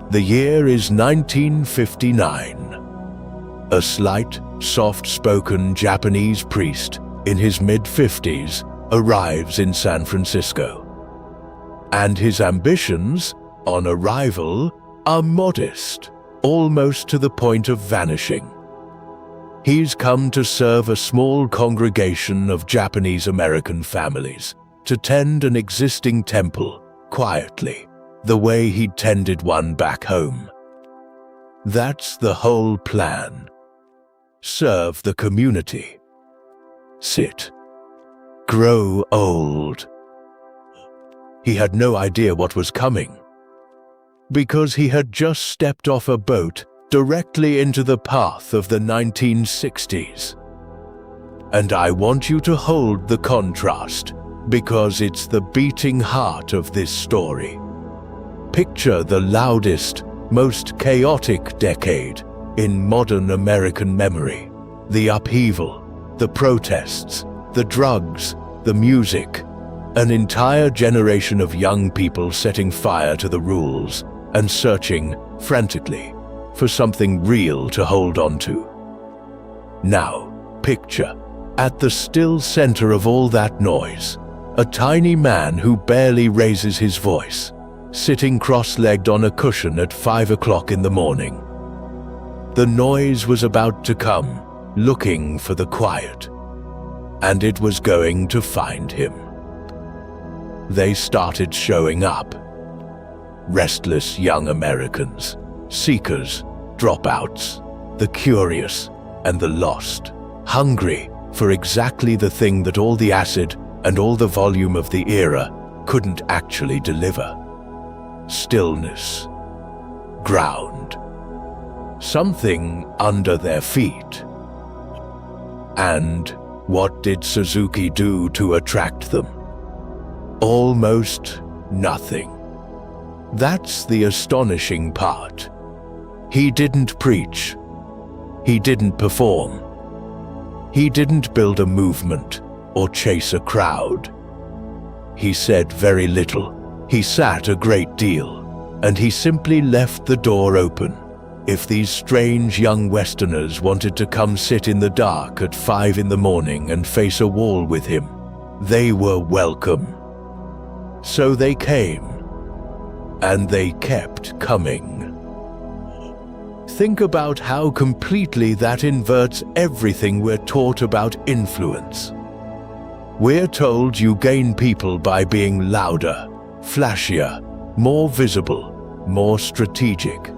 The year is 1959. A slight, soft-spoken Japanese priest in his mid-50s arrives in San Francisco. And his ambitions, on arrival, are modest, almost to the point of vanishing. He's come to serve a small congregation of Japanese-American families, to tend an existing temple, quietly, the way he'd tended one back home. That's the whole plan. Serve the community. Sit. Grow old. He had no idea what was coming, because he had just stepped off a boat directly into the path of the 1960s. And I want you to hold the contrast, because it's the beating heart of this story. Picture the loudest, most chaotic decade in modern American memory. The upheaval, the protests, the drugs, the music, an entire generation of young people setting fire to the rules and searching, frantically, for something real to hold on to. Now, picture, at the still center of all that noise, a tiny man who barely raises his voice, sitting cross-legged on a cushion at 5 o'clock in the morning. The noise was about to come, looking for the quiet, and it was going to find him. They started showing up. Restless young Americans, seekers, dropouts, the curious and the lost, hungry for exactly the thing that all the acid and all the volume of the era couldn't actually deliver. Stillness. Ground. Something under their feet. And what did Suzuki do to attract them? Almost nothing. That's the astonishing part. He didn't preach. He didn't perform. He didn't build a movement or chase a crowd. He said very little. He sat a great deal, and he simply left the door open. If these strange young Westerners wanted to come sit in the dark at 5 in the morning and face a wall with him, they were welcome. So they came, and they kept coming. Think about how completely that inverts everything we're taught about influence. We're told you gain people by being louder, flashier, more visible, more strategic.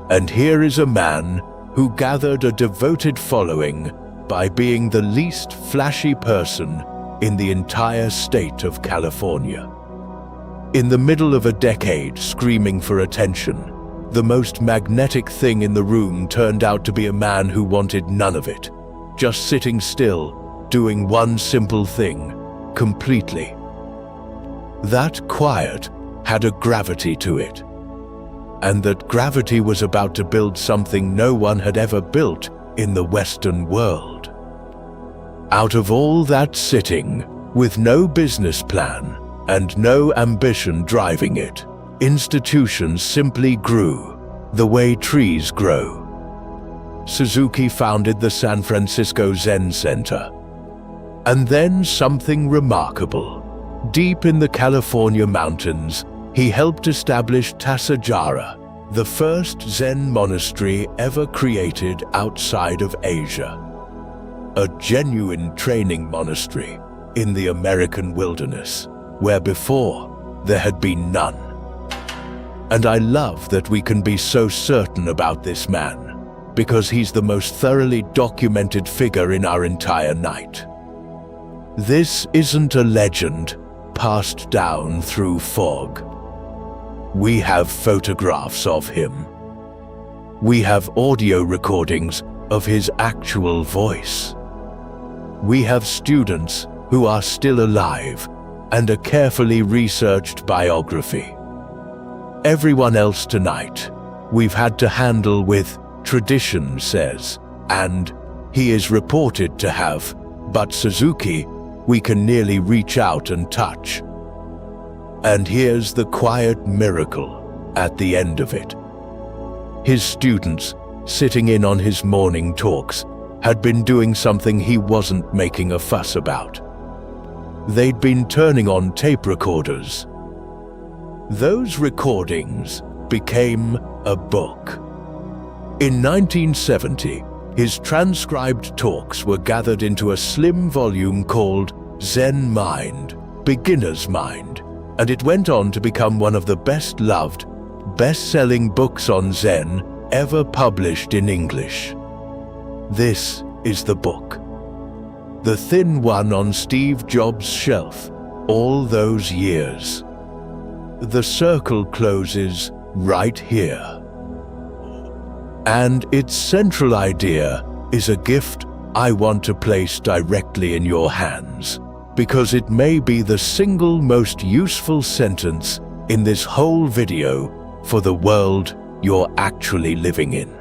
And here is a man who gathered a devoted following by being the least flashy person in the entire state of California. In the middle of a decade screaming for attention, the most magnetic thing in the room turned out to be a man who wanted none of it, just sitting still, doing one simple thing, completely. That quiet had a gravity to it, and that gravity was about to build something no one had ever built in the Western world. Out of all that sitting, with no business plan and no ambition driving it, institutions simply grew, the way trees grow. Suzuki founded the San Francisco Zen Center. And then something remarkable. Deep in the California mountains, he helped establish Tasajara, the first Zen monastery ever created outside of Asia. A genuine training monastery in the American wilderness, where before there had been none. And I love that we can be so certain about this man, because he's the most thoroughly documented figure in our entire night. This isn't a legend passed down through fog. We have photographs of him. We have audio recordings of his actual voice. We have students who are still alive and a carefully researched biography. Everyone else tonight, we've had to handle with tradition says, and he is reported to have, but Suzuki, we can nearly reach out and touch. And here's the quiet miracle at the end of it. His students, sitting in on his morning talks, had been doing something he wasn't making a fuss about. They'd been turning on tape recorders. Those recordings became a book. In 1970, his transcribed talks were gathered into a slim volume called Zen Mind, Beginner's Mind, and it went on to become one of the best-loved, best-selling books on Zen ever published in English. This is the book. The thin one on Steve Jobs' shelf all those years. the circle closes right here. And its central idea is a gift I want to place directly in your hands, because it may be the single most useful sentence in this whole video for the world you're actually living in.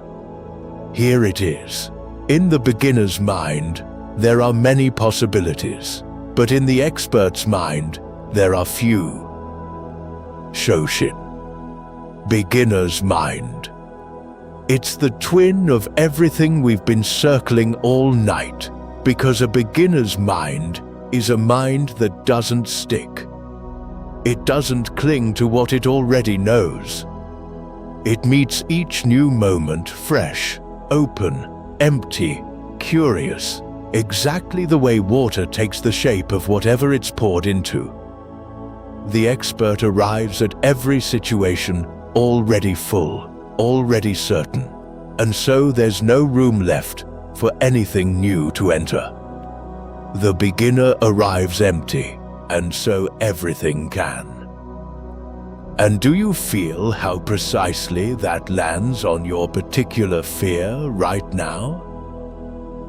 Here it is. In the beginner's mind, there are many possibilities, but in the expert's mind, there are few. Fudoshin. Beginner's mind. It's the twin of everything we've been circling all night, because a beginner's mind is a mind that doesn't stick. It doesn't cling to what it already knows. It meets each new moment fresh, open, empty, curious, exactly the way water takes the shape of whatever it's poured into. The expert arrives at every situation already full, already certain, and so there's no room left for anything new to enter. The beginner arrives empty, and so everything can. And do you feel how precisely that lands on your particular fear right now?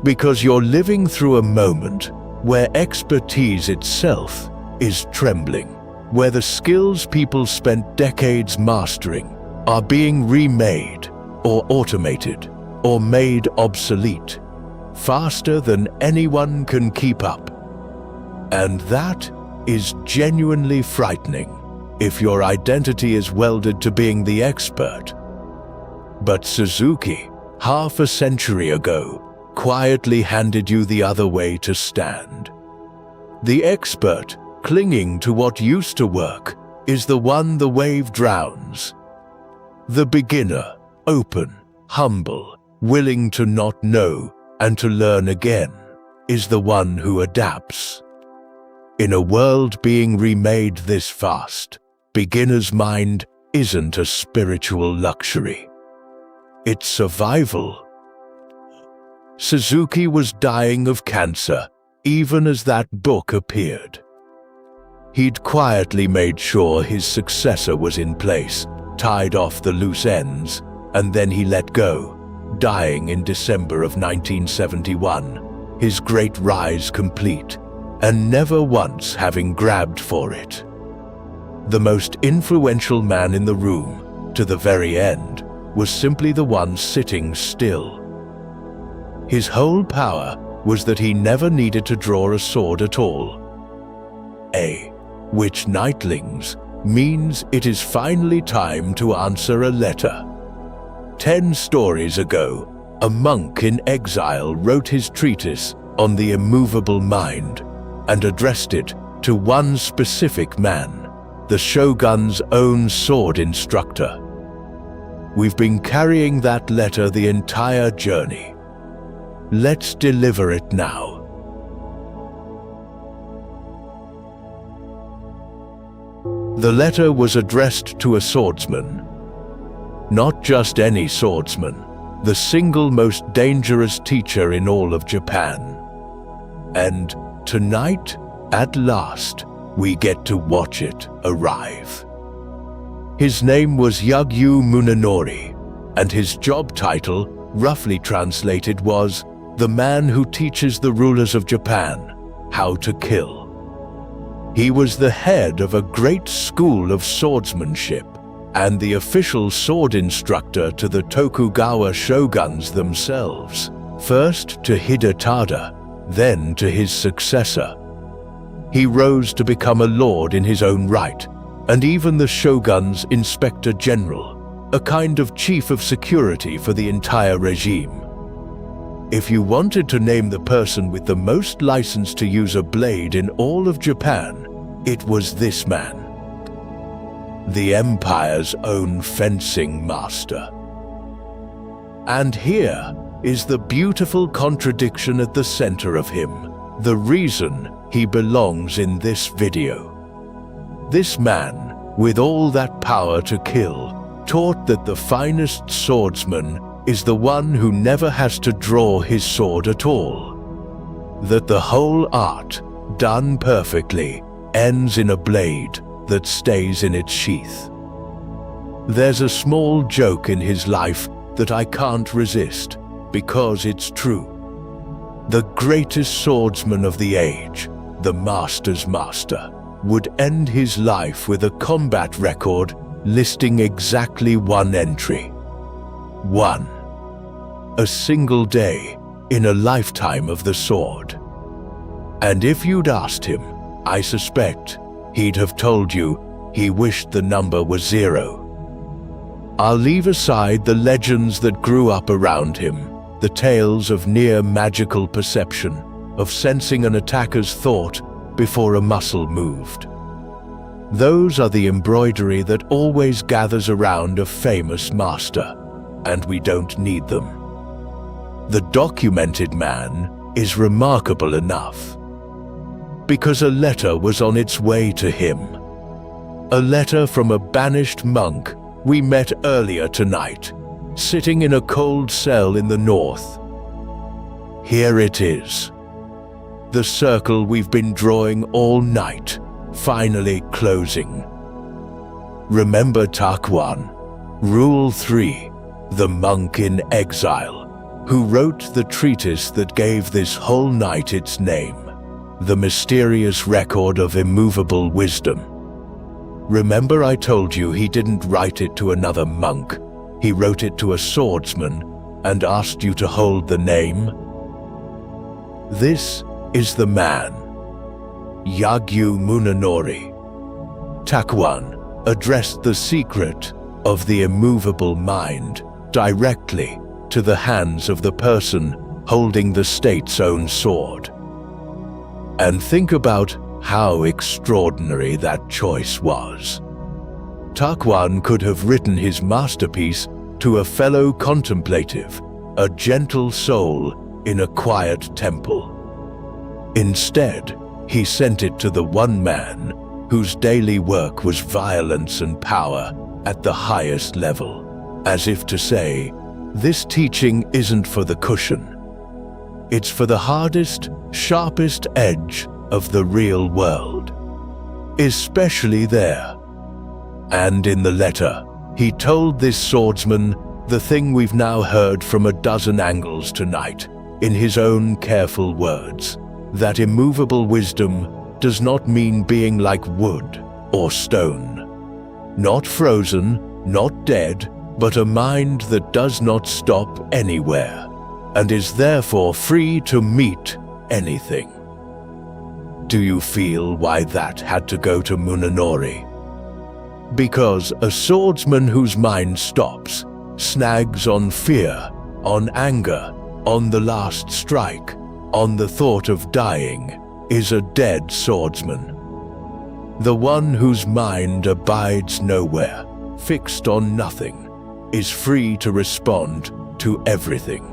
Because you're living through a moment where expertise itself is trembling, where the skills people spent decades mastering are being remade or automated or made obsolete faster than anyone can keep up. And that is genuinely frightening if your identity is welded to being the expert. But Suzuki, half a century ago, quietly handed you the other way to stand. The expert, clinging to what used to work, is the one the wave drowns. The beginner, open, humble, willing to not know and to learn again, is the one who adapts. In a world being remade this fast, beginner's mind isn't a spiritual luxury. It's survival. Suzuki was dying of cancer even as that book appeared. He'd quietly made sure his successor was in place, tied off the loose ends, and then he let go, dying in December of 1971, his great rise complete, and never once having grabbed for it. The most influential man in the room, to the very end, was simply the one sitting still. His whole power was that he never needed to draw a sword at all. Which nightlings means it is finally time to answer a letter. 10 stories ago, a monk in exile wrote his treatise on the immovable mind and addressed it to one specific man, the shogun's own sword instructor. We've been carrying that letter the entire journey. Let's deliver it now. The letter was addressed to a swordsman. Not just any swordsman, the single most dangerous teacher in all of Japan. And tonight, at last, we get to watch it arrive. His name was Yugyu Munenori, and his job title, roughly translated, was the man who teaches the rulers of Japan how to kill. He was the head of a great school of swordsmanship and the official sword instructor to the Tokugawa shoguns themselves, first to Hidetada, then to his successor. He rose to become a lord in his own right, and even the shogun's inspector general, a kind of chief of security for the entire regime. If you wanted to name the person with the most license to use a blade in all of Japan, it was this man. The empire's own fencing master. And here is the beautiful contradiction at the center of him, the reason he belongs in this video. This man, with all that power to kill, taught that the finest swordsman is the one who never has to draw his sword at all. That the whole art, done perfectly, ends in a blade that stays in its sheath. There's a small joke in his life that I can't resist, because it's true. The greatest swordsman of the age, the master's master, would end his life with a combat record listing exactly one entry. 1. A single day in a lifetime of the sword. And if you'd asked him, I suspect he'd have told you he wished the number was 0. I'll leave aside the legends that grew up around him, the tales of near magical perception, of sensing an attacker's thought before a muscle moved. Those are the embroidery that always gathers around a famous master, and we don't need them. The documented man is remarkable enough, because a letter was on its way to him. A letter from a banished monk we met earlier tonight, sitting in a cold cell in the north. Here it is. The circle we've been drawing all night, finally closing. Remember Takuan, Rule 3, the monk in exile, who wrote the treatise that gave this whole night its name, the mysterious record of immovable wisdom. Remember I told you he didn't write it to another monk, he wrote it to a swordsman and asked you to hold the name? This is the man, Yagyu Munenori. Takuan addressed the secret of the immovable mind directly to the hands of the person holding the state's own sword. And think about how extraordinary that choice was. Takuan could have written his masterpiece to a fellow contemplative, a gentle soul in a quiet temple. Instead, he sent it to the one man whose daily work was violence and power at the highest level, as if to say, this teaching isn't for the cushion. It's for the hardest, sharpest edge of the real world, especially there. And in the letter, he told this swordsman the thing we've now heard from a dozen angles tonight, in his own careful words, that immovable wisdom does not mean being like wood or stone. Not frozen, not dead, but a mind that does not stop anywhere, and is therefore free to meet anything. Do you feel why that had to go to Munenori? Because a swordsman whose mind stops, snags on fear, on anger, on the last strike, on the thought of dying, is a dead swordsman. The one whose mind abides nowhere, fixed on nothing, is free to respond to everything.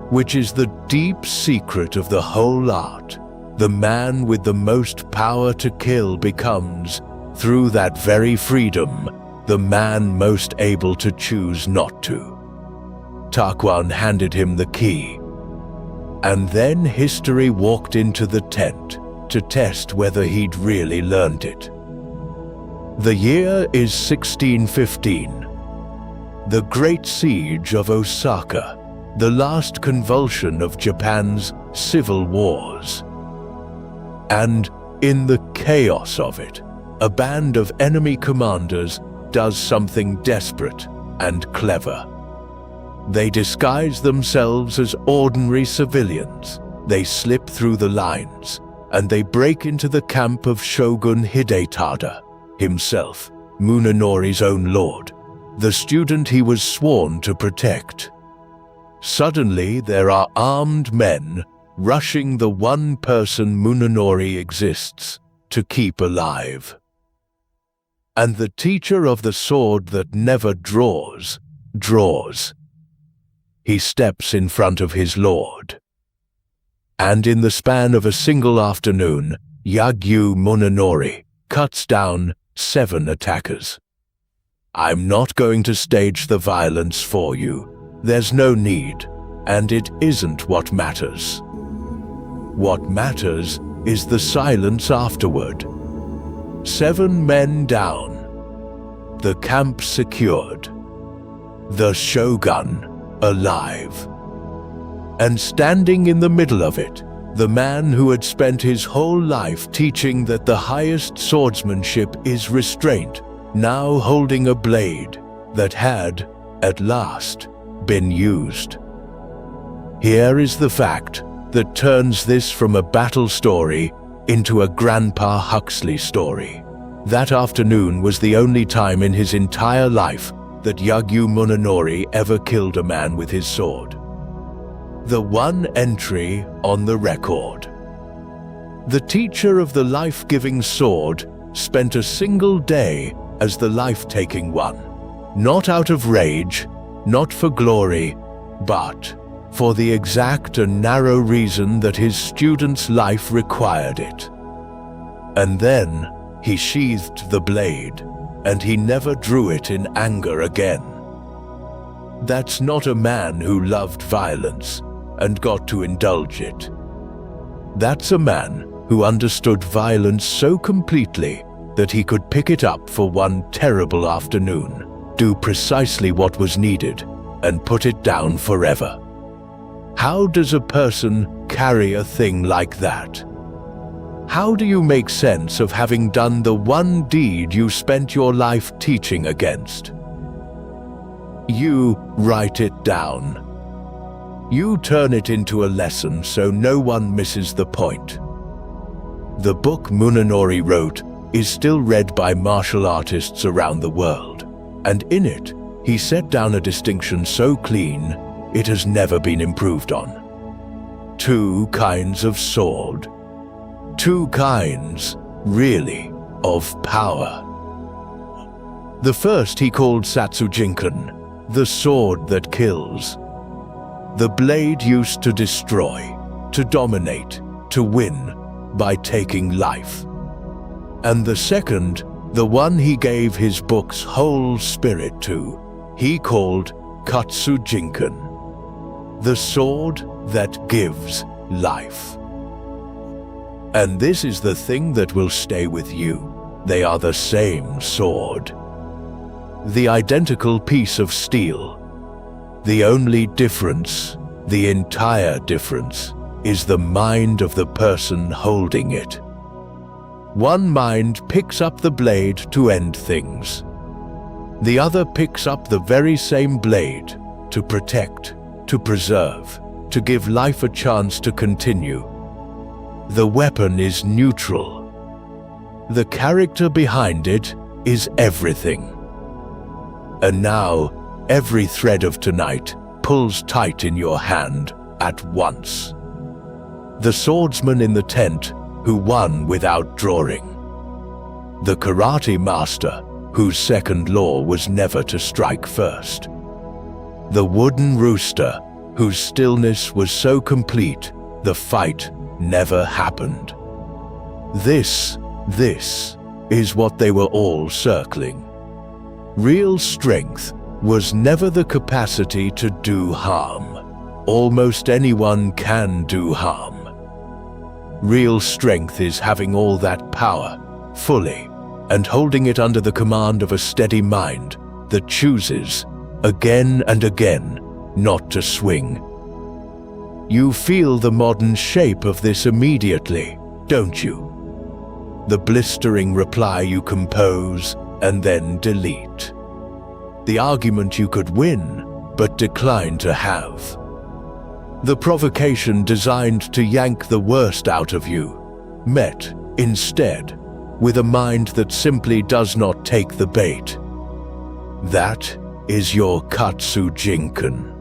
Which is the deep secret of the whole art. The man with the most power to kill becomes, through that very freedom, the man most able to choose not to. Takuan handed him the key. And then history walked into the tent to test whether he'd really learned it. The year is 1615. The Great Siege of Osaka, the last convulsion of Japan's civil wars. And in the chaos of it, a band of enemy commanders does something desperate and clever. They disguise themselves as ordinary civilians. They slip through the lines, and they break into the camp of Shogun Hidetada, himself, Munenori's own lord, the student he was sworn to protect. Suddenly there are armed men rushing the one person Munenori exists to keep alive. And the teacher of the sword that never draws. He steps in front of his lord. And in the span of a single afternoon, Yagyu Munenori cuts down 7 attackers. I'm not going to stage the violence for you. There's no need, and it isn't what matters. What matters is the silence afterward. 7 men down. The camp secured. The shogun alive. And standing in the middle of it, the man who had spent his whole life teaching that the highest swordsmanship is restraint, now holding a blade that had, at last, been used. Here is the fact that turns this from a battle story into a Grandpa Huxley story. That afternoon was the only time in his entire life that Yagyu Munenori ever killed a man with his sword. The one entry on the record. The teacher of the life-giving sword spent a single day as the life-taking one, not out of rage, not for glory, but for the exact and narrow reason that his student's life required it. And then he sheathed the blade, and he never drew it in anger again. That's not a man who loved violence and got to indulge it. That's a man who understood violence so completely that he could pick it up for one terrible afternoon, do precisely what was needed, and put it down forever. How does a person carry a thing like that? How do you make sense of having done the one deed you spent your life teaching against? You write it down. You turn it into a lesson so no one misses the point. The book Munenori wrote is still read by martial artists around the world, and in it, he set down a distinction so clean it has never been improved on. 2 kinds of sword. 2 kinds, really, of power. The first he called Satsujinkan, the sword that kills. The blade used to destroy, to dominate, to win, by taking life. And the second, the one he gave his book's whole spirit to, he called Katsujinkan, the sword that gives life. And this is the thing that will stay with you. They are the same sword. The identical piece of steel. The only difference, the entire difference, is the mind of the person holding it. One mind picks up the blade to end things. The other picks up the very same blade to protect, to preserve, to give life a chance to continue. The weapon is neutral. The character behind it is everything. And now, every thread of tonight pulls tight in your hand at once. The swordsman in the tent who won without drawing. The karate master whose second law was never to strike first. The wooden rooster whose stillness was so complete the fight never happened. This is what they were all circling. Real strength was never the capacity to do harm. Almost anyone can do harm. Real strength is having all that power, fully, and holding it under the command of a steady mind that chooses, again and again, not to swing. You feel the modern shape of this immediately, don't you? The blistering reply you compose and then delete. The argument you could win, but decline to have. The provocation designed to yank the worst out of you, met, instead, with a mind that simply does not take the bait. That is your Katsujinkan.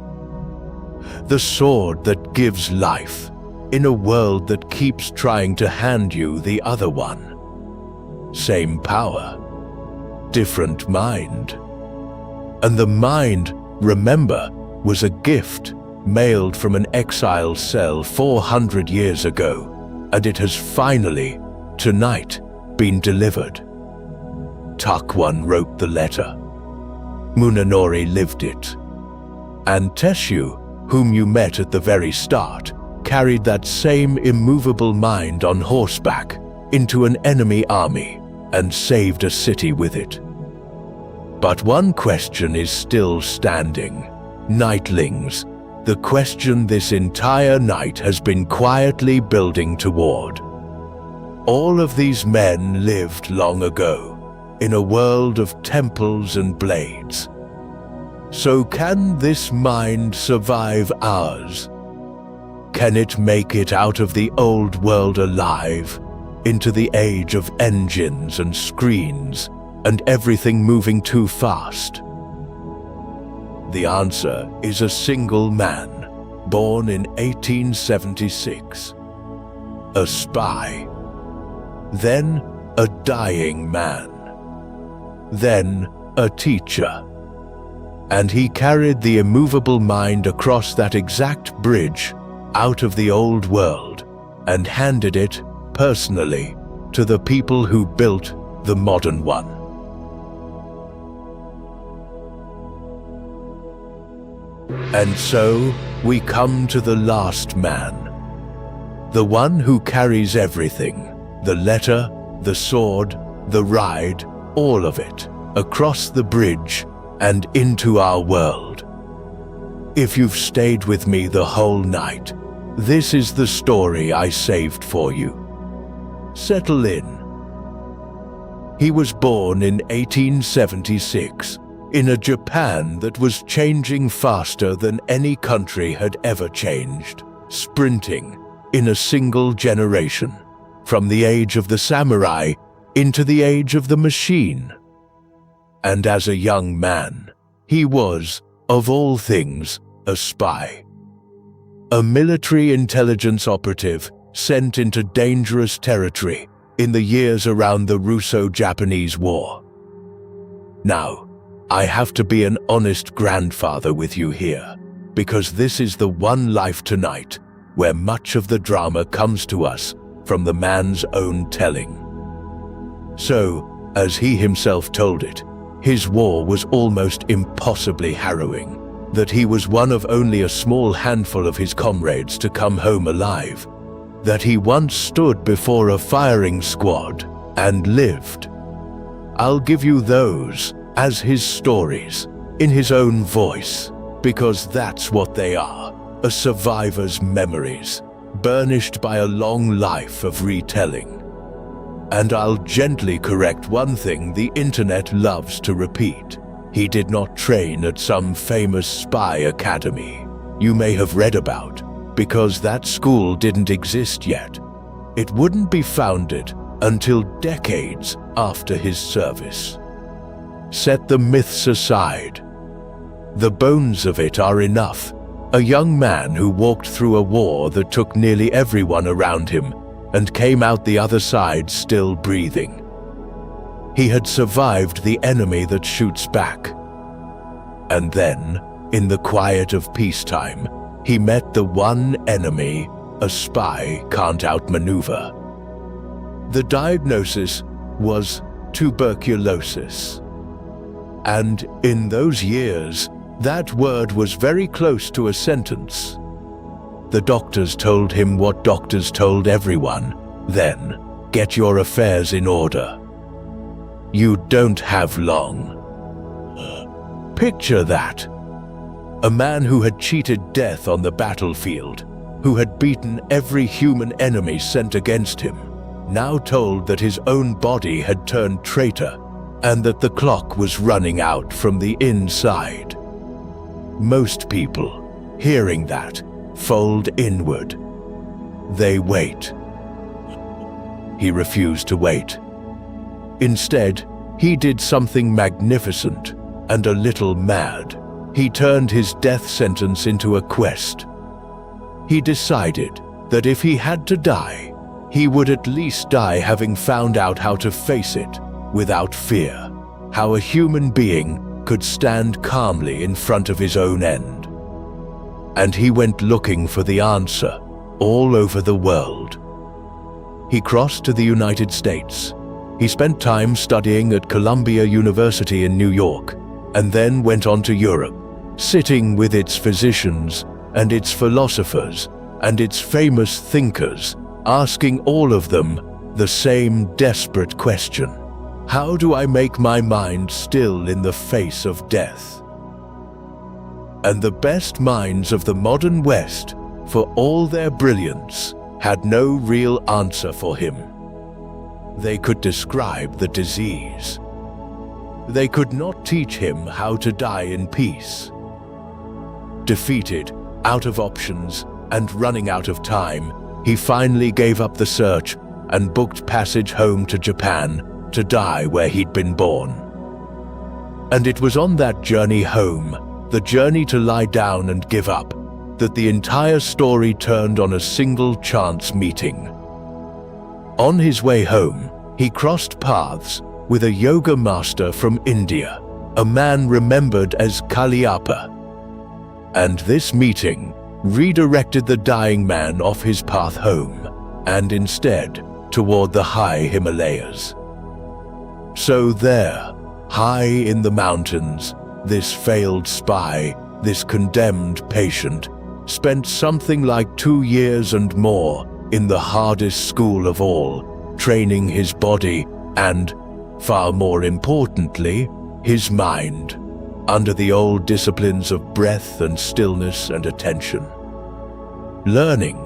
The sword that gives life in a world that keeps trying to hand you the other one. Same power, different mind. And the mind, remember, was a gift mailed from an exile cell 400 years ago, and it has finally, tonight, been delivered. Takwon wrote the letter. Munenori lived it. And Teshu, whom you met at the very start, carried that same immovable mind on horseback into an enemy army, and saved a city with it. But one question is still standing. Nightlings, the question this entire night has been quietly building toward. All of these men lived long ago, in a world of temples and blades. So can this mind survive ours? Can it make it out of the old world alive, into the age of engines and screens, and everything moving too fast? The answer is a single man, born in 1876. A spy. Then a dying man. Then a teacher. And he carried the immovable mind across that exact bridge, out of the old world, and handed it, personally, to the people who built the modern one. And so, we come to the last man. The one who carries everything, the letter, the sword, the ride, all of it, across the bridge and into our world. If you've stayed with me the whole night, this is the story I saved for you. Settle in. He was born in 1876, in a Japan that was changing faster than any country had ever changed, sprinting in a single generation, from the age of the samurai into the age of the machine. And as a young man, he was, of all things, a spy. A military intelligence operative sent into dangerous territory in the years around the Russo-Japanese War. Now, I have to be an honest grandfather with you here, because this is the one life tonight where much of the drama comes to us from the man's own telling. So, as he himself told it, his war was almost impossibly harrowing, that he was one of only a small handful of his comrades to come home alive, that he once stood before a firing squad and lived. I'll give you those as his stories, in his own voice, because that's what they are, a survivor's memories, burnished by a long life of retelling. And I'll gently correct one thing the internet loves to repeat. He did not train at some famous spy academy you may have read about, because that school didn't exist yet. It wouldn't be founded until decades after his service. Set the myths aside. The bones of it are enough. A young man who walked through a war that took nearly everyone around him and came out the other side still breathing. He had survived the enemy that shoots back. And then, in the quiet of peacetime, he met the one enemy a spy can't outmaneuver. The diagnosis was tuberculosis. And in those years, that word was very close to a sentence. The doctors told him what doctors told everyone, then, get your affairs in order. You don't have long. Picture that. A man who had cheated death on the battlefield, who had beaten every human enemy sent against him, now told that his own body had turned traitor and that the clock was running out from the inside. Most people, hearing that, fold inward. They wait. He refused to wait. Instead, he did something magnificent and a little mad. He turned his death sentence into a quest. He decided that if he had to die, he would at least die having found out how to face it without fear, how a human being could stand calmly in front of his own end. And he went looking for the answer all over the world. He crossed to the United States. He spent time studying at Columbia University in New York, and then went on to Europe, sitting with its physicians and its philosophers and its famous thinkers, asking all of them the same desperate question. How do I make my mind still in the face of death? And the best minds of the modern West, for all their brilliance, had no real answer for him. They could describe the disease. They could not teach him how to die in peace. Defeated, out of options, and running out of time, he finally gave up the search and booked passage home to Japan to die where he'd been born. And it was on that journey home, the journey to lie down and give up, that the entire story turned on a single chance meeting. On his way home, he crossed paths with a yoga master from India, a man remembered as Kalyapa. And this meeting redirected the dying man off his path home, and instead toward the high Himalayas. So there, high in the mountains, this failed spy, this condemned patient, spent something like 2 years and more in the hardest school of all, training his body and, far more importantly, his mind, under the old disciplines of breath and stillness and attention. Learning,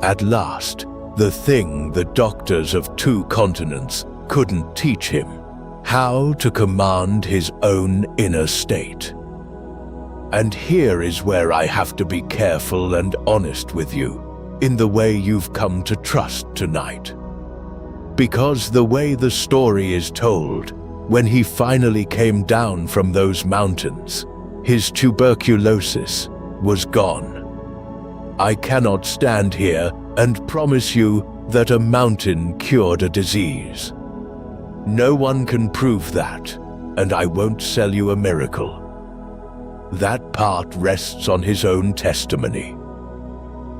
at last, the thing the doctors of 2 continents couldn't teach him, how to command his own inner state. And here is where I have to be careful and honest with you, in the way you've come to trust tonight. Because the way the story is told, when he finally came down from those mountains, his tuberculosis was gone. I cannot stand here and promise you that a mountain cured a disease. No one can prove that, and I won't sell you a miracle. That part rests on his own testimony.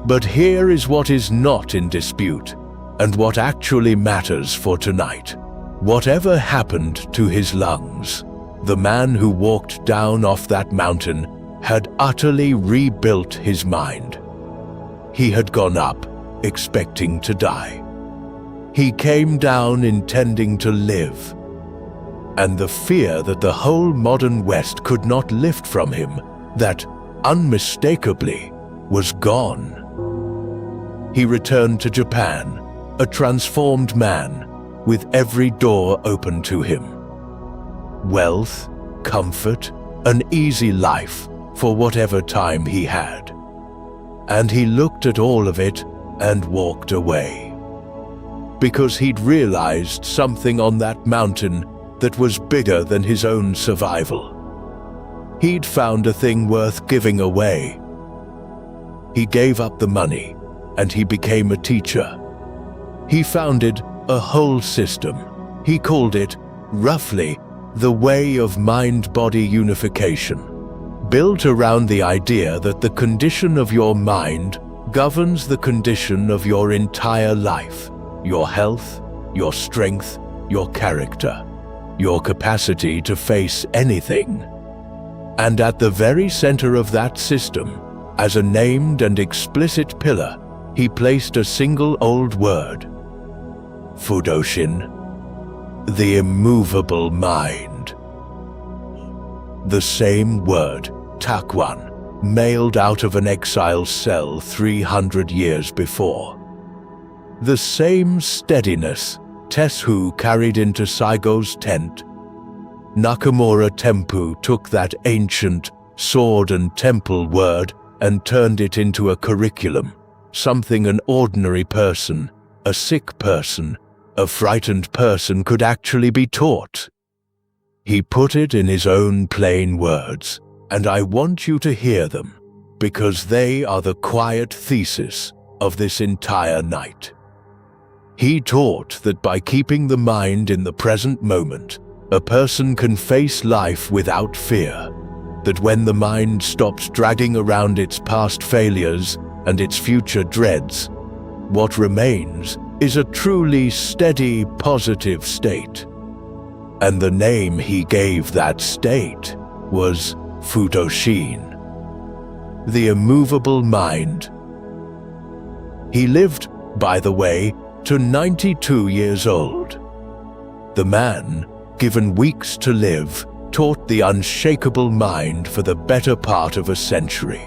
But here is what is not in dispute, and what actually matters for tonight. Whatever happened to his lungs, the man who walked down off that mountain had utterly rebuilt his mind. He had gone up, expecting to die. He came down intending to live. And the fear that the whole modern West could not lift from him, that, unmistakably, was gone. He returned to Japan, a transformed man, with every door open to him. Wealth, comfort, an easy life for whatever time he had. And he looked at all of it and walked away. Because he'd realized something on that mountain that was bigger than his own survival. He'd found a thing worth giving away. He gave up the money, and he became a teacher. He founded a whole system. He called it, roughly, the way of mind-body unification, built around the idea that the condition of your mind governs the condition of your entire life, your health, your strength, your character, your capacity to face anything. And at the very center of that system, as a named and explicit pillar, he placed a single old word: Fudoshin, the immovable mind. The same word, Takwon, mailed out of an exile cell 300 years before. The same steadiness Teshu carried into Saigo's tent. Nakamura Tempu took that ancient sword and temple word and turned it into a curriculum, something an ordinary person, a sick person, a frightened person could actually be taught. He put it in his own plain words, and I want you to hear them, because they are the quiet thesis of this entire night. He taught that by keeping the mind in the present moment, a person can face life without fear, that when the mind stops dragging around its past failures and its future dreads, what remains is a truly steady, positive state. And the name he gave that state was Fudoshin, the immovable mind. He lived, by the way, to 92 years old. The man given weeks to live, taught the unshakable mind for the better part of a century.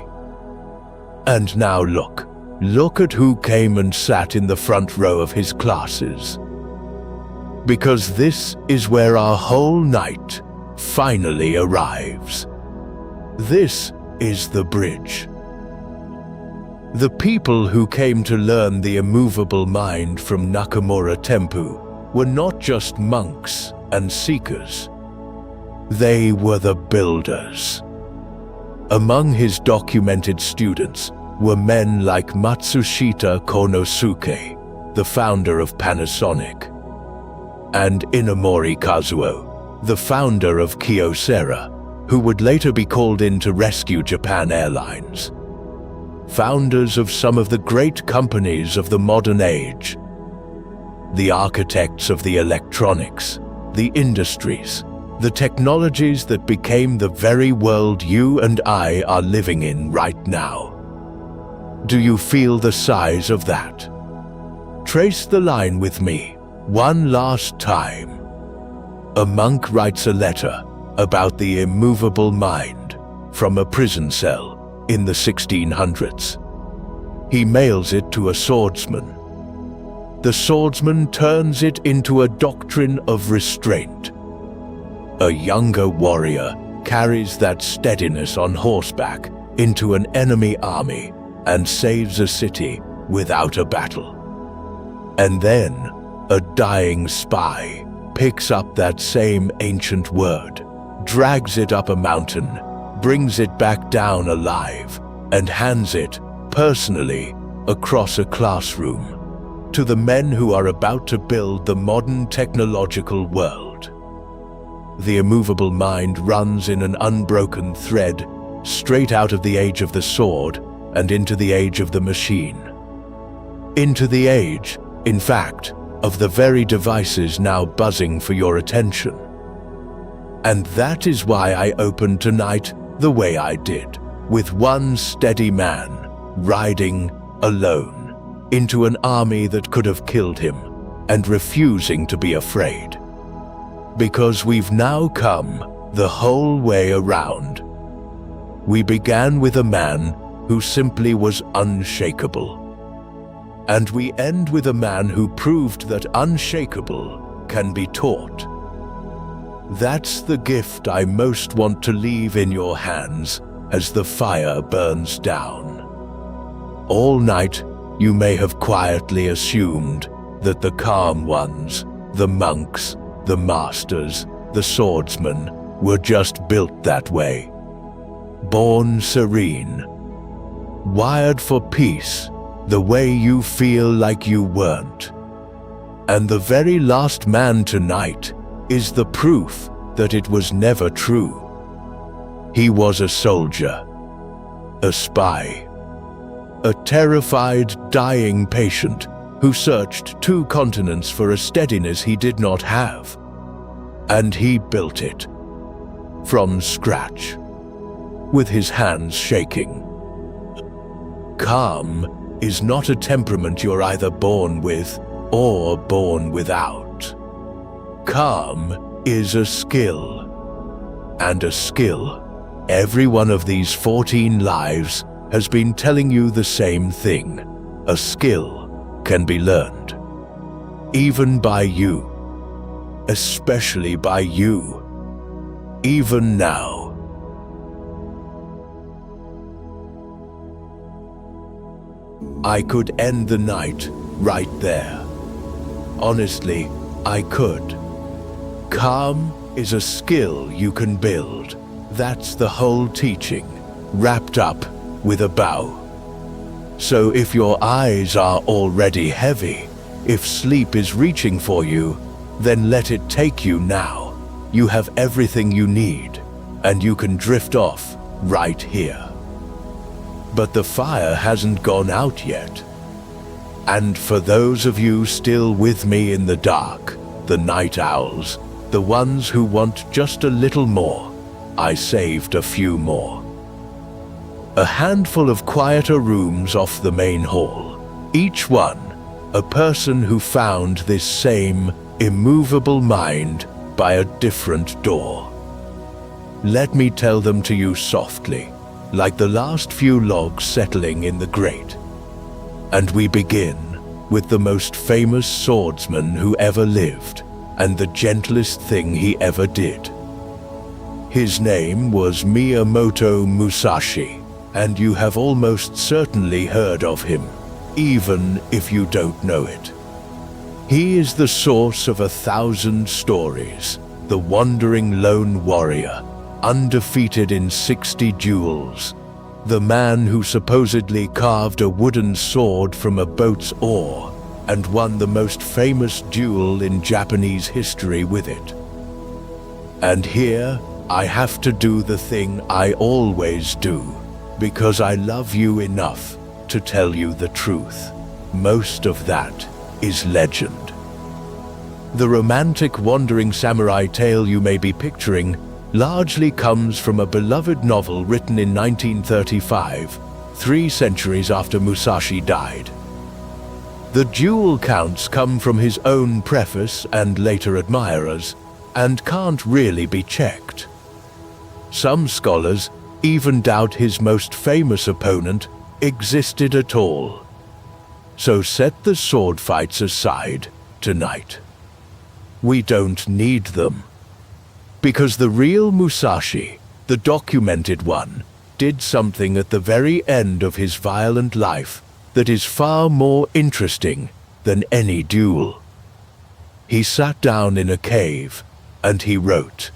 And now look at who came and sat in the front row of his classes. Because this is where our whole night finally arrives. This is the bridge. The people who came to learn the immovable mind from Nakamura Tempu were not just monks and seekers. They were the builders. Among his documented students were men like Matsushita Konosuke, the founder of Panasonic, and Inamori Kazuo, the founder of Kyocera, who would later be called in to rescue Japan Airlines. Founders of some of the great companies of the modern age. The architects of the electronics, the industries, the technologies that became the very world you and I are living in right now. Do you feel the size of that? Trace the line with me, one last time. A monk writes a letter about the immovable mind from a prison cell in the 1600s. He mails it to a swordsman. The swordsman turns it into a doctrine of restraint. A younger warrior carries that steadiness on horseback into an enemy army and saves a city without a battle. And then a dying spy picks up that same ancient word, drags it up a mountain, brings it back down alive, and hands it, personally, across a classroom, to the men who are about to build the modern technological world. The immovable mind runs in an unbroken thread, straight out of the age of the sword and into the age of the machine. Into the age, in fact, of the very devices now buzzing for your attention. And that is why I opened tonight the way I did, with one steady man, riding alone, into an army that could have killed him, and refusing to be afraid. Because we've now come the whole way around. We began with a man who simply was unshakable. And we end with a man who proved that unshakable can be taught. That's the gift I most want to leave in your hands as the fire burns down. All night, you may have quietly assumed that the calm ones, the monks, the masters, the swordsmen, were just built that way. Born serene. Wired for peace, the way you feel like you weren't. And the very last man tonight is the proof that it was never true. He was a soldier, a spy, a terrified, dying patient who searched 2 continents for a steadiness he did not have. And he built it, from scratch, with his hands shaking. Calm is not a temperament you're either born with or born without. Calm is a skill. And a skill, every one of these 14 lives has been telling you the same thing. A skill can be learned. Even by you. Especially by you. Even now. I could end the night right there. Honestly, I could. Calm is a skill you can build. That's the whole teaching, wrapped up with a bow. So if your eyes are already heavy, if sleep is reaching for you, then let it take you now. You have everything you need, and you can drift off right here. But the fire hasn't gone out yet. And for those of you still with me in the dark, the night owls, the ones who want just a little more, I saved a few more. A handful of quieter rooms off the main hall, each one a person who found this same immovable mind by a different door. Let me tell them to you softly, like the last few logs settling in the grate. And we begin with the most famous swordsman who ever lived, and the gentlest thing he ever did. His name was Miyamoto Musashi, and you have almost certainly heard of him, even if you don't know it. He is the source of 1,000 stories, the wandering lone warrior, undefeated in 60 duels, the man who supposedly carved a wooden sword from a boat's oar and won the most famous duel in Japanese history with it. And here, I have to do the thing I always do, because I love you enough to tell you the truth. Most of that is legend. The romantic wandering samurai tale you may be picturing largely comes from a beloved novel written in 1935, 3 centuries after Musashi died. The duel counts come from his own preface and later admirers, and can't really be checked. Some scholars even doubt his most famous opponent existed at all. So set the sword fights aside tonight. We don't need them. Because the real Musashi, the documented one, did something at the very end of his violent life that is far more interesting than any duel. He sat down in a cave and he wrote.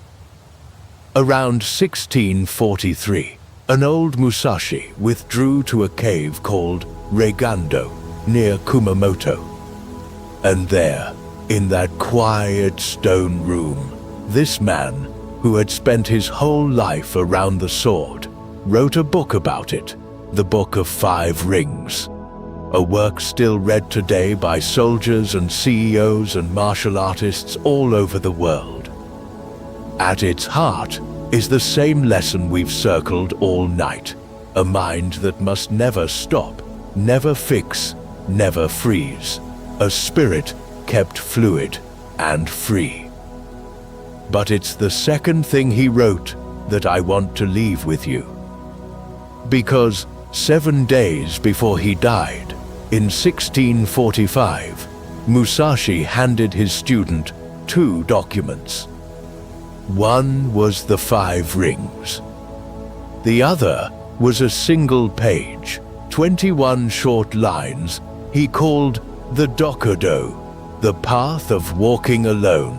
Around 1643, an old Musashi withdrew to a cave called Reigando near Kumamoto. And there, in that quiet stone room, this man, who had spent his whole life around the sword, wrote a book about it, the Book of 5 Rings, a work still read today by soldiers and CEOs and martial artists all over the world. At its heart is the same lesson we've circled all night, a mind that must never stop, never fix, never freeze, a spirit kept fluid and free. But it's the second thing he wrote that I want to leave with you. Because 7 days before he died, in 1645, Musashi handed his student 2 documents. One was the 5 Rings. The other was a single page, 21 short lines he called the Dokudo, the path of walking alone.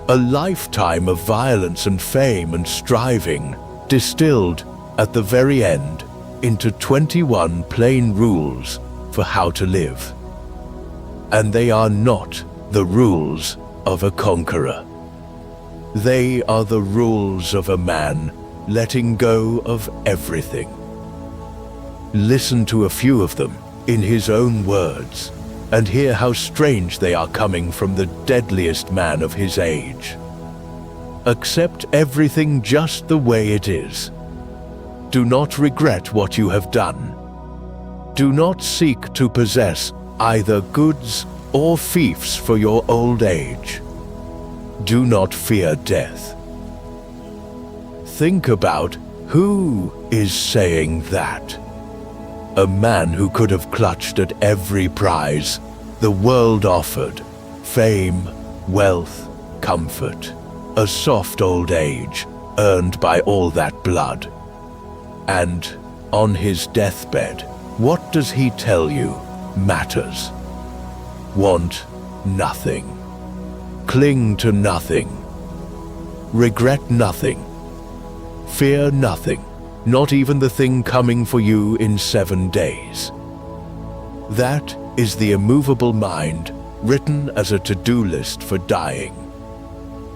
A lifetime of violence and fame and striving, distilled at the very end into 21 plain rules for how to live. And they are not the rules of a conqueror. They are the rules of a man letting go of everything. Listen to a few of them in his own words, and hear how strange they are coming from the deadliest man of his age. Accept everything just the way it is. Do not regret what you have done. Do not seek to possess either goods or fiefs for your old age. Do not fear death. Think about who is saying that. A man who could have clutched at every prize the world offered, fame, wealth, comfort, a soft old age earned by all that blood. And on his deathbed, what does he tell you matters? Want nothing. Cling to nothing. Regret nothing. Fear nothing. Not even the thing coming for you in 7 days. That is the immovable mind, written as a to-do list for dying.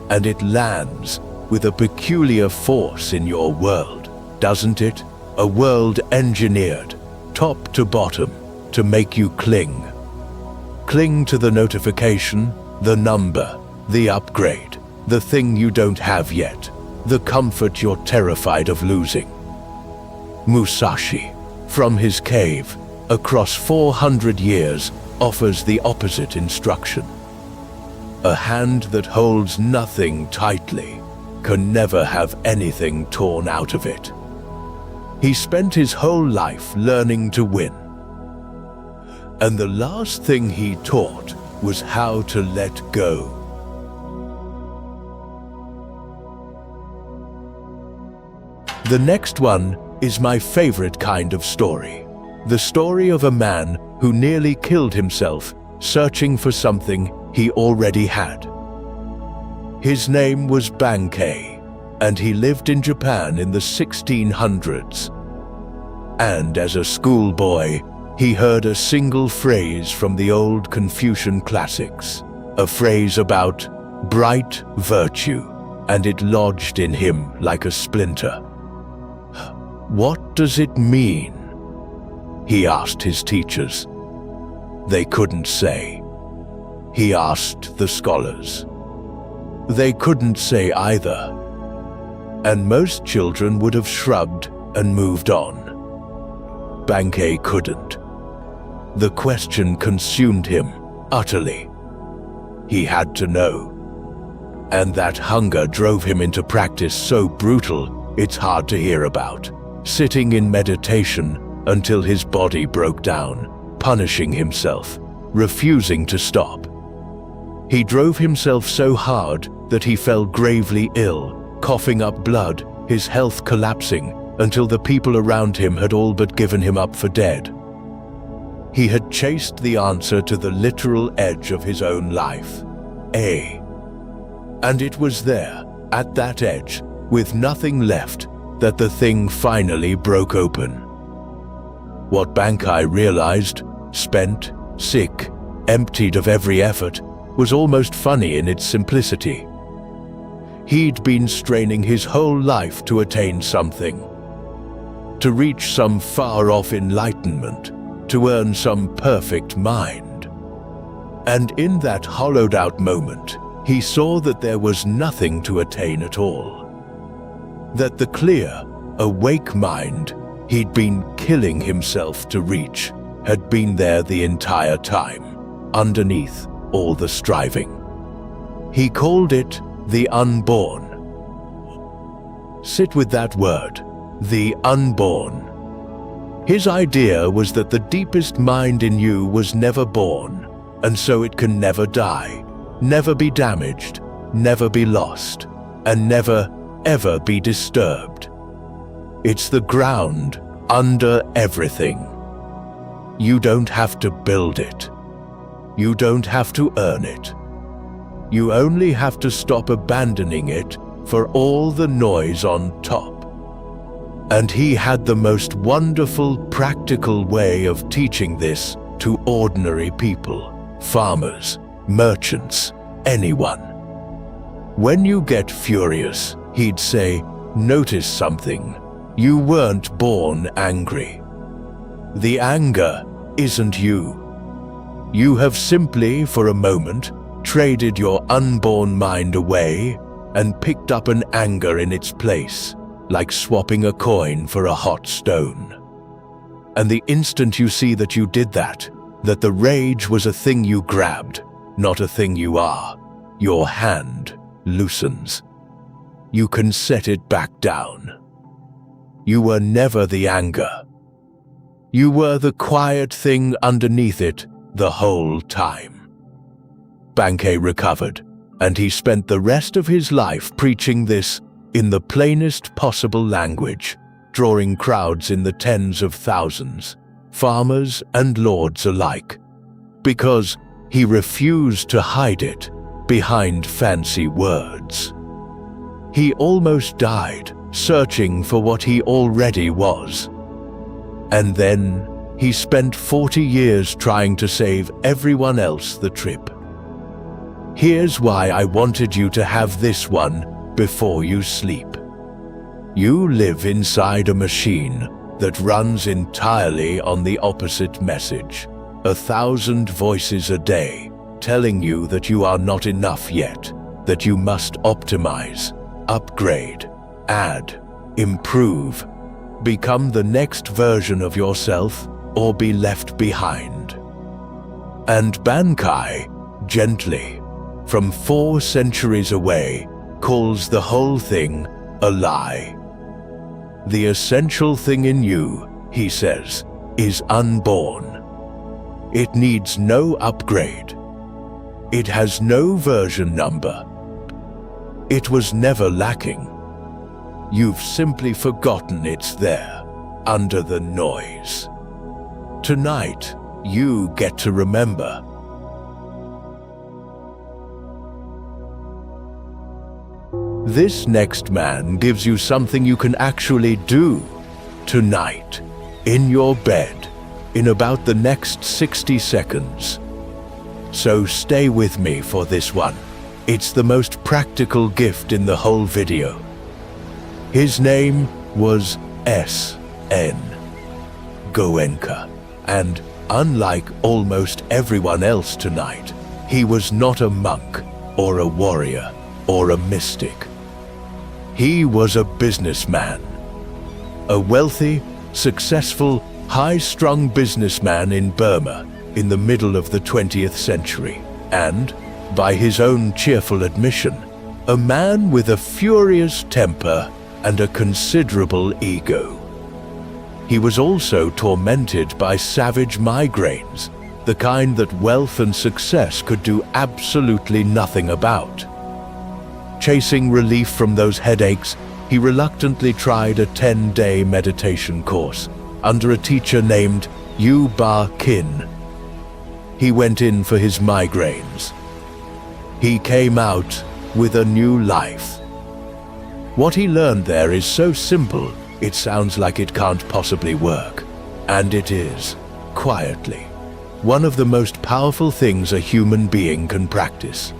And it lands with a peculiar force in your world, doesn't it? A world engineered, top to bottom, to make you cling. Cling to the notification, the number, the upgrade, the thing you don't have yet, the comfort you're terrified of losing. Musashi, from his cave, across 400 years, offers the opposite instruction. A hand that holds nothing tightly can never have anything torn out of it. He spent his whole life learning to win. And the last thing he taught was how to let go. The next one is my favorite kind of story. The story of a man who nearly killed himself searching for something he already had. His name was Bankei, and he lived in Japan in the 1600s. And as a schoolboy, he heard a single phrase from the old Confucian classics, a phrase about bright virtue, and it lodged in him like a splinter. "What does it mean?" he asked his teachers. They couldn't say. He asked the scholars. They couldn't say either. And most children would have shrugged and moved on. Bankei couldn't. The question consumed him utterly. He had to know. And that hunger drove him into practice so brutal it's hard to hear about, sitting in meditation until his body broke down, punishing himself, refusing to stop. He drove himself so hard that he fell gravely ill, coughing up blood, his health collapsing, until the people around him had all but given him up for dead. He had chased the answer to the literal edge of his own life. And it was there, at that edge, with nothing left, that the thing finally broke open. What Bankei realized, spent, sick, emptied of every effort, was almost funny in its simplicity. He'd been straining his whole life to attain something, to reach some far-off enlightenment, to earn some perfect mind. And in that hollowed-out moment, he saw that there was nothing to attain at all. That the clear, awake mind he'd been killing himself to reach had been there the entire time, underneath all the striving. He called it the unborn. Sit with that word, the unborn. His idea was that the deepest mind in you was never born, and so it can never die, never be damaged, never be lost, and never, ever be disturbed. It's the ground under everything. You don't have to build it. You don't have to earn it. You only have to stop abandoning it for all the noise on top. And he had the most wonderful, practical way of teaching this to ordinary people, farmers, merchants, anyone. When you get furious, he'd say, notice something. You weren't born angry. The anger isn't you. You have simply, for a moment, traded your unborn mind away and picked up an anger in its place, like swapping a coin for a hot stone. And the instant you see that you did that the rage was a thing you grabbed, not a thing you are, your hand loosens. You can set it back down. You were never the anger. You were the quiet thing underneath it the whole time. Bankei recovered, and he spent the rest of his life preaching this in the plainest possible language, drawing crowds in the tens of thousands, farmers and lords alike, because he refused to hide it behind fancy words. He almost died searching for what he already was. And then he spent 40 years trying to save everyone else the trip. Here's why I wanted you to have this one before you sleep. You live inside a machine that runs entirely on the opposite message. 1,000 voices a day telling you that you are not enough yet, that you must optimize, upgrade, add, improve, become the next version of yourself, or be left behind. And Bankei, gently, from 4 centuries away calls the whole thing a lie. The essential thing in you, he says, is unborn. It needs no upgrade. It has no version number. It was never lacking. You've simply forgotten it's there, under the noise. Tonight, you get to remember. This next man gives you something you can actually do tonight, in your bed, in about the next 60 seconds. So stay with me for this one. It's the most practical gift in the whole video. His name was S.N. Goenka, and unlike almost everyone else tonight, he was not a monk or a warrior or a mystic. He was a businessman, a wealthy, successful, high-strung businessman in Burma in the middle of the 20th century, and, by his own cheerful admission, a man with a furious temper and a considerable ego. He was also tormented by savage migraines, the kind that wealth and success could do absolutely nothing about. Chasing relief from those headaches, he reluctantly tried a 10-day meditation course under a teacher named Yu Ba Kin. He went in for his migraines. He came out with a new life. What he learned there is so simple, it sounds like it can't possibly work. And it is, quietly, one of the most powerful things a human being can practice.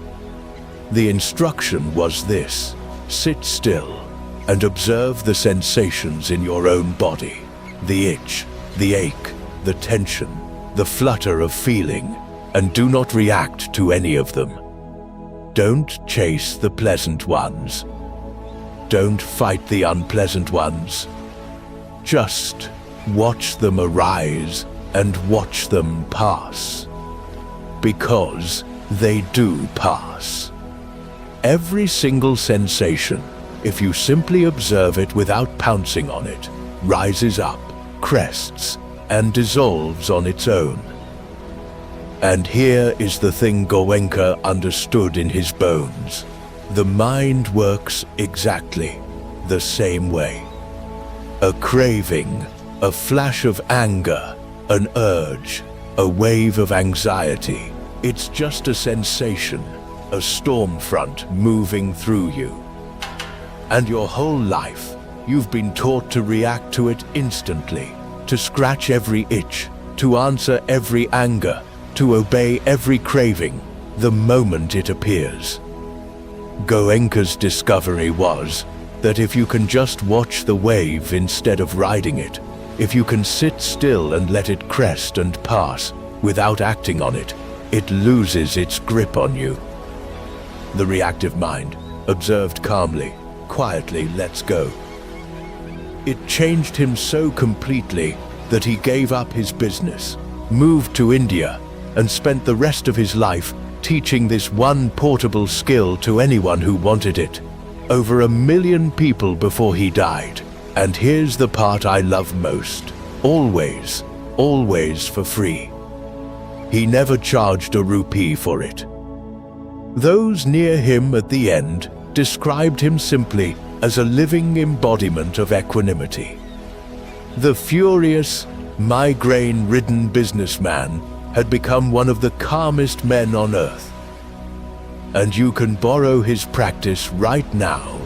The instruction was this: sit still and observe the sensations in your own body. The itch, the ache, the tension, the flutter of feeling, and do not react to any of them. Don't chase the pleasant ones. Don't fight the unpleasant ones. Just watch them arise and watch them pass. Because they do pass. Every single sensation, if you simply observe it without pouncing on it, rises up, crests, and dissolves on its own. And here is the thing Goenka understood in his bones. The mind works exactly the same way. A craving, a flash of anger, an urge, a wave of anxiety. It's just a sensation, a storm front moving through you. And your whole life, you've been taught to react to it instantly, to scratch every itch, to answer every anger, to obey every craving, the moment it appears. Goenka's discovery was that if you can just watch the wave instead of riding it, if you can sit still and let it crest and pass without acting on it, it loses its grip on you. The reactive mind, observed calmly, quietly lets go. It changed him so completely that he gave up his business, moved to India, and spent the rest of his life teaching this one portable skill to anyone who wanted it. Over 1 million people before he died. And here's the part I love most. Always, always for free. He never charged a rupee for it. Those near him at the end described him simply as a living embodiment of equanimity. The furious, migraine-ridden businessman had become one of the calmest men on earth. And you can borrow his practice right now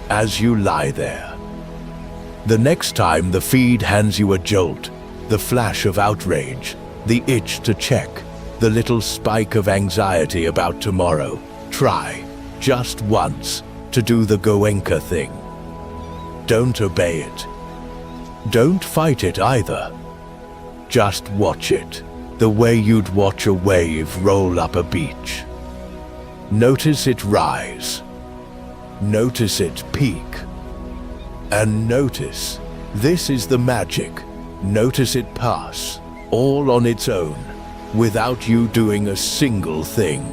as you lie there. The next time the feed hands you a jolt, the flash of outrage, the itch to check, the little spike of anxiety about tomorrow, try, just once, to do the Goenka thing. Don't obey it. Don't fight it either. Just watch it, the way you'd watch a wave roll up a beach. Notice it rise. Notice it peak. And notice, this is the magic, notice it pass, all on its own, without you doing a single thing.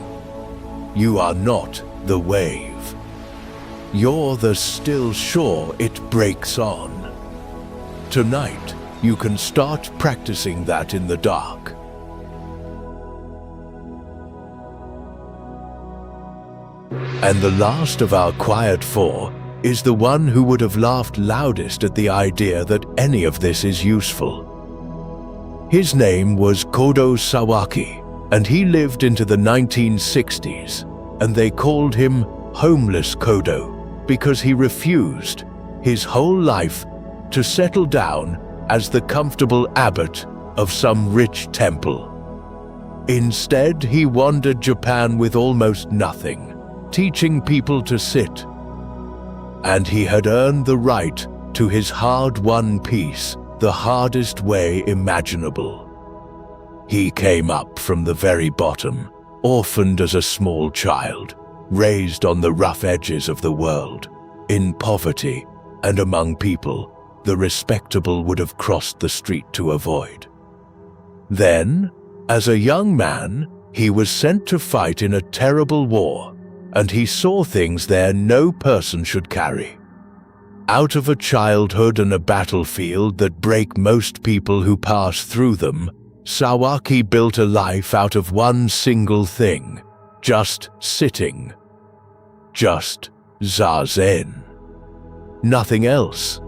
You are not the wave. You're the still shore it breaks on. Tonight, you can start practicing that in the dark. And the last of our quiet four is the one who would have laughed loudest at the idea that any of this is useful. His name was Kodo Sawaki, and he lived into the 1960s, and they called him Homeless Kodo because he refused his whole life to settle down as the comfortable abbot of some rich temple. Instead, he wandered Japan with almost nothing, teaching people to sit. And he had earned the right to his hard-won peace the hardest way imaginable. He came up from the very bottom, orphaned as a small child, raised on the rough edges of the world, in poverty and among people the respectable would have crossed the street to avoid. Then, as a young man, he was sent to fight in a terrible war, and he saw things there no person should carry. Out of a childhood and a battlefield that break most people who pass through them, Sawaki built a life out of one single thing, just sitting. Just zazen. Nothing else.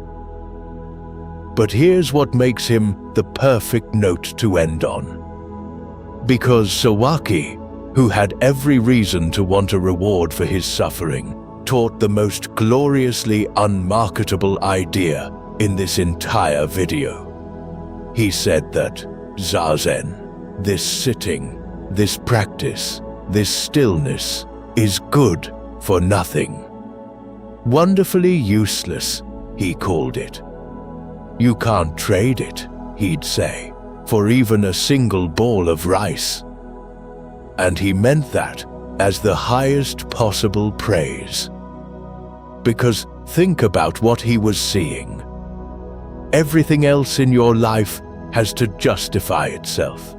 But here's what makes him the perfect note to end on. Because Sawaki, who had every reason to want a reward for his suffering, taught the most gloriously unmarketable idea in this entire video. He said that zazen, this sitting, this practice, this stillness, is good for nothing. Wonderfully useless, he called it. You can't trade it, he'd say, for even a single ball of rice. And he meant that as the highest possible praise. Because think about what he was seeing. Everything else in your life has to justify itself.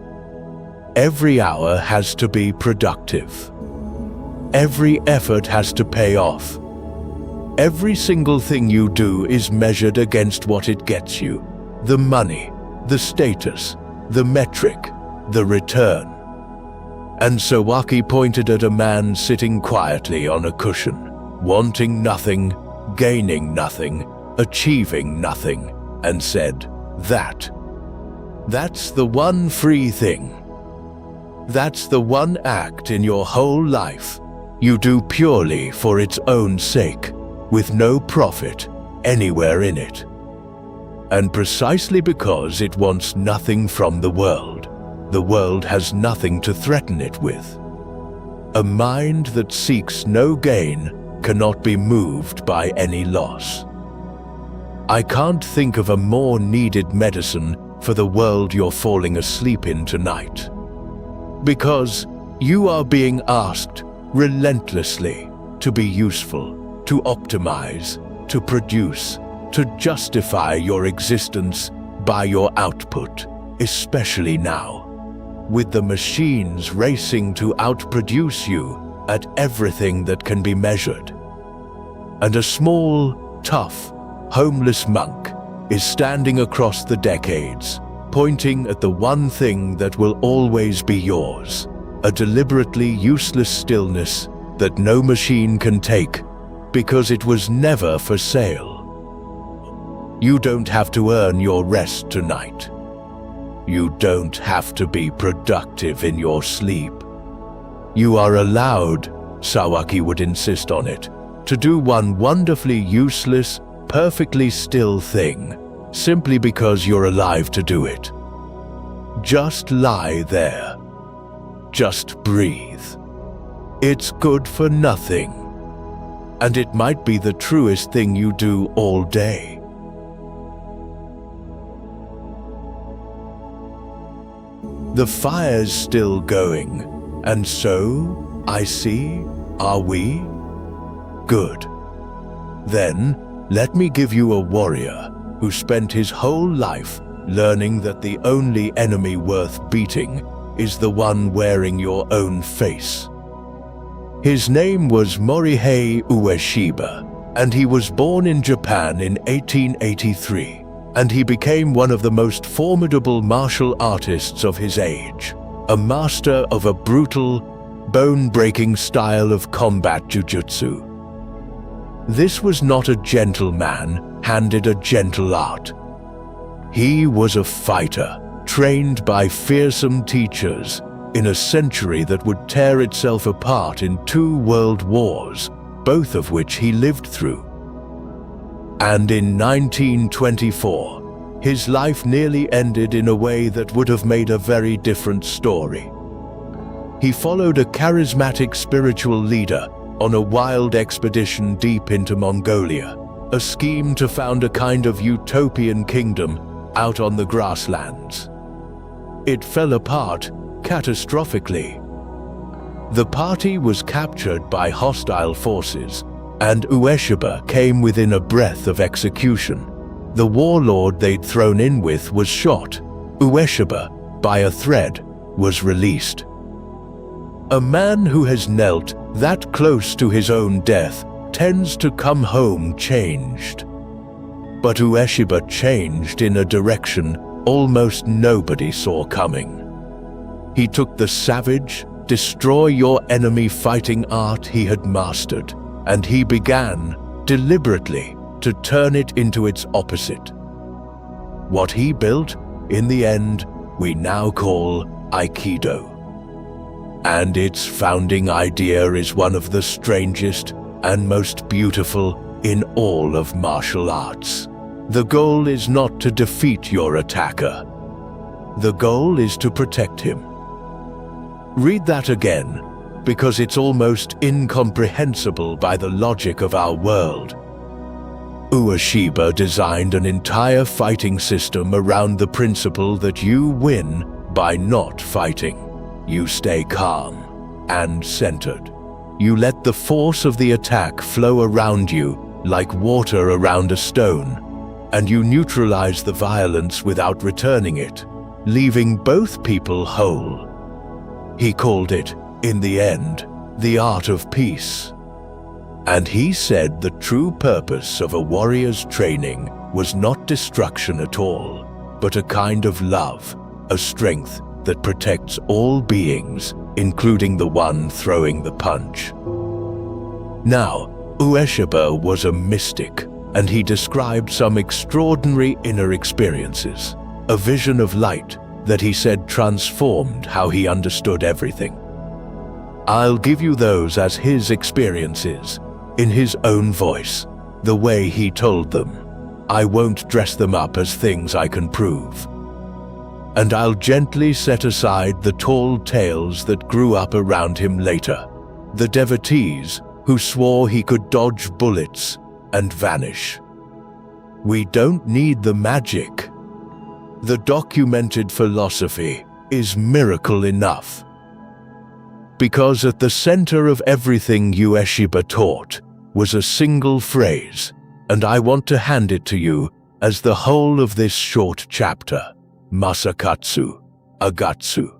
Every hour has to be productive. Every effort has to pay off. Every single thing you do is measured against what it gets you. The money, the status, the metric, the return. And Sawaki pointed at a man sitting quietly on a cushion, wanting nothing, gaining nothing, achieving nothing, and said, That's the one free thing. That's the one act in your whole life you do purely for its own sake, with no profit anywhere in it. And precisely because it wants nothing from the world has nothing to threaten it with. A mind that seeks no gain cannot be moved by any loss. I can't think of a more needed medicine for the world you're falling asleep in tonight. Because you are being asked relentlessly to be useful, to optimize, to produce, to justify your existence by your output, especially now, with the machines racing to outproduce you at everything that can be measured. And a small, tough, homeless monk is standing across the decades, pointing at the one thing that will always be yours, a deliberately useless stillness that no machine can take, because it was never for sale. You don't have to earn your rest tonight. You don't have to be productive in your sleep. You are allowed, Sawaki would insist on it, to do one wonderfully useless, perfectly still thing, simply because you're alive to do it. Just lie there. Just breathe. It's good for nothing. And it might be the truest thing you do all day. The fire's still going, and so, I see, are we? Good. Then, let me give you a warrior who spent his whole life learning that the only enemy worth beating is the one wearing your own face. His name was Morihei Ueshiba, and he was born in Japan in 1883, and he became one of the most formidable martial artists of his age, a master of a brutal, bone-breaking style of combat jujutsu. This was not a gentle man handed a gentle art. He was a fighter, trained by fearsome teachers in a century that would tear itself apart in 2 world wars, both of which he lived through. And in 1924, his life nearly ended in a way that would have made a very different story. He followed a charismatic spiritual leader on a wild expedition deep into Mongolia, a scheme to found a kind of utopian kingdom out on the grasslands. It fell apart catastrophically. The party was captured by hostile forces, and Ueshiba came within a breath of execution. The warlord they'd thrown in with was shot. Ueshiba, by a thread, was released. A man who has knelt that close to his own death tends to come home changed. But Ueshiba changed in a direction almost nobody saw coming. He took the savage, destroy-your-enemy fighting art he had mastered, and he began, deliberately, to turn it into its opposite. What he built, in the end, we now call Aikido. And its founding idea is one of the strangest and most beautiful in all of martial arts. The goal is not to defeat your attacker. The goal is to protect him. Read that again, because it's almost incomprehensible by the logic of our world. Ueshiba designed an entire fighting system around the principle that you win by not fighting. You stay calm and centered. You let the force of the attack flow around you like water around a stone, and you neutralize the violence without returning it, leaving both people whole. He called it, in the end, the art of peace. And he said the true purpose of a warrior's training was not destruction at all, but a kind of love, a strength that protects all beings, including the one throwing the punch. Now, Ueshiba was a mystic, and he described some extraordinary inner experiences, a vision of light that he said transformed how he understood everything. I'll give you those as his experiences, in his own voice, the way he told them. I won't dress them up as things I can prove. And I'll gently set aside the tall tales that grew up around him later, the devotees who swore he could dodge bullets and vanish. We don't need the magic. The documented philosophy is miracle enough. Because at the center of everything Ueshiba taught was a single phrase, and I want to hand it to you as the whole of this short chapter. Masakatsu, Agatsu.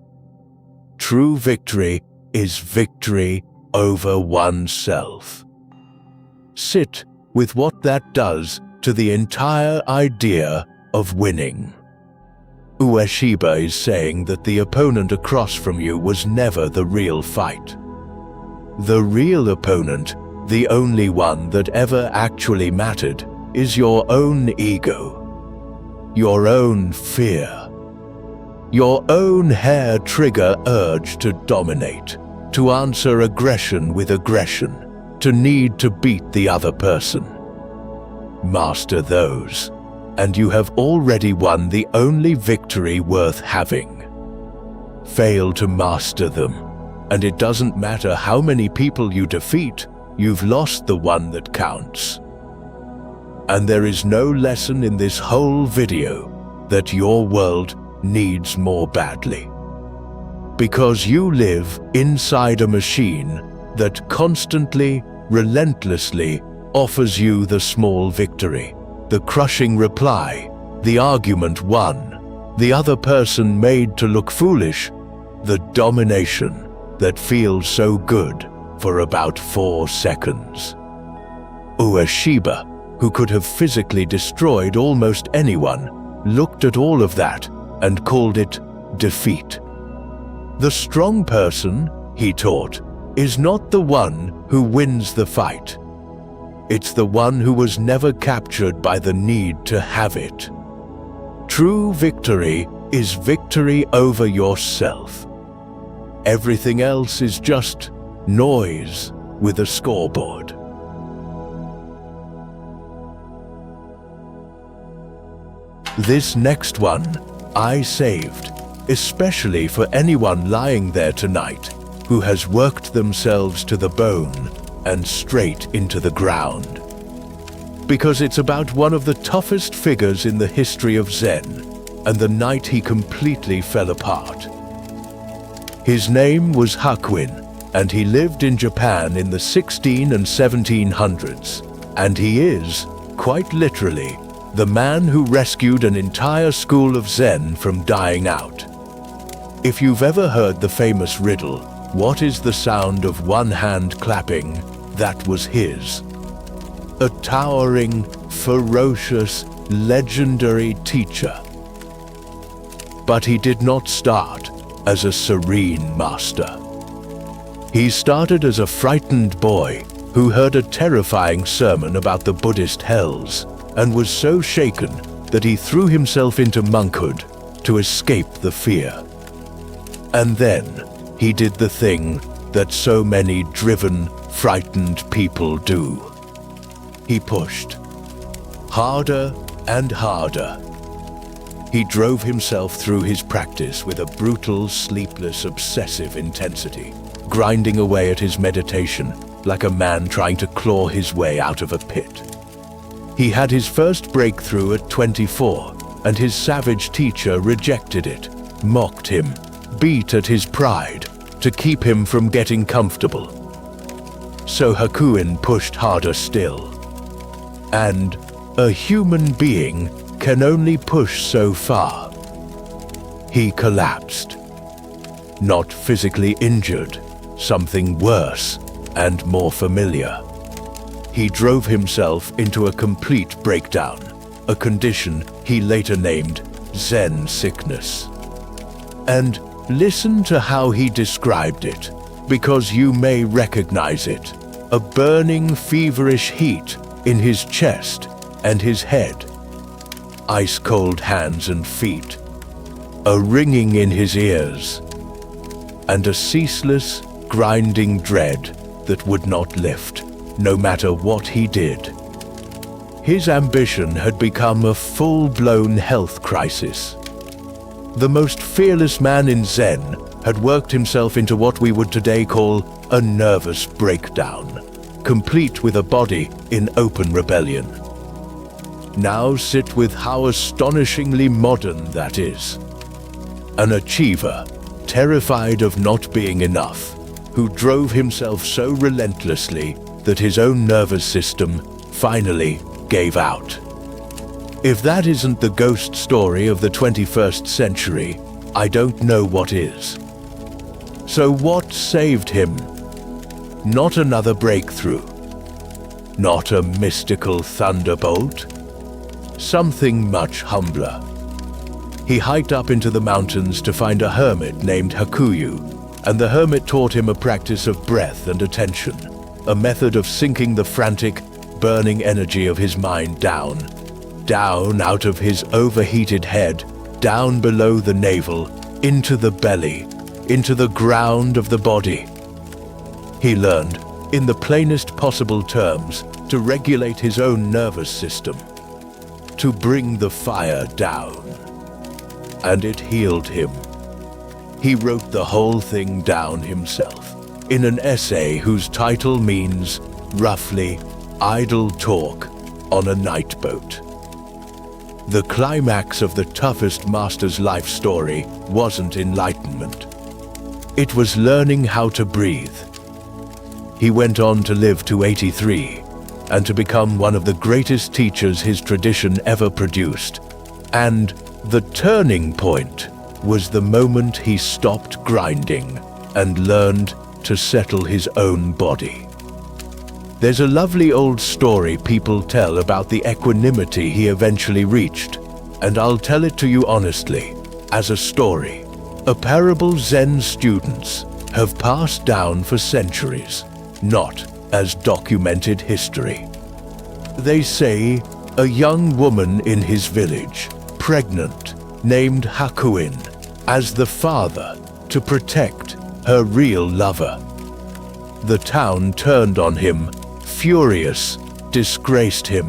True victory is victory over oneself. Sit with what that does to the entire idea of winning. Ueshiba is saying that the opponent across from you was never the real fight. The real opponent, the only one that ever actually mattered, is your own ego, your own fear, your own hair-trigger urge to dominate, to answer aggression with aggression, to need to beat the other person. Master those, and you have already won the only victory worth having. Fail to master them, and it doesn't matter how many people you defeat, you've lost the one that counts. And there is no lesson in this whole video that your world needs more badly. Because you live inside a machine that constantly, relentlessly offers you the small victory, the crushing reply, the argument won, the other person made to look foolish, the domination that feels so good for about 4 seconds. Ueshiba, who could have physically destroyed almost anyone, looked at all of that and called it defeat. The strong person, he taught, is not the one who wins the fight. It's the one who was never captured by the need to have it. True victory is victory over yourself. Everything else is just noise with a scoreboard. This next one I saved, especially for anyone lying there tonight who has worked themselves to the bone and straight into the ground. Because it's about one of the toughest figures in the history of Zen and the night he completely fell apart. His name was Hakuin, and he lived in Japan in the 1600s and 1700s, and he is, quite literally, the man who rescued an entire school of Zen from dying out. If you've ever heard the famous riddle, "What is the sound of one hand clapping?" that was his. A towering, ferocious, legendary teacher. But he did not start as a serene master. He started as a frightened boy who heard a terrifying sermon about the Buddhist hells and was so shaken that he threw himself into monkhood to escape the fear. And then he did the thing that so many driven, frightened people do. He pushed harder and harder. He drove himself through his practice with a brutal, sleepless, obsessive intensity, grinding away at his meditation like a man trying to claw his way out of a pit. He had his first breakthrough at 24, and his savage teacher rejected it, mocked him, beat at his pride to keep him from getting comfortable. So Hakuin pushed harder still. And a human being can only push so far. He collapsed. Not physically injured, something worse and more familiar. He drove himself into a complete breakdown, a condition he later named Zen sickness. And listen to how he described it, because you may recognize it. A burning, feverish heat in his chest and his head, ice-cold hands and feet, a ringing in his ears, and a ceaseless, grinding dread that would not lift, no matter what he did. His ambition had become a full-blown health crisis. The most fearless man in Zen had worked himself into what we would today call a nervous breakdown, complete with a body in open rebellion. Now sit with how astonishingly modern that is. An achiever, terrified of not being enough, who drove himself so relentlessly that his own nervous system finally gave out. If that isn't the ghost story of the 21st century, I don't know what is. So what saved him? Not another breakthrough. Not a mystical thunderbolt. Something much humbler. He hiked up into the mountains to find a hermit named Hakuyu, and the hermit taught him a practice of breath and attention, a method of sinking the frantic, burning energy of his mind down out of his overheated head, down below the navel, into the belly, into the ground of the body. He learned, in the plainest possible terms, to regulate his own nervous system, to bring the fire down. And it healed him. He wrote the whole thing down himself, in an essay whose title means, roughly, idle talk on a night boat. The climax of the toughest master's life story wasn't enlightenment. It was learning how to breathe. He went on to live to 83, and to become one of the greatest teachers his tradition ever produced. And the turning point was the moment he stopped grinding and learned to settle his own body. There's a lovely old story people tell about the equanimity he eventually reached, and I'll tell it to you honestly, as a story, a parable Zen students have passed down for centuries, not as documented history. They say a young woman in his village, pregnant, named Hakuin, as the father to protect her real lover. The town turned on him, furious, disgraced him.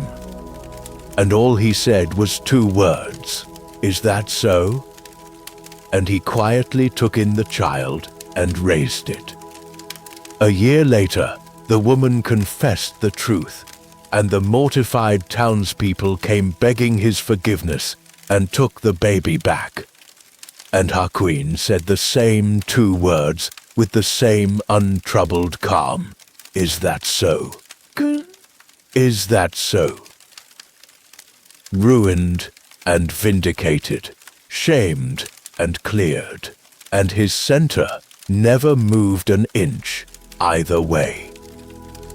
And all he said was 2 words, "Is that so?" And he quietly took in the child and raised it. A year later, the woman confessed the truth, and the mortified townspeople came begging his forgiveness and took the baby back. And Hakuin said the same 2 words with the same untroubled calm. "Is that so? Is that so?" Ruined and vindicated, shamed and cleared, and his center never moved an inch either way.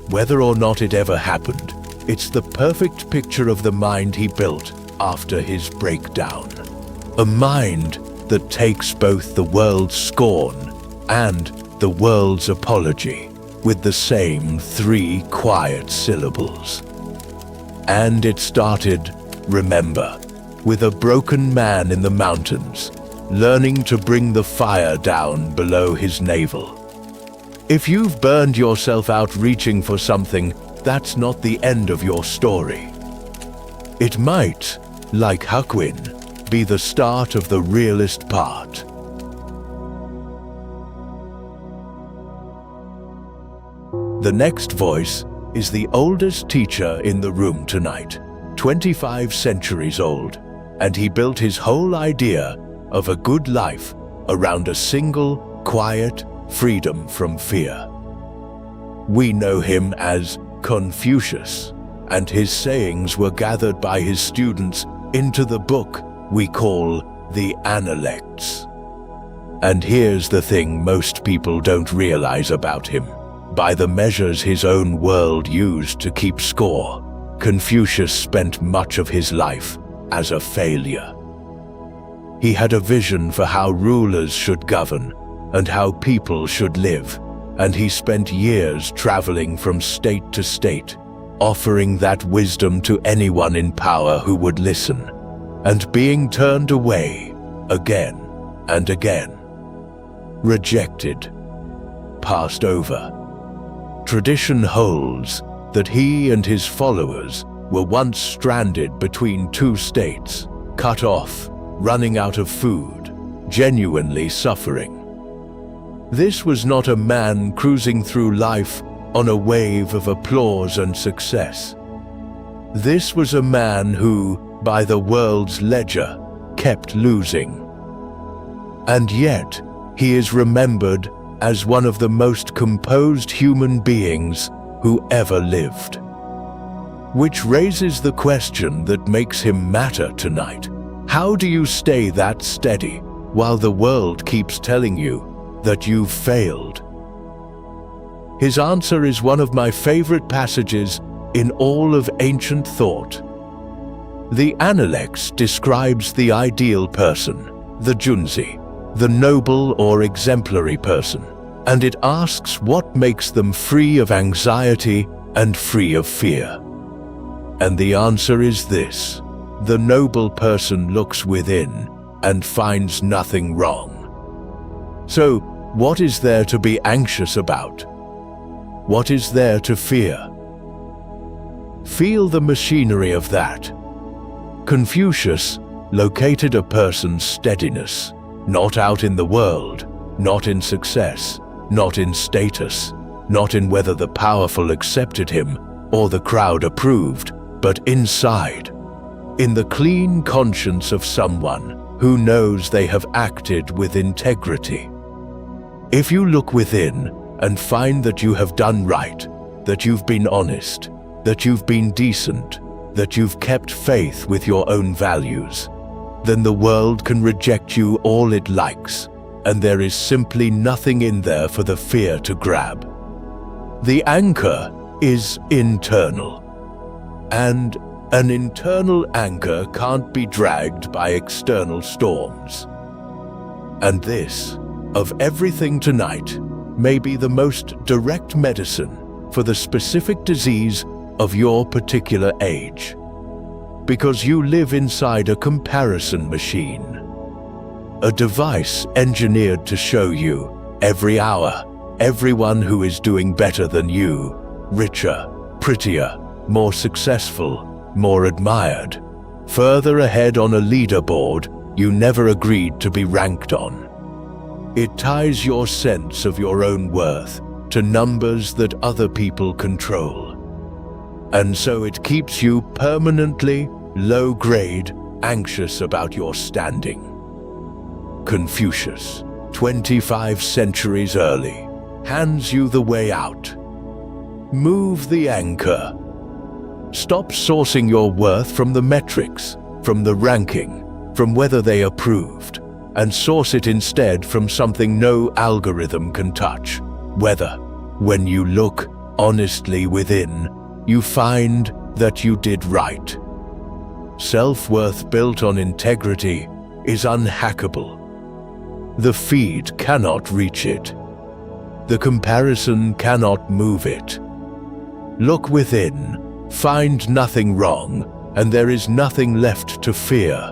Whether or not it ever happened, it's the perfect picture of the mind he built after his breakdown. A mind that takes both the world's scorn and the world's apology with the same 3 quiet syllables. And it started, remember, with a broken man in the mountains, learning to bring the fire down below his navel. If you've burned yourself out reaching for something, that's not the end of your story. It might, like Hakuin, be the start of the realest part. The next voice is the oldest teacher in the room tonight, 25 centuries old, and he built his whole idea of a good life around a single, quiet freedom from fear. We know him as Confucius, and his sayings were gathered by his students into the book we call the Analects. And here's the thing most people don't realize about him. By the measures his own world used to keep score, Confucius spent much of his life as a failure. He had a vision for how rulers should govern and how people should live, and he spent years traveling from state to state, offering that wisdom to anyone in power who would listen, and being turned away again and again. Rejected, passed over. Tradition holds that he and his followers were once stranded between 2 states, cut off, running out of food, genuinely suffering. This was not a man cruising through life on a wave of applause and success. This was a man who, by the world's ledger, kept losing. And yet, he is remembered as one of the most composed human beings who ever lived. Which raises the question that makes him matter tonight. How do you stay that steady while the world keeps telling you that you've failed? His answer is one of my favorite passages in all of ancient thought. The Analects describes the ideal person, the Junzi, the noble or exemplary person, and it asks what makes them free of anxiety and free of fear. And the answer is this: the noble person looks within and finds nothing wrong. So, what is there to be anxious about? What is there to fear? Feel the machinery of that. Confucius located a person's steadiness, not out in the world, not in success, not in status, not in whether the powerful accepted him or the crowd approved, but inside, in the clean conscience of someone who knows they have acted with integrity. If you look within and find that you have done right, that you've been honest, that you've been decent, that you've kept faith with your own values, then the world can reject you all it likes, and there is simply nothing in there for the fear to grab. The anchor is internal, and an internal anchor can't be dragged by external storms. And this, of everything tonight, may be the most direct medicine for the specific disease of your particular age, because you live inside a comparison machine, a device engineered to show you, every hour, everyone who is doing better than you, richer, prettier, more successful, more admired, further ahead on a leaderboard you never agreed to be ranked on. It ties your sense of your own worth to numbers that other people control. And so it keeps you permanently low-grade, anxious about your standing. Confucius, 25 centuries early, hands you the way out. Move the anchor. Stop sourcing your worth from the metrics, from the ranking, from whether they approved, and source it instead from something no algorithm can touch, whether, when you look honestly within, you find that you did right. Self-worth built on integrity is unhackable. The feed cannot reach it. The comparison cannot move it. Look within, find nothing wrong, and there is nothing left to fear.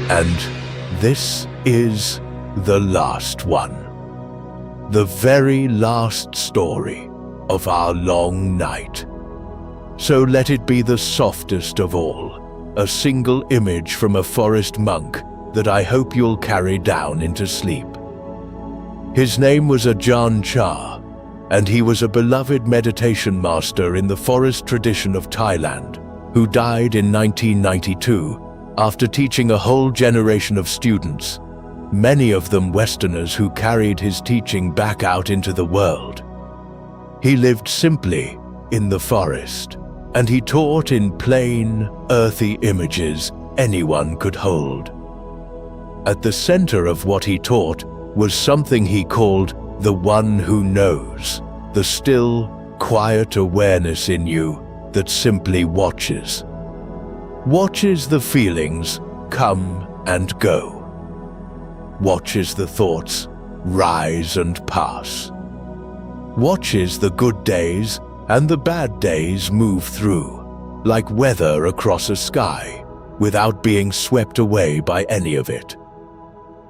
And this is the last one. The very last story of our long night. So let it be the softest of all, a single image from a forest monk that I hope you'll carry down into sleep. His name was Ajahn Chah, and he was a beloved meditation master in the forest tradition of Thailand, who died in 1992 after teaching a whole generation of students, many of them Westerners who carried his teaching back out into the world. He lived simply in the forest, and he taught in plain, earthy images anyone could hold. At the center of what he taught was something he called the one who knows, the still, quiet awareness in you that simply watches. Watches the feelings come and go. Watches the thoughts rise and pass. Watches the good days and the bad days move through, like weather across a sky, without being swept away by any of it.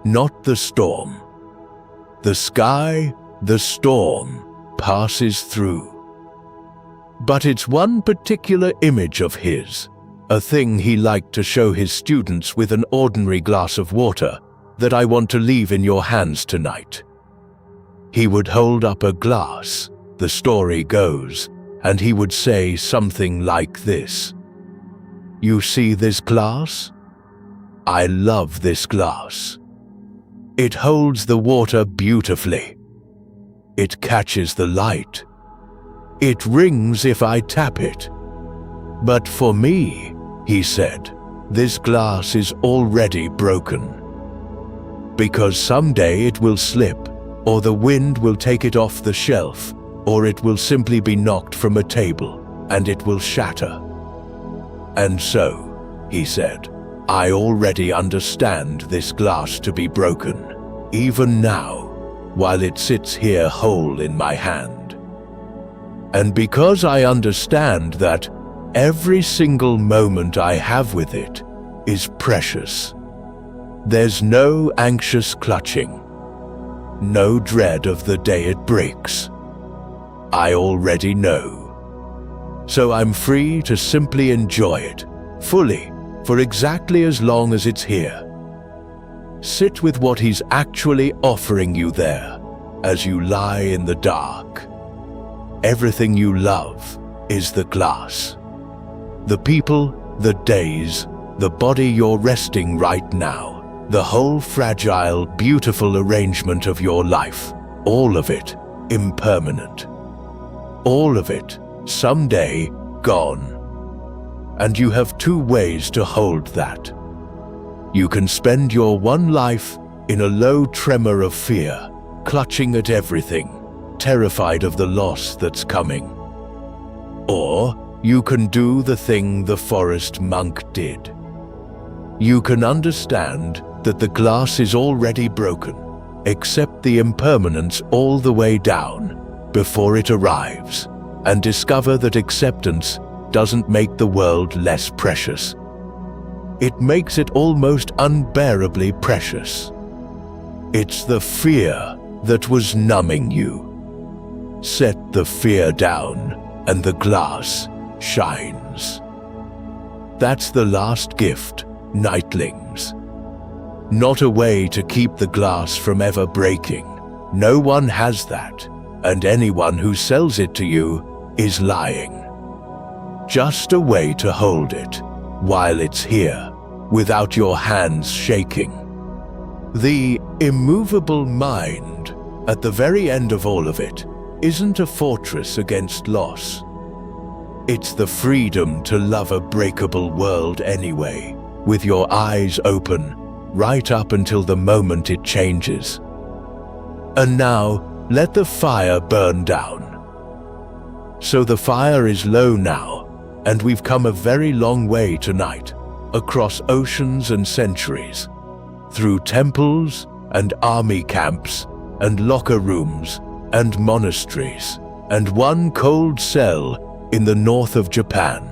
Not the storm. The sky, the storm, passes through. But it's one particular image of his, a thing he liked to show his students with an ordinary glass of water, that I want to leave in your hands tonight. He would hold up a glass, the story goes, and he would say something like this. You see this glass? I love this glass. It holds the water beautifully. It catches the light. It rings if I tap it. But for me, he said, this glass is already broken. Because someday it will slip, or the wind will take it off the shelf, or it will simply be knocked from a table, and it will shatter. And so, he said, I already understand this glass to be broken, even now, while it sits here whole in my hand. And because I understand that every single moment I have with it is precious, there's no anxious clutching, no dread of the day it breaks. I already know. So I'm free to simply enjoy it, fully, for exactly as long as it's here. Sit with what he's actually offering you there, as you lie in the dark. Everything you love is the glass. The people, the days, the body you're resting right now, the whole fragile, beautiful arrangement of your life, all of it impermanent. All of it someday gone. and you have two ways to hold that. You can spend your one life in a low tremor of fear, clutching at everything, terrified of the loss that's coming. Or you can do the thing the forest monk did. You can understand that the glass is already broken, accept the impermanence all the way down before it arrives, and discover that acceptance doesn't make the world less precious. It makes it almost unbearably precious. It's the fear that was numbing you. Set the fear down, and the glass shines. That's the last gift, nightlings. Not a way to keep the glass from ever breaking. No one has that, and anyone who sells it to you is lying. Just a way to hold it while it's here, without your hands shaking. The immovable mind, at the very end of all of it, isn't a fortress against loss. It's the freedom to love a breakable world anyway, with your eyes open, right up until the moment it changes. And now, let the fire burn down. So the fire is low now, and we've come a very long way tonight, across oceans and centuries, through temples and army camps and locker rooms and monasteries and one cold cell in the north of Japan.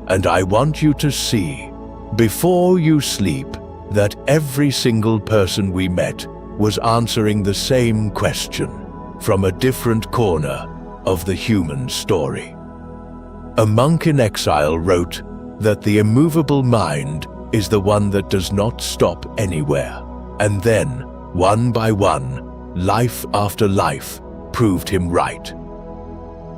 And I want you to see, before you sleep, that every single person we met was answering the same question from a different corner of the human story. A monk in exile wrote that the immovable mind is the one that does not stop anywhere, and then, one by one, life after life proved him right.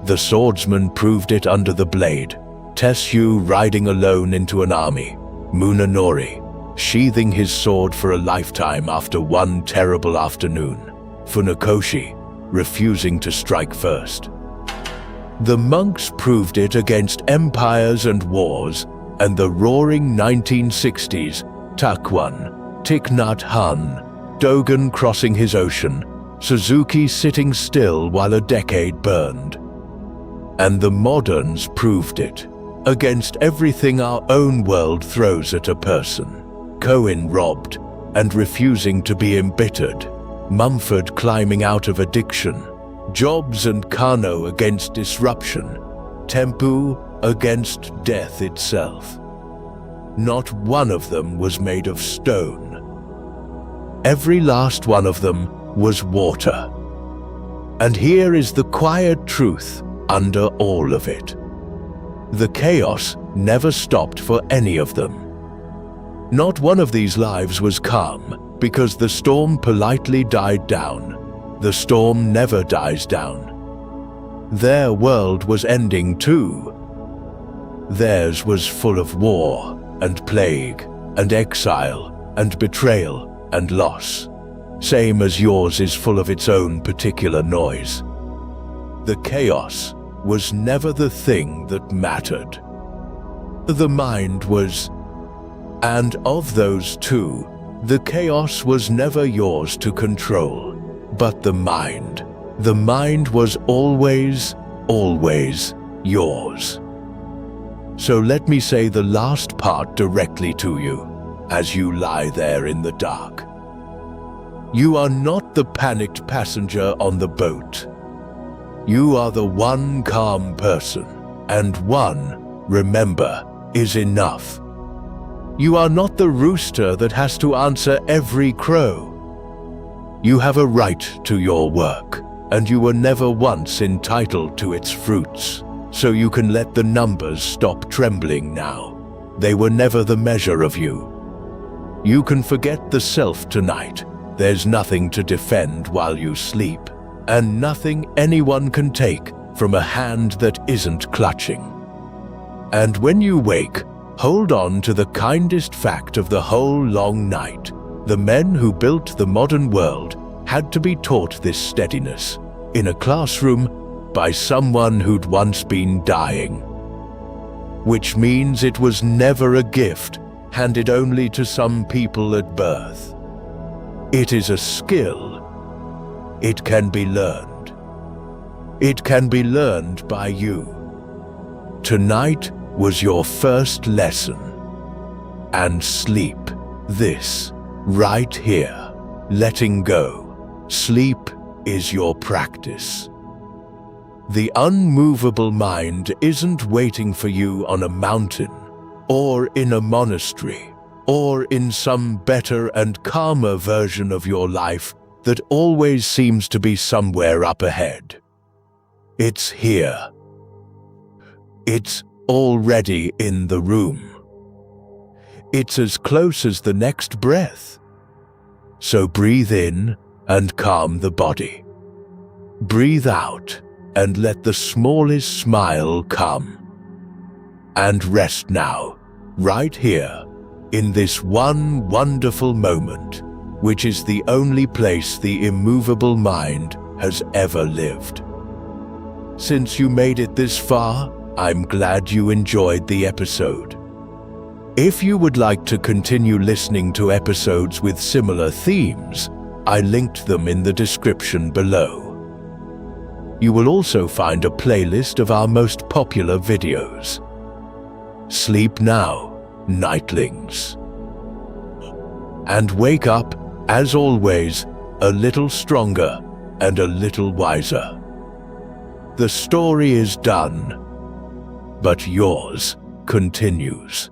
The swordsman proved it under the blade, Tesshu riding alone into an army, Munenori sheathing his sword for a lifetime after one terrible afternoon, Funakoshi refusing to strike first. The monks proved it against empires and wars, and the roaring 1960s, Takuan, Thich Nhat Hanh, Dogen crossing his ocean, Suzuki sitting still while a decade burned. And the moderns proved it against everything our own world throws at a person. Cohen robbed and refusing to be embittered, Mumford climbing out of addiction, Jobs and Kano against disruption, Tempu against death itself. Not one of them was made of stone. Every last one of them was water. And here is the quiet truth under all of it. The chaos never stopped for any of them. Not one of these lives was calm, because the storm politely died down. The storm never dies down. Their world was ending too. Theirs was full of war and plague and exile and betrayal and loss, same as yours is full of its own particular noise. The chaos was never the thing that mattered. The mind was. And of those two, the chaos was never yours to control, but the mind. The mind was always, always yours. So let me say the last part directly to you, as you lie there in the dark. You are not the panicked passenger on the boat. You are the one calm person, and one, remember, is enough. You are not the rooster that has to answer every crow. You have a right to your work, and you were never once entitled to its fruits, so you can let the numbers stop trembling now. They were never the measure of you. You can forget the self tonight. There's nothing to defend while you sleep, and nothing anyone can take from a hand that isn't clutching. And when you wake, hold on to the kindest fact of the whole long night. The men who built the modern world had to be taught this steadiness in a classroom by someone who'd once been dying. which means it was never a gift handed only to some people at birth. It is a skill. It can be learned. It can be learned by you. Tonight was your first lesson. And sleep, this, right here, letting go. Sleep is your practice. The unmovable mind isn't waiting for you on a mountain, or in a monastery, or in some better and calmer version of your life that always seems to be somewhere up ahead. It's here. It's already in the room. It's as close as the next breath. So breathe in and calm the body. Breathe out and let the smallest smile come. And rest now, right here, in this one wonderful moment, which is the only place the immovable mind has ever lived. Since you made it this far, I'm glad you enjoyed the episode. If you would like to continue listening to episodes with similar themes, I linked them in the description below. You will also find a playlist of our most popular videos. Sleep now, nightlings. And wake up, as always, a little stronger and a little wiser. The story is done, but yours continues.